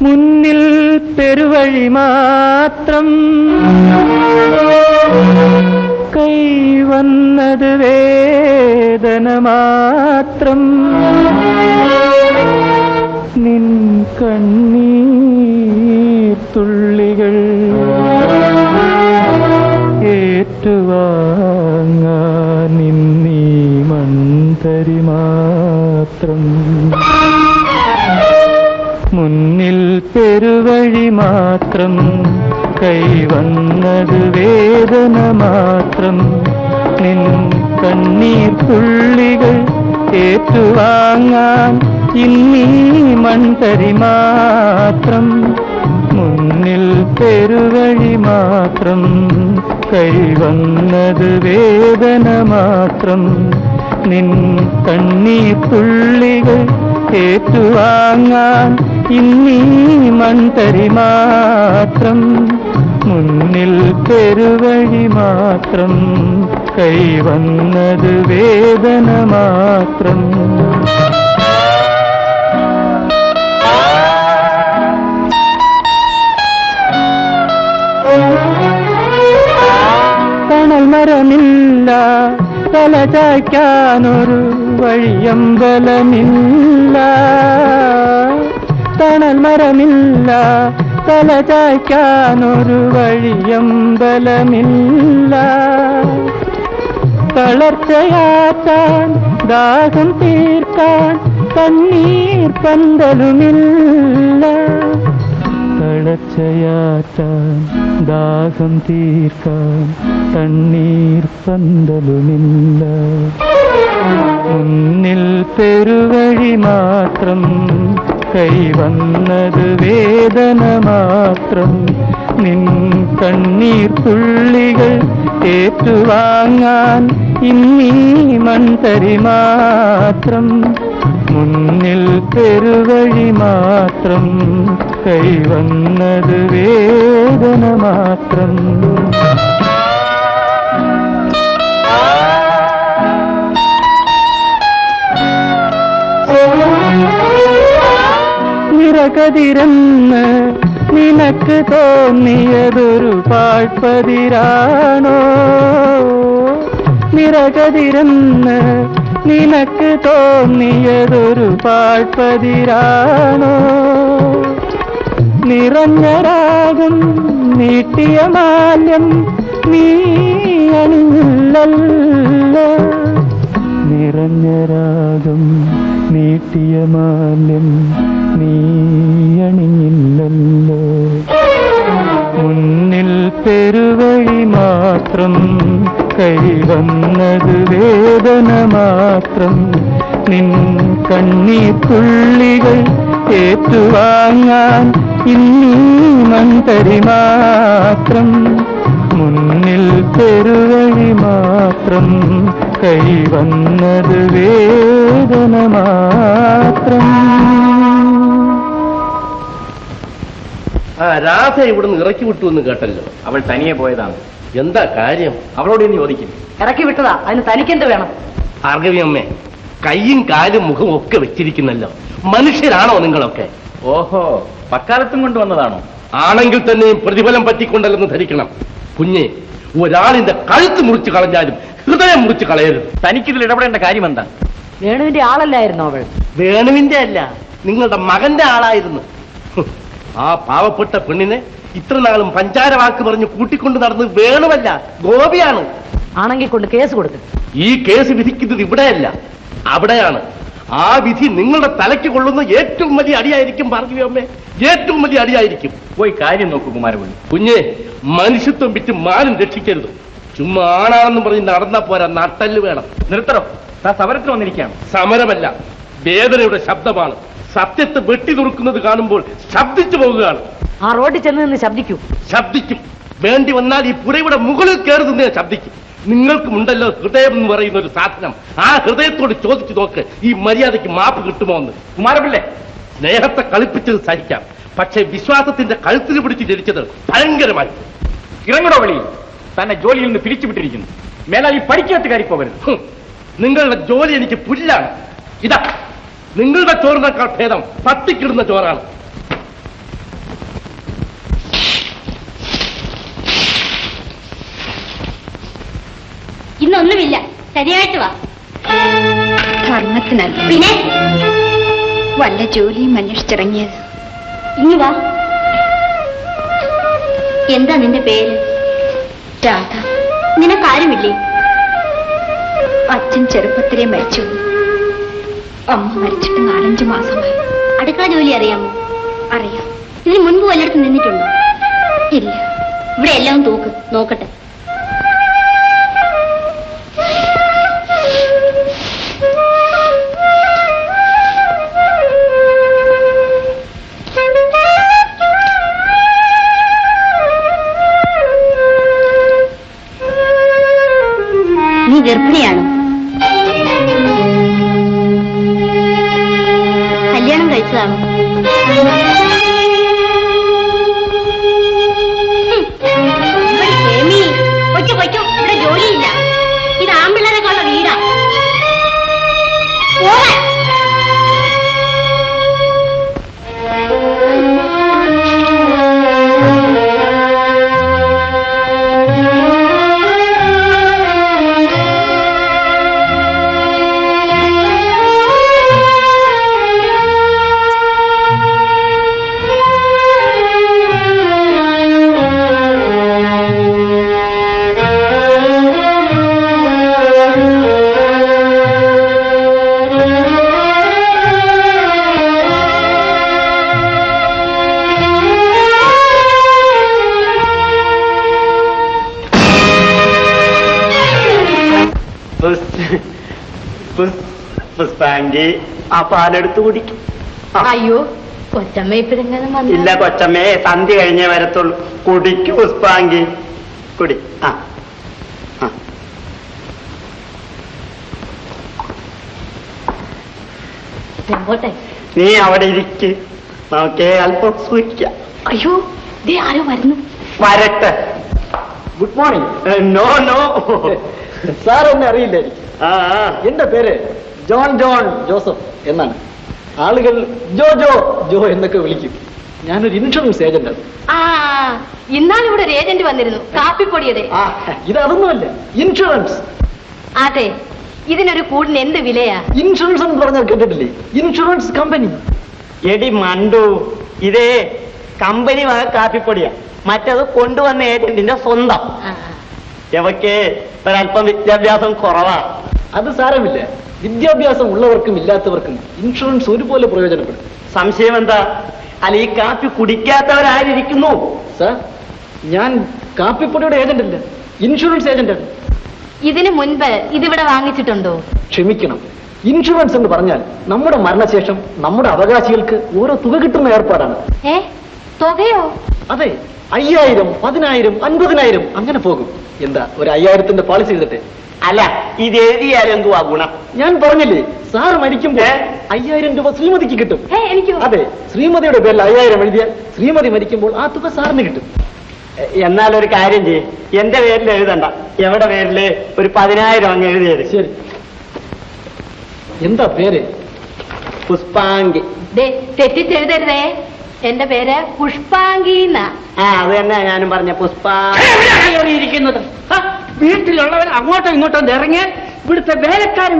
മുന്നിൽ പെരുവഴി മാത്രം, കൈവന്നത് വേദന മാത്രം. നിൻ കണ്ണീർത്തുള്ളികൾ ഏറ്റുവാങ്ങാനിന്നീ മൺതരി മാത്രം. മുന്നിൽ പെരുവഴി മാത്രം, കൈവന്നത് വേദന മാത്രം. നിൻ കണ്ണീർത്തുള്ളികൾ ഏറ്റുവാങ്ങാൻ ഇന്നീ മൺതരി മാത്രം. മുന്നിൽ പെരുവഴി മാത്രം, കൈവന്നത് വേദന മാത്രം. നിൻ കണ്ണീർത്തുള്ളികൾ ഏറ്റുവാങ്ങാൻ ഇന്നീ മൺതരി മാത്രം. മുന്നിൽ പെരുവഴി മാത്രം, കൈവന്നത് വേദന മാത്രം. തണൽ മരമില്ല, തല ചായ്ക്കാനൊരു വഴിയമ്പലമില്ല. തണൽ മരമില്ല, തല ചായ്ക്കാനൊരു വഴിയമ്പലമില്ല. തളർച്ചയാക്കാൻ, ദാഹം തീർക്കാൻ കണ്ണീർ പന്തലുമില്ല. തളർച്ചയാക്കാൻ, ദാഹം തീർക്കാൻ കണ്ണീർ പന്തലുമില്ല. മുന്നിൽ പെരുവഴി മാത്രം, കൈവന്നത് വേദന മാത്രം. നിൻ കണ്ണീർത്തുള്ളികൾ ഏറ്റുവാങ്ങാൻ ഇന്നീ മൺതരി മാത്രം. മുന്നിൽ പെരുവഴി മാത്രം, കൈവന്നത് വേദന മാത്രം. നിറകതിരെന്ന് നിനക്ക് തോന്നിയതൊരു പാഴ്പതിരാണോ? നിറകതിരെന്ന് നിനക്ക് തോന്നിയതൊരു പാഴ്പതിരാണോ? നിറഞ്ഞ രാഗം നീട്ടിയ മാല്യം നീ അണിഞ്ഞില്ലല്ലോ. നിറഞ്ഞ രാഗം നീട്ടിയ മാല്യം നീ അണിഞ്ഞില്ലല്ലോ. മുന്നിൽ പെരുവഴി മാത്രം, കൈവന്നത് വേദന മാത്രം. നിൻ കണ്ണീർ തുള്ളികൾ ഏറ്റുവാങ്ങാൻ ഇന്നീ മന്തരി മാത്രം. മുന്നിൽ പെരുവഴി മാത്രം, കൈവന്നത് വേദന മാത്രം. രാധ ഇവിടുന്ന് ഇറക്കി വിട്ടു എന്ന് കേട്ടല്ലോ. അവൾ തനിയെ പോയതാണ്. എന്താ കാര്യം? അവളോട് ഇന്ന് ചോദിക്കും. ഇറക്കി വിട്ടതാ, അതിന് തനിക്കെന്ത് വേണം? ഭാർഗവി അമ്മേ, കൈയും കാലും മുഖവും ഒക്കെ വെച്ചിരിക്കുന്നല്ലോ. മനുഷ്യരാണോ നിങ്ങളൊക്കെ? ഓഹോ, പക്കാലത്തും കൊണ്ടുവന്നതാണോ? ആണെങ്കിൽ തന്നെയും പ്രതിഫലം പറ്റിക്കൊണ്ടല്ലെന്ന് ധരിക്കണം. കുഞ്ഞെ, ഒരാളിന്റെ കഴുത്ത് മുറിച്ച് കളഞ്ഞാലും ഹൃദയം മുറിച്ച് കളയരുത്. തനിക്കിതിൽ ഇടപെടേണ്ട കാര്യം എന്താ? വേണുവിന്റെ ആളല്ലായിരുന്നോ അവൾ? വേണുവിന്റെ അല്ല, നിങ്ങളുടെ മകന്റെ ആളായിരുന്നു. ആ പാവപ്പെട്ട പെണ്ണിനെ ഇത്ര നാളും പഞ്ചാര വാക്ക് പറഞ്ഞ് കൂട്ടിക്കൊണ്ട് നടന്നത് വേണുവല്ല, ഗോപിയാണ്. ആണെങ്കിൽ കൊണ്ട് കേസ് കൊടുത്തു. ഈ കേസ് വിധിക്കുന്നത് ഇവിടെയല്ല, അവിടെയാണ്. ആ വിധി നിങ്ങളുടെ തലയ്ക്ക് കൊള്ളുന്ന ഏറ്റവും വലിയ അടിയായിരിക്കും ഭാർഗവി അമ്മേ, ഏറ്റവും വലിയ അടിയായിരിക്കും. പോയി കാര്യം നോക്കൂ കുമാരപുള്ളി. കുഞ്ഞെ, മനുഷ്യത്വം വിറ്റ് മാനും രക്ഷിക്കരുത്. ചുമ്മാ ആണാണെന്ന് പറഞ്ഞ് നടന്നാ പോരാ, നട്ടല് വേണം. നിർത്തണം. താൻ സമരത്തിന് വന്നിരിക്കുകയാണ്. സമരമല്ല, വേദനയുടെ ശബ്ദമാണ്. സത്യത്തെ വെട്ടി നുറുക്കുന്നത് കാണുമ്പോൾ ശബ്ദിച്ചു പോകുകയാണ്. ആ റോഡിൽ ചെന്ന് നിന്ന് ശബ്ദിക്കൂ. ശബ്ദിക്കും. വേണ്ടി വന്നാൽ ഈ പുരയുടെ മുകളിൽ കയറി നിന്ന് ശബ്ദിക്കും. നിങ്ങൾക്കുമുണ്ടല്ലോ ഹൃദയം എന്ന് പറയുന്ന ഒരു സാധനം. ആ ഹൃദയത്തോട് ചോദിച്ചു നോക്ക്, ഈ മര്യാദയ്ക്ക് മാപ്പ് കിട്ടുമോ എന്ന്. കുമാരപിള്ളേ, സ്നേഹത്തെ കളിപ്പിച്ചത് സഹിക്കാം, പക്ഷെ വിശ്വാസത്തിന്റെ കഴുത്തിൽ പിടിച്ച് ജനിച്ചത് ഭയങ്കരമായി. ഇറങ്ങടോ വെളി. തന്നെ ജോലിയിൽ നിന്ന് പിരിച്ചുവിട്ടിരിക്കുന്നു. മേലാൽ ഈ പഠിക്കകത്ത് കയറി പോകരുത്. നിങ്ങളുടെ ജോലി എനിക്ക് പുല്ലാണ്. ഇതാ, നിങ്ങളുടെ ചോറിനേക്കാൾ ഭേദം പത്തിക്കിടുന്ന ചോറാണ്. ഇന്നൊന്നുമില്ല, ശരിയായിട്ട് വാ. ധർമ്മത്തിനല്ല, പിന്നെ വല്ല ജോലിയും അന്വേഷിച്ചിറങ്ങിയത്. ഇനി വാ. എന്താ നിന്റെ പേര്? രാധ. നിനക്കാരുമില്ലേ? അച്ഛൻ ചെറുപ്പത്തിലെ മരിച്ചു. അമ്മ മരിച്ചിട്ട് 4-5 മാസമായി. അടുക്കള ജോലി അറിയാമോ? അറിയാം. ഇതിന് മുൻപ് വല്ലയിടത്ത് നിന്നിട്ടുണ്ടോ? ഇല്ല. ഇവിടെ എല്ലാം തൂക്ക്, നോക്കട്ടെ. നീ ഗർഭിണിയാണോ? കല്യാണം കഴിച്ചതാണോ? പൊയ്ക്കോ, ഇവിടെ ജോലിയില്ല. ഇത് ആമ്പിള്ളേരെക്കാളുള്ള വീടാ. പുഷ്പാങ്കി, ആ പാലെടുത്ത് കുടിക്കും. അയ്യോ, കൊച്ചമ്മ ഇപ്പഴെങ്ങനെ? ഇല്ല കൊച്ചമ്മേ, സന്ധ്യ കഴിഞ്ഞേ വരത്തുള്ളൂ. കുടിക്കു പുഷ്പാങ്കി, കുടി. നീ അവിടെ ഇരിക്ക്, നമുക്ക് അല്പം സൂക്ഷിക്കാം. അയ്യോ, ദേ ആരോ വരുന്നു. വരട്ടെ. Good morning. No no, sir എന്നെ അറിയില്ലേ? എന്റെ പേര് ജോൺ ജോസഫ് എന്നാണ്. ആളുകൾ ജോ എന്നൊക്കെ വിളിക്കും. ഞാനൊരു ഇൻഷുറൻസ് ഏജന്റാണ്. ഇന്നാളിവിടെ ഒരു ഏജന്റ് വന്നിരുന്നു, കാപ്പിപ്പൊടിയുടെ. ഇതൊന്നുമല്ല, ഇൻഷുറൻസ്. അതെ, ഇതിനൊരു കൂടിന് എന്ത് വിലയാ? ഇൻഷുറൻസ് എന്ന് പറഞ്ഞാൽ കേട്ടിട്ടില്ലേ? Insurance company. എടി മണ്ടു, ഇതേ കമ്പനി വക കാപ്പിപ്പൊടിയാ. മറ്റത് കൊണ്ടുവന്ന ഏജന്റിന്റെ സ്വന്തം. എവക്ക് ഒരല്പം വിദ്യാഭ്യാസം കുറവാ. അത് സാരമില്ല. വിദ്യാഭ്യാസം ഉള്ളവർക്കും ഇല്ലാത്തവർക്കും ഇൻഷുറൻസ് ഒരുപോലെ പ്രയോജനപ്പെടും. സംശയം എന്താ? അല്ല, ഈ കാപ്പി കുടിക്കാത്തവരായിരിക്കുന്നു. സാർ, ഞാൻ കാപ്പിപ്പൊടിയുടെ ഏജന്റ് അല്ല, ഇൻഷുറൻസ് ഏജന്റാണ്. ഇതിനു മുൻപ് ഇതിവിടെ വാങ്ങിച്ചിട്ടുണ്ടോ? ക്ഷമിക്കണം, ഇൻഷുറൻസ് എന്ന് പറഞ്ഞാൽ നമ്മുടെ മരണശേഷം നമ്മുടെ അവകാശികൾക്ക് ഓരോ തുക കിട്ടുന്ന ഏർപ്പാടാണ്. തുകയോ? അതെ, 5000, 10000, 50,000 അങ്ങനെ പോകും. എന്താ, ഒരു 5000ന്റെ പോളിസി എഴുതട്ടെ? അല്ല, ഇത് എഴുതിയാലും എന്തുവാ ഗുണം? ഞാൻ പറഞ്ഞില്ലേ, സാർ മരിക്കുമ്പോ 5000 രൂപ ശ്രീമതിക്ക് കിട്ടും. എനിക്കോ? അതെ, ശ്രീമതിയുടെ പേരിൽ 5000 എഴുതിയാൽ ശ്രീമതി മരിക്കുമ്പോൾ ആ തുക സാറിന് കിട്ടും. എന്നാൽ ഒരു കാര്യം ചെയ്യും, എന്റെ പേരിൽ എഴുതണ്ട, എവിടെ പേരില് ഒരു 10000 അങ്ങ് എഴുതിയത്. ശരി. എന്താ പേര്? പുഷ്പാങ്കി. തെറ്റിച്ചെഴുതരുതേ, എന്റെ പേര് പുഷ്പാങ്കി. അത് തന്നെ ഞാനും പറഞ്ഞ ഇരിക്കുന്നത്. വീട്ടിലുള്ളവർ അങ്ങോട്ടോ ഇങ്ങോട്ടോ ഇറങ്ങിയാൽ ഇവിടുത്തെ വേലക്കാരും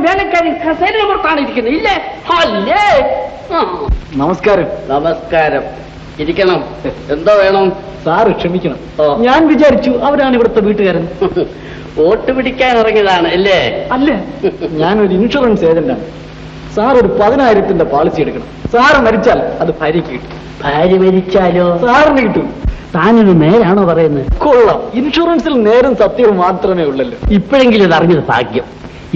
കസേരയുടെ പുറത്താണ് ഇരിക്കുന്നത്, ഇല്ലേ? അല്ലേ? നമസ്കാരം. നമസ്കാരം. ഇരിക്കണം. എന്തോ വേണം? സാറ് ക്ഷമിക്കണം, ഞാൻ വിചാരിച്ചു അവരാണ് ഇവിടുത്തെ വീട്ടുകാരൻ. വോട്ട് പിടിക്കാൻ ഇറങ്ങിയതാണ് അല്ലേ? അല്ല, ഞാനൊരു ഇൻഷുറൻസ് ഏജന്റാണ്. സാർ ഒരു 10000ന്റെ പോളിസി എടുക്കണം. സാറ് മരിച്ചാൽ അത് ഭാര്യയ്ക്ക് കിട്ടും. ഭാര്യ മരിച്ചാലോ? സാറിന് കിട്ടും. താനൊരു നേരാണോ പറയുന്നത്? കൊള്ളാം, ഇൻഷുറൻസിൽ നേരും സത്യവും മാത്രമേ ഉള്ളല്ലോ. ഇപ്പോഴെങ്കിലും ഇത് അറിഞ്ഞത് ഭാഗ്യം.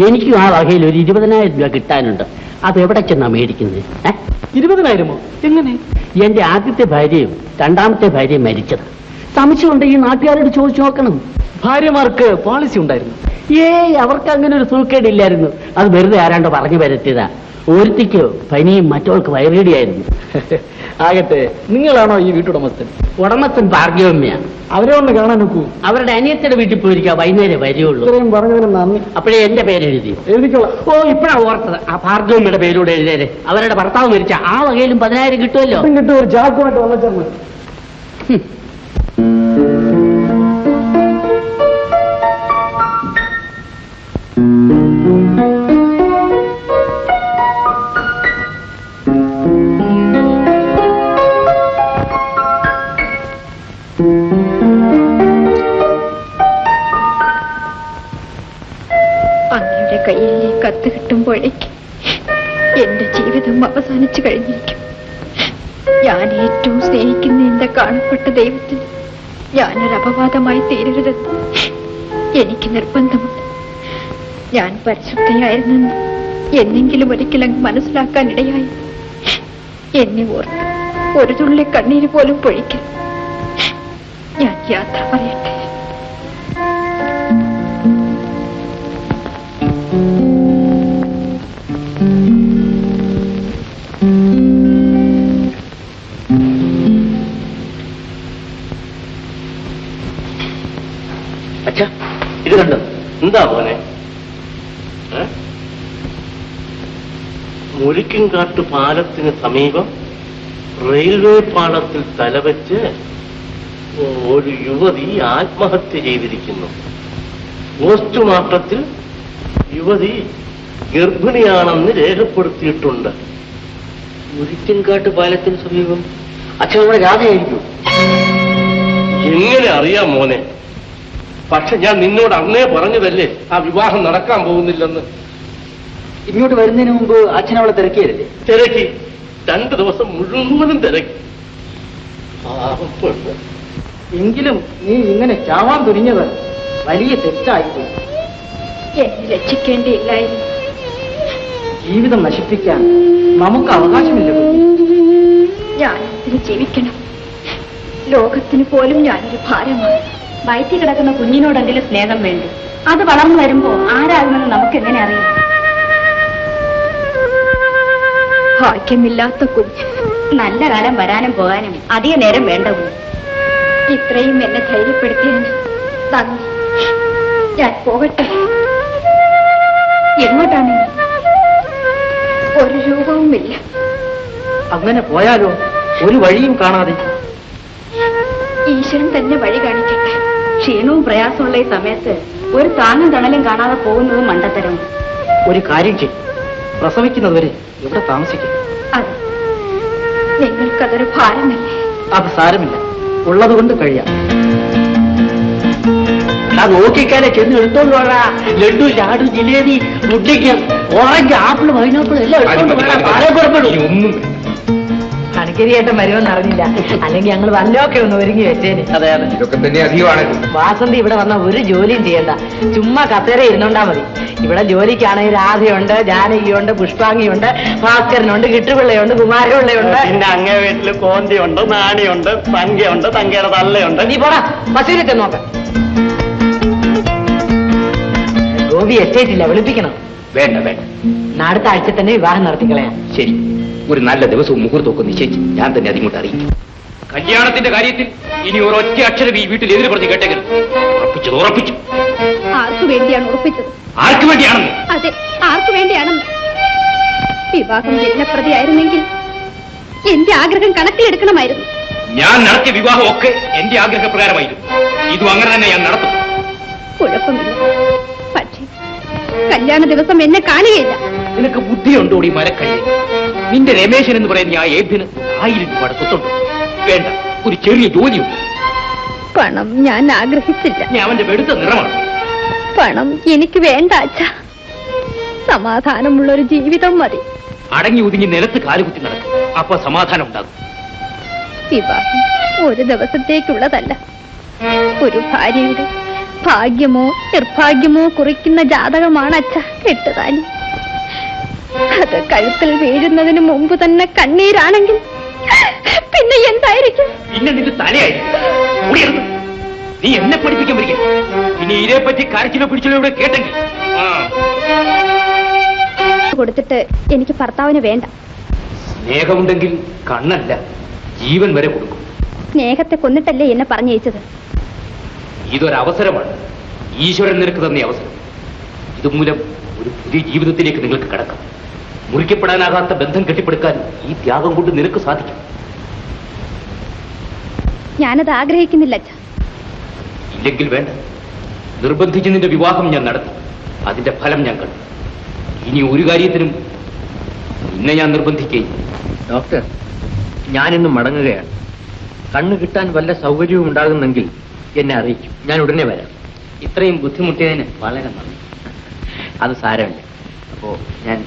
എനിക്കും ആ വകയിൽ ഒരു 20,000 രൂപ കിട്ടാനുണ്ട്. അത് എവിടെ ചെന്നാ മേടിക്കുന്നത്? 20,000മോ? എങ്ങനെ? എന്റെ ആദ്യത്തെ ഭാര്യയും രണ്ടാമത്തെ ഭാര്യയും മരിച്ചത്. സംശയമുണ്ട്, ഈ നാട്ടുകാരോട് ചോദിച്ചു നോക്കണം. ഭാര്യമാർക്ക് പോളിസി ഉണ്ടായിരുന്നു? അവർക്ക് അങ്ങനെ ഒരു സൂക്കേടില്ലായിരുന്നു. അത് വെറുതെ ആരാണ്ടോ പറഞ്ഞു വരത്തിയതാ. ഒരുത്തിക്ക് പനിയും മറ്റവൾക്ക് വയറേടിയായിരുന്നു. ആകട്ടെ, നിങ്ങളാണോ ഈ വീട്ടുടമസ്ഥൻ? ഉടമസ്ഥൻ ഭാർഗവമ്മയാണ്. അവരെ ഒന്ന് കാണാൻ നോക്കൂ. അവരുടെ അനിയത്തിയുടെ വീട്ടിൽ പോയിരിക്കാം, വൈകുന്നേരം വരികയുള്ളൂ. ഇത്രയും പറഞ്ഞതിന് നന്ദി. അപ്പോഴേ എന്റെ പേര് എഴുതിക്കോളാം. ഇപ്പഴാ ഓർത്തത്. ആ ഭാർഗവമ്മയുടെ പേരൂടെ എഴുതേരെ. അവരുടെ ഭർത്താവ് മരിച്ച ആ വകയിലും 10,000 കിട്ടുമല്ലോ. കിട്ടും, ഒരു ചാക്കുമായിട്ട് വന്നിച്ചാൽ മതി. അങ്ങയുടെ കയ്യിൽ ഈ കത്ത് കിട്ടുമ്പോഴേക്ക് എന്റെ ജീവിതം അവസാനിച്ചു കഴിഞ്ഞിരിക്കും. ഞാൻ ഏറ്റവും സ്നേഹിക്കുന്ന എന്റെ കാണപ്പെട്ട ദൈവത്തിന് ഞാനൊരു അപവാദമായി തീരരുതെന്ന് എനിക്ക് നിർബന്ധമുണ്ട്. ഞാൻ പരിശുദ്ധയായിരുന്നെന്ന് എന്നെങ്കിലും ഒരിക്കലും മനസ്സിലാക്കാൻ ഇടയായി. എന്നെ ഓർത്ത് ഒരു തുള്ളി കണ്ണീര് പോലും പൊഴിക്കൽ. ഞാൻ യാത്ര പറയട്ടെ. അച്ഛാ, ഇത് കണ്ടോ? എന്താ മോനെ? മുരിക്കുംകാട്ട് പാലത്തിന് സമീപം റെയിൽവേ പാളത്തിൽ തലവെച്ച് ഒരു യുവതി ആത്മഹത്യ ചെയ്തിരിക്കുന്നു. പോസ്റ്റ്മോർട്ടത്തിൽ യുവതി ഗർഭിണിയാണെന്ന് രേഖപ്പെടുത്തിയിട്ടുണ്ട്. മുരിക്കൻകാട്ട് പാലത്തിന് സമീപം അച്ഛൻ നമ്മുടെ രാധയായിരിക്കും. എങ്ങനെ അറിയാം മോനെ? പക്ഷെ ഞാൻ നിന്നോട് അന്നേ പറഞ്ഞതല്ലേ ആ വിവാഹം നടക്കാൻ പോകുന്നില്ലെന്ന്. ഇങ്ങോട്ട് വരുന്നതിന് മുമ്പ് അച്ഛൻ അവളെ തിരക്കിയതല്ലേ? തിരക്കി, 2 ദിവസം മുഴുവനും തിരക്കി. എങ്കിലും നീ ഇങ്ങനെ ചാവാൻ തുനിഞ്ഞത് വലിയ തെറ്റായിപ്പോയി. എന്നെ രക്ഷിക്കേണ്ടിയില്ലായിരുന്നു. ജീവിതം നശിപ്പിക്കാൻ നമുക്ക് അവകാശമില്ല. ഞാൻ എന്തിന് ജീവിക്കണം? ലോകത്തിന് പോലും ഞാനൊരു ഭാരമാണ്. വയറ്റിൽ കിടക്കുന്ന കുഞ്ഞിനോടെങ്കിലും സ്നേഹം വേണ്ടി. അത് വളർന്നു വരുമ്പോ ആരാകുമെന്ന് നമുക്ക് എങ്ങനെ അറിയാം? ഭാഗ്യമില്ലാത്ത കുഞ്ഞ്. നല്ല കാലം വരാനും പോകാനും അധിക നേരം വേണ്ടവും. ഇത്രയും എന്നെ ധൈര്യപ്പെടുത്തിയതിന് നന്ദി. ഞാൻ പോകട്ടെ. എങ്ങോട്ടാണ്? ഒരു രൂപവുമില്ല. അങ്ങനെ പോയാലോ? ഒരു വഴിയും കാണാതെ. ഈശ്വരൻ തന്നെ വഴി കാണിക്കട്ടെ. ക്ഷീണവും പ്രയാസമുള്ള ഈ സമയത്ത് ഒരു താങ്ങും തണലും കാണാതെ പോകുന്നത് മണ്ടത്തരം. ഒരു കാര്യം ചെയ്യും, പ്രസവിക്കുന്നതുവരെ ഇവിടെ താമസിക്കും. അതെ, നിങ്ങൾക്കതൊരു ഭാരമല്ലേ? അത് സാരമില്ല, ഉള്ളതുകൊണ്ട് കഴിയാം. നോക്കിക്കാനെ ചെന്ന് എടുത്തോണ്ട് വേടാ. ലഡു, ചാടു, ജിലേബി, മുട്ടിക്ക്, ഓറഞ്ച്, ആപ്പിൾ, പൈനാപ്പിൾ എല്ലാം എടുത്തോണ്ട് വേണം. പാടെ പുറപ്പെടും. ഒന്നും കണക്കരിയേട്ടൻ വരുമെന്ന് അറിഞ്ഞില്ല, അല്ലെങ്കിൽ ഞങ്ങൾ വല്ലതൊക്കെ ഒന്ന് ഒരുങ്ങി വെച്ചേന്. അതെ അതെ, ഇതൊക്കെ തന്നെ അധികമാണ്. വാസന്തി ഇവിടെ വന്ന ഒരു ജോലിയും ചെയ്യണ്ട, ചുമ്മാ കസേര ഇരുന്നോണ്ടാ മതി. ഇവിടെ ജോലിക്കാണെങ്കിൽ രാധയുണ്ട്, ജാനകിയുണ്ട്, പുഷ്പാംഗിയുണ്ട്, ഭാസ്കരനുണ്ട്, കിട്ടുപിള്ളയുണ്ട്, കുമാരപിള്ളയുണ്ട്. പിന്നെ അങ്ങേ വീട്ടില് കോന്തിയുണ്ട്, നാണിയുണ്ട്, തങ്കയുണ്ട്, തങ്കയുടെ തള്ളയുണ്ട്. നീ പോടാ, ബസ്സിൽ ചെന്ന് നോക്ക. ഗോപി എസ്റ്റേറ്റില്ല, വിളിപ്പിക്കണം. വേണ്ട വേണ്ട, അടുത്ത ആഴ്ച തന്നെ വിവാഹം നടത്തിക്കളയാം. ശരി, ഒരു നല്ല ദിവസവും മുഹൂർത്തമൊക്കെ നിശ്ചയിച്ച് ഞാൻ തന്നെ അതിങ്ങോട്ട് അറിയിക്കും. കല്യാണത്തിന്റെ കാര്യത്തിൽ ഇനി ഒരൊറ്റ അക്ഷരം ഈ വീട്ടിൽ എതിര് പറഞ്ഞ് കേട്ടേക്കരുത്. ഉറപ്പിച്ചത് ഉറപ്പിച്ചു. ആർക്കു വേണ്ടിയാണ് ഉറപ്പിച്ചത്? ആർക്ക് വേണ്ടിയാണെന്ന്? അതെ, ആർക്കു വേണ്ടിയാണെന്ന്. വിവാഹം ജന്മപ്രതിയായിരുന്നെങ്കിൽ എന്റെ ആഗ്രഹം കണക്കിലെടുക്കണമായിരുന്നു. ഞാൻ നടത്തിയ വിവാഹമൊക്കെ എന്റെ ആഗ്രഹപ്രകാരമായിരുന്നു. ഇതും അങ്ങനെ തന്നെ ഞാൻ നടത്തും. കുഴപ്പമില്ല, പക്ഷേ കല്യാണ ദിവസം എന്നെ കാണുകയില്ല. നിനക്ക് ബുദ്ധിയുണ്ടോടി മരക്കള്ളി? നിന്റെ രമേശൻ എന്ന് പറയുന്ന ആ ഏതിന് 1000 രൂപയുടെ സ്വത്തുണ്ട്. വേണ്ട, ഒരു ചെറിയ ജോലിയുണ്ട്. പണം ഞാൻ ആഗ്രഹിച്ചില്ല. ഞാൻ അവന്റെ വെടുത്ത നിറമാണ്. പണം എനിക്ക് വേണ്ട അച്ഛാ. സമാധാനമുള്ളൊരു ജീവിതം മതി. അടങ്ങി ഒതുങ്ങി നിലത്ത് കാലുകുത്തി നടക്കും, അപ്പൊ സമാധാനം ഉണ്ടാകും. വിവാഹം ഒരു ദിവസത്തേക്കുള്ളതല്ല. ഒരു ഭാര്യയുടെ ഭാഗ്യമോ നിർഭാഗ്യമോ കുറിക്കുന്ന ജാതകമാണ് അച്ഛ കെട്ടുതാലി. അത് കഴുത്തിൽ വീഴുന്നതിന് മുമ്പ് തന്നെ കണ്ണീരാണെങ്കിൽ പിന്നെ എന്തായിരിക്കും? പിന്നെ നിന്റെ തലയായിരിക്കും. നീ എന്നെ പഠിപ്പിക്കാൻ പറ്റില്ല. ഇനി ഇതിനെപ്പറ്റി കരച്ചിലോ പിടിച്ചിലോ ഇവിടെ കേട്ടെങ്കിൽ കൊടുത്തിട്ട് എനിക്ക് ഭർത്താവിന് വേണ്ട. സ്നേഹമുണ്ടെങ്കിൽ കണ്ണല്ല, ജീവൻ വരെ കൊടുക്കും. സ്നേഹത്തെ കൊന്നിട്ടല്ലേ എന്നെ പറഞ്ഞയച്ചത്? ഇതൊരവസരമാണ്. ഈശ്വരൻ നിനക്ക് തന്നെ അവസരം. ഇതുമൂലം ഒരു പുതിയ ജീവിതത്തിലേക്ക് നിങ്ങൾക്ക് കടക്കാം. മുറിക്കപ്പെടാനാകാത്ത ബന്ധം കെട്ടിപ്പടുക്കാൻ ഈ ത്യാഗം കൊണ്ട് നിനക്ക് സാധിക്കും. ഞാനത് ആഗ്രഹിക്കുന്നില്ല അച്ഛ. ഇല്ലെങ്കിൽ വേണ്ട, നിർബന്ധിച്ച് നിന്റെ വിവാഹം ഞാൻ നടത്തി. അതിന്റെ ഫലം ഞാൻ കണ്ടു. ഇനി ഒരു കാര്യത്തിനും നിന്നെ ഞാൻ നിർബന്ധിക്കുകയും. ഡോക്ടർ, ഞാനിന്ന് മടങ്ങുകയാണ്. കണ്ണു കിട്ടാൻ വല്ല സൗകര്യവും ഉണ്ടാകുന്നെങ്കിൽ എന്നെ അറിയിക്കും. ഞാൻ ഉടനെ വരാം. ഇത്രയും ബുദ്ധിമുട്ടിയതിന് വളരെ നന്ദി. അത് സാരമില്ല. അപ്പോ ഞാൻ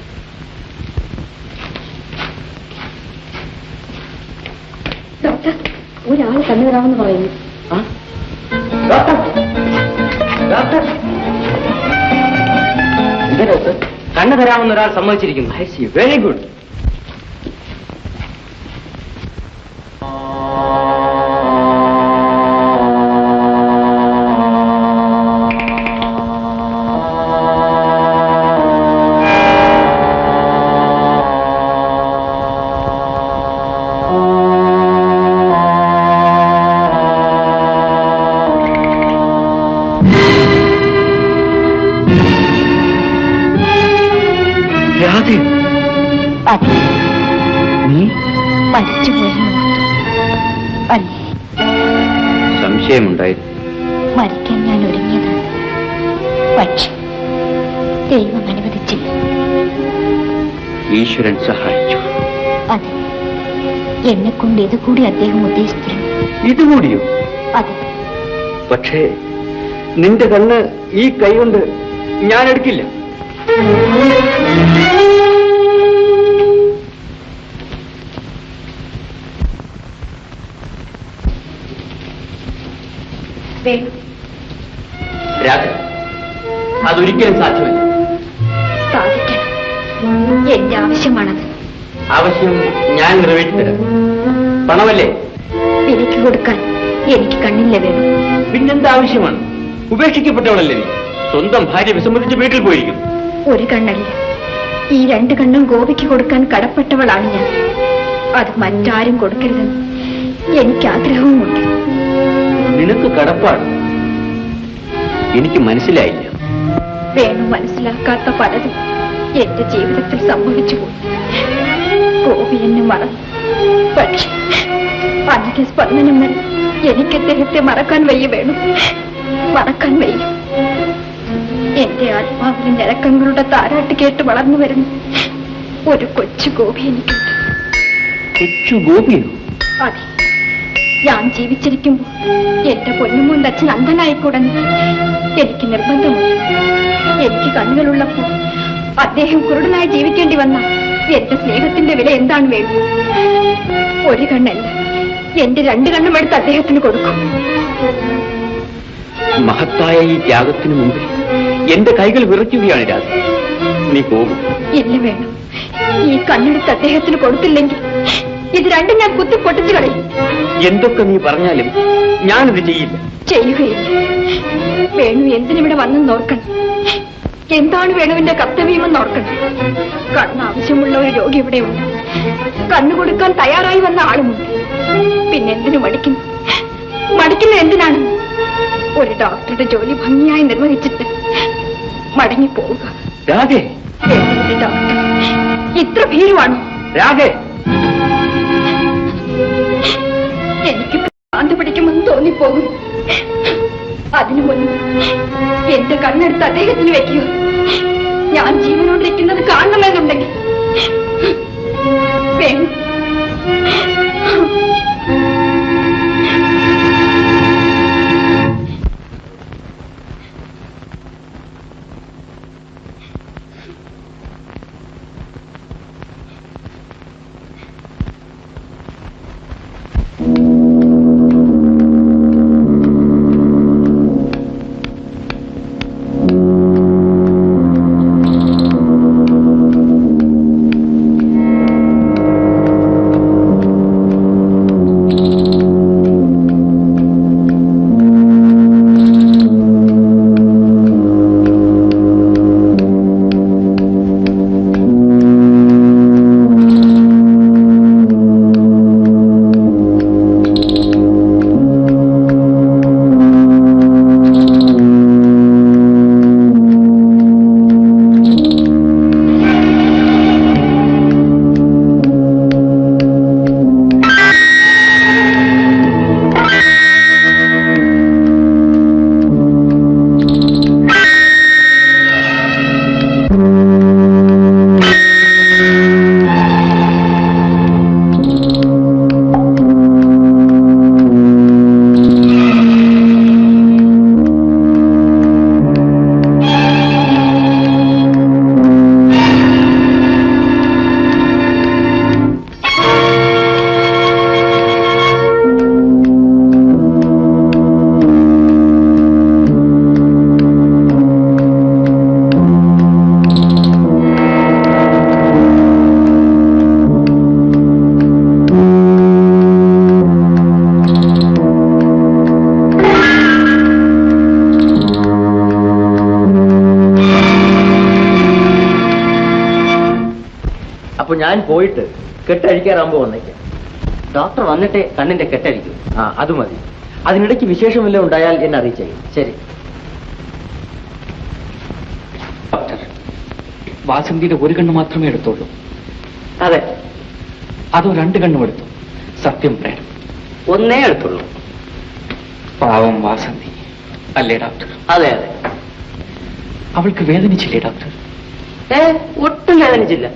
ഡോക്ടർ, ഒരാൾ കണ്ണു തരാമെന്ന് പറയുന്നു. കണ്ണു തരാമെന്ന് ഒരാൾ സമ്മതിച്ചിരിക്കുന്നു. I see, very good. നീ മരിച്ചുപോയി അല്ലേ? സംശയമുണ്ടായിരുന്നു. മരിക്കാൻ ഞാൻ ഒരുങ്ങിയതാണ്, പക്ഷെ ദൈവം അനുവദിച്ചില്ല. ഈശ്വരൻ സഹായിച്ചു. അതെ, എന്നെ കൊണ്ട് ഇതുകൂടി അദ്ദേഹം ഉദ്ദേശിച്ചിരുന്നു. ഇതുകൂടിയോ? അതെ. പക്ഷേ നിന്റെ കണ്ണ് ഈ കൈ കൊണ്ട് ഞാൻ എടുക്കില്ല. രാത്രി അതൊരിക്കലും സാധ്യമല്ല. സാധിക്കണം. എന്റെ ആവശ്യമാണത്. ആവശ്യം ഞാൻ നിറവേറ്റിത്തരാം. പണമല്ലേ? വിലയ്ക്ക് കൊടുക്കാൻ എനിക്ക് കണ്ണില്ല വേണം. പിന്നെന്താ ആവശ്യമാണ്? ഉപേക്ഷിക്കപ്പെട്ടവളല്ലേ നീ? സ്വന്തം ഭാര്യ വിസമ്മതിച്ച് വീട്ടിൽ പോയിരിക്കുന്നു. ഒരു കണ്ണല്ല, ഈ 2 കണ്ണും ഗോപിക്ക് കൊടുക്കാൻ കടപ്പെട്ടവളാണ് ഞാൻ. അത് മറ്റാരും കൊടുക്കരുതെന്ന് എനിക്ക് ആഗ്രഹവുമുണ്ട്. നിനക്ക് കടപ്പാട് എനിക്ക് മനസ്സിലായില്ല. വേണു മനസ്സിലാക്കാത്ത പലതും എന്റെ ജീവിതത്തിൽ സംഭവിച്ചു പോയി. ഗോപി എന്നെ മറന്നു. പക്ഷെ അതിന്റെ സ്പന്ദനം വരെ എനിക്ക് അദ്ദേഹത്തെ മറക്കാൻ വയ്യ. വേണു, മറക്കാൻ വയ്യ. എന്റെ ആത്മാവിലെ ഞരക്കങ്ങളുടെ താരാട്ട് കേട്ട് വളർന്നു വരുന്നു ഒരു കൊച്ചു ഗോപി എനിക്കുണ്ട്. കൊച്ചു ഗോപിയോ? അതെ, ഞാൻ ജീവിച്ചിരിക്കുമ്പോൾ എന്റെ പൊന്നുമോന്റെ അച്ഛൻ അന്ധനായിക്കൂടെന്ന് എനിക്ക് നിർബന്ധമുണ്ട്. എനിക്ക് കണ്ണുകളുള്ളപ്പോൾ അദ്ദേഹം കുരുടനായി ജീവിക്കേണ്ടി വന്ന എന്റെ സ്നേഹത്തിന്റെ വില എന്താണ് വേണ്ടത്? ഒരു കണ്ണല്ല, എന്റെ 2 കണ്ണും എടുത്ത് അദ്ദേഹത്തിന് കൊടുക്കും. മഹത്തായ ഈ ത്യാഗത്തിന് മുമ്പിൽ എന്റെ കൈകൾ വിറയ്ക്കുകയാണ് രാധ. നീ പോകും. ഇല്ല, വേണം. ഈ കണ്ണെടുത്ത് അദ്ദേഹത്തിന് കൊടുത്തില്ലെങ്കിൽ ഇത് 2 ഞാൻ കുത്തി പൊട്ടിച്ചു കളയും. എന്തൊക്കെ നീ പറഞ്ഞാലും ഞാനിത് ചെയ്യില്ല. ചെയ്യുകയില്ല. വേണു എന്തിനിവിടെ വന്നെന്ന് ഓർക്കണം. എന്താണ് വേണുവിന്റെ കർത്തവ്യമെന്ന് ഓർക്കണം. കണ്ണ് ആവശ്യമുള്ള ഒരു രോഗി ഇവിടെയുണ്ട്. കണ്ണു കൊടുക്കാൻ തയ്യാറായി വന്ന ആളുമുണ്ട്. പിന്നെന്തിനു മടിക്കുന്നു? മടിക്കുന്ന എന്തിനാണ്? ഒരു ഡോക്ടറുടെ ജോലി ഭംഗിയായി നിർവഹിച്ചിട്ട് മടങ്ങി പോവുക. രാധേ, ഡോക്ടർ ഇത്ര ഭീരുവാണോ? രാധേ, എനിക്ക് ഭ്രാന്ത് പിടിക്കുമെന്ന് തോന്നിപ്പോകും. അതിനു മുൻപ് എന്റെ കണ്ണെടുത്ത് അദ്ദേഹത്തിന് വെക്കുക. ഞാൻ ജീവനോടിരിക്കുന്നത് കാണണമെന്നുണ്ടെങ്കിൽ വേണം. അപ്പൊ ഞാൻ പോയിട്ട് കെട്ടഴിക്കാറാകുമ്പോ വന്നേക്കാം. ഡോക്ടർ വന്നിട്ടേ കണ്ണിന്റെ കെട്ടഴിക്കും. അത് മതി. അതിനിടയ്ക്ക് വിശേഷം വല്ലതും ഉണ്ടായാൽ എന്നെ അറിയിച്ചേ. ശരി. ഡോക്ടർ, വാസന്തിയുടെ 1 കണ്ണ് മാത്രമേ എടുത്തുള്ളൂ. അതെ. അതോ 2 കണ്ണും എടുത്തു? സത്യം പറയണം. 1 എടുത്തുള്ളൂ. പാവം വാസന്തി അല്ലേ ഡോക്ടർ? അതെ അതെ. അവൾക്ക് വേദനിച്ചില്ലേ ഡോക്ടർ? ഒട്ടും വേദനിച്ചില്ല.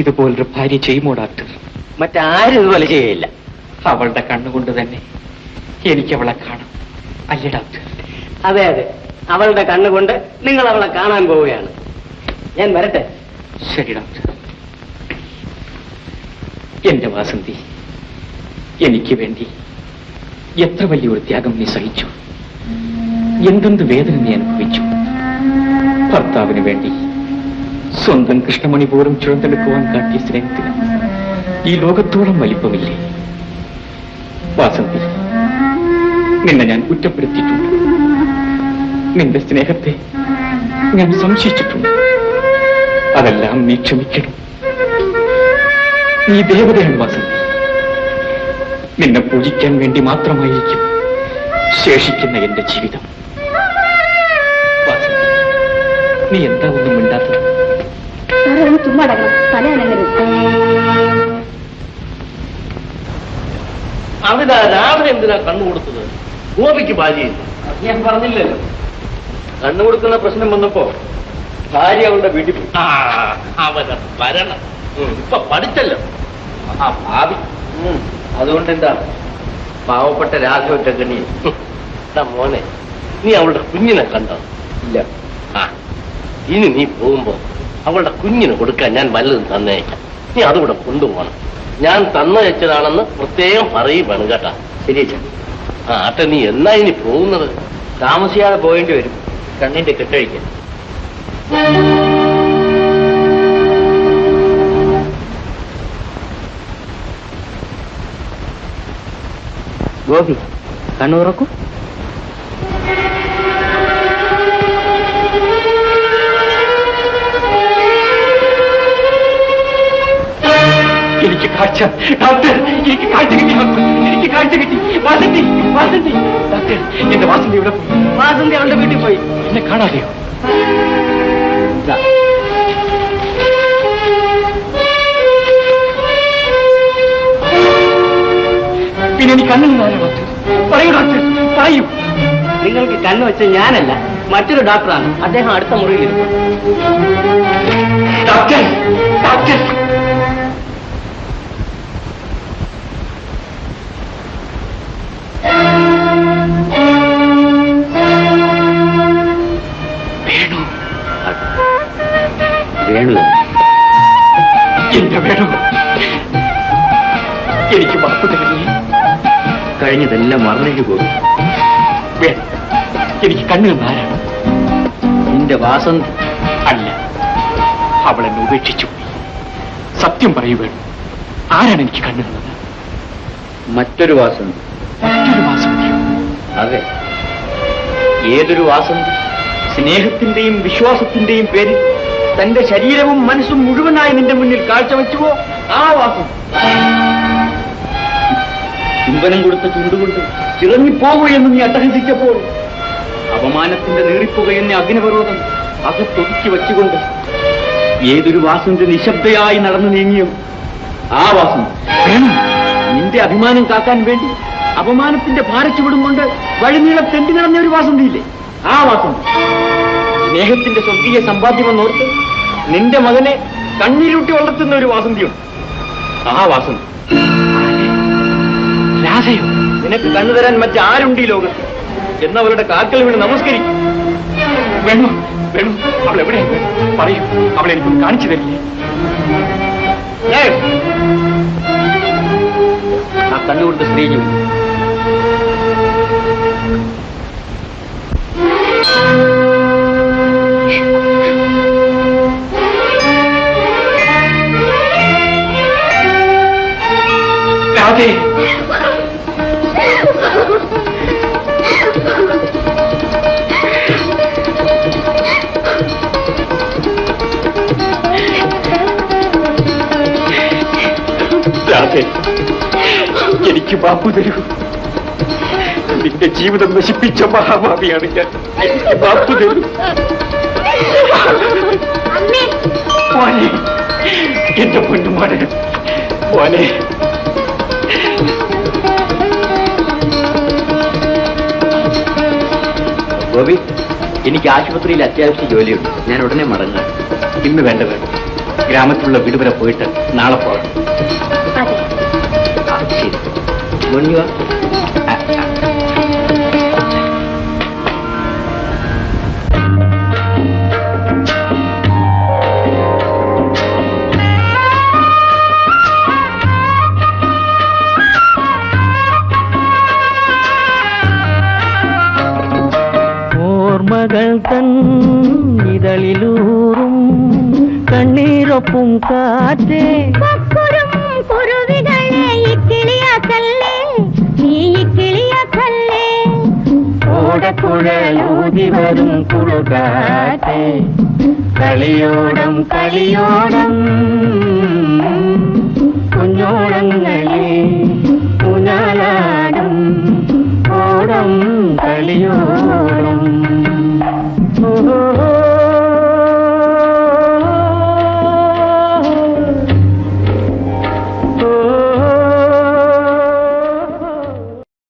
ഇതുപോലൊരു ഭാര്യ ചെയ്യുമോ ഡോക്ടർ? മറ്റാരും ഇതുപോലെ ചെയ്യില്ല. അവളുടെ കണ്ണുകൊണ്ട് തന്നെ എനിക്ക് അവളെ കാണാം അല്ലേ ഡോക്ടർ? അതെ അതെ. അവളുടെ കണ്ണുകൊണ്ട് നിങ്ങൾ അവളെ കാണാൻ പോവുകയാണ്. ഞാൻ വരട്ടെ? ശരി ഡോക്ടർ. എന്റെ വാസന്തി, എനിക്ക് വേണ്ടി എത്ര വലിയൊരു ത്യാഗം നീ സഹിച്ചു. എന്തെന്ത് വേദന നീ അനുഭവിച്ചു. ഭർത്താവിന് വേണ്ടി സ്വന്തം കൃഷ്ണമണി പോലും ചുഴന്തെടുക്കുവാൻ കാട്ടിയ സ്നേഹത്തിന് ഈ ലോകത്തോളം വലിപ്പമില്ലേ വാസന്തി? നിന്നെ ഞാൻ കുറ്റപ്പെടുത്തിയിട്ടുണ്ട്. നിന്റെ സ്നേഹത്തെ ഞാൻ സംശയിച്ചിട്ടുണ്ട്. അതെല്ലാം നീ ക്ഷമിക്കണം. നീ ദേവതയാണ് വാസന്തി. നിന്നെ പൂജിക്കാൻ വേണ്ടി മാത്രമായിരിക്കും ശേഷിക്കുന്ന എന്റെ ജീവിതം. വാസന്തി, നീ എന്താ ഒന്നും മിണ്ടാത്തത്? ചുമ്മാ തലയാണെങ്കിലും അവിടെ രാവിലെ എന്തിനാ കണ്ണു കൊടുത്തത്? ഗോപിക്ക് ഭാര്യയില്ല. ഞാൻ പറഞ്ഞില്ലല്ലോ, കണ്ണു കൊടുക്കുന്ന പ്രശ്നം വന്നപ്പോ ഭാര്യ അവളുടെ വീട്ടിൽ പോയി. അവനെ വരണം. ഇപ്പൊ പഠിച്ചല്ലോ ആ ഭാവി. അതുകൊണ്ട് എന്താ, പാവപ്പെട്ട രാഘവറ്റക്കണി. മോനെ, നീ അവളുടെ കുഞ്ഞിനെ കണ്ടോ? ഇല്ല. ആ, ഇനി നീ പോകുമ്പോ അവളുടെ കുഞ്ഞിന് കൊടുക്കാൻ ഞാൻ വല്ലതും തന്നേക്കാം. നീ അതുകൂടെ കൊണ്ടുപോകണം. ഞാൻ തന്നയച്ചതാണെന്ന് പ്രത്യേകം പറയും വേണം കേട്ടാ. ശരി അച്ഛൻ. ആ അട്ടെ, നീ എന്നാ ഇനി പോകുന്നത്? താമസിയാതെ പോകേണ്ടി വരും, കണ്ണിന്റെ കെട്ടഴിക്കാൻ. ഗോപി, കണ്ണു തുറക്കൂ. എനിക്ക് കാഴ്ച, ഡോക്ടർ, എനിക്ക് കാഴ്ച കിട്ടി. എനിക്ക് കാഴ്ച കിട്ടി. വാസന്തി, വാസന്തി. ഡോക്ടർ, എന്റെ വാസന്തി ഇവിടെ പോയി. വാസന്തി അവളുടെ വീട്ടിൽ പോയി. എന്നെ കാണാതെയോ? പിന്നെ എനിക്ക് കണ്ണിൽ നിന്നാലോ ഡോക്ടർ? പറയൂ ഡോക്ടർ, പറയൂ. നിങ്ങൾക്ക് കണ്ണ് വെച്ച ഞാനല്ല, മറ്റൊരു ഡോക്ടറാണ്. അദ്ദേഹം അടുത്ത മുറിയിലിരിക്കും. Doctor, doctor. വേണു, എന്റെ വേണു, എനിക്ക് മാപ്പ് തരുന്നേ. കഴിഞ്ഞതെല്ലാം മറന്നേക്ക് പോകും. വേണം, എനിക്ക് കണ്ണു ആരാണ്? നിന്റെ വാസന്തി. അല്ല, അവളെന്നെ ഉപേക്ഷിച്ചു പോയി. സത്യം പറയൂ വേണു, ആരാണ് എനിക്ക് കണ്ണു തന്നത്? മറ്റൊരു വാസന്തി. മറ്റൊരു വാസന്തിയോ? അതെ, ഏതൊരു വാസന്തി സ്നേഹത്തിന്റെയും വിശ്വാസത്തിന്റെയും പേരിൽ തന്റെ ശരീരവും മനസ്സും മുഴുവനായി നിന്റെ മുന്നിൽ കാഴ്ചവെച്ചുവോ, ആ വാസം. ചുംബനം കൊടുത്ത ചുണ്ടുകൊണ്ട് ചിറങ്ങിപ്പോകൂ എന്ന് നീ അട്ടഹസിച്ചപ്പോൾ അപമാനത്തിന്റെ നീറിപ്പുക എന്നെ അഗ്നിപർവ്വതം അകത്തൊതുക്കി വച്ചുകൊണ്ട് ഏതൊരു വാസന്തി നിശബ്ദയായി നടന്നു നീങ്ങിയോ, ആ വാസം. നിന്റെ അഭിമാനം കാക്കാൻ വേണ്ടി അപമാനത്തിന്റെ ഭാരച്ചുവിടും കൊണ്ട് വഴിനീളം തെണ്ടി നടന്ന ഒരു വാസന്തിയില്ലേ, ആ വാസന്തി. സ്നേഹത്തിന്റെ സ്വർഗീയ സമ്പാദ്യമെന്നോർത്ത് നിന്റെ മകനെ കണ്ണീരൂട്ടി വളർത്തുന്ന ഒരു വാസന്തിയുണ്ട്, ആ വാസന്തി. രാധയോ? നിനക്ക് കണ്ണു തരാൻ മറ്റാരുണ്ട് ഈ ലോകത്ത് എന്നവളുടെ കാക്കൽ വീണ് നമസ്കരിക്കും. വേണു, വേണു, അവൾ എവിടെ? പറയൂ, അവളെ എനിക്കൊന്ന് കാണിച്ചു തരില്ലേ? ആ കണ്ണുകൊടുത്ത സ്ത്രീ രാധേ, രാധേ, എനിക്ക് മാപ്പു തരൂ. നിന്റെ ജീവിതം നശിപ്പിച്ച മഹാഭാവിയാണ് ഞാൻ. എനിക്ക് മാപ്പു തരൂ. മോനെ, എന്റെ പൊന്നുമോനെ, മോനെ. ഗോപി, എനിക്ക് ആശുപത്രിയിൽ അത്യാവശ്യ ജോലിയുണ്ട്, ഞാൻ ഉടനെ മടങ്ങാം. ഇന്ന് വേണ്ട വേണം, ഗ്രാമത്തിലുള്ള വീട് വരെ പോയിട്ട് നാളെ പോകണം. ശരി, മുന്നിവ. ഓർമ്മകൾ തൻ ഇതളിലൂറും കണ്ണീരൊപ്പും കാറ്റേ, കുരുവികളെ ഇക്കിളിയാക്കല്ലേ, നീ ഇക്കിളിയാക്കല്ലേ. ഓടക്കുഴലൂതി വരും കുളുകാറ്റേ, കളിയോടം കളിയോടം കുഞ്ഞോളങ്ങളെ ഊഞ്ഞാലാടും ഓടം കളിയോടം.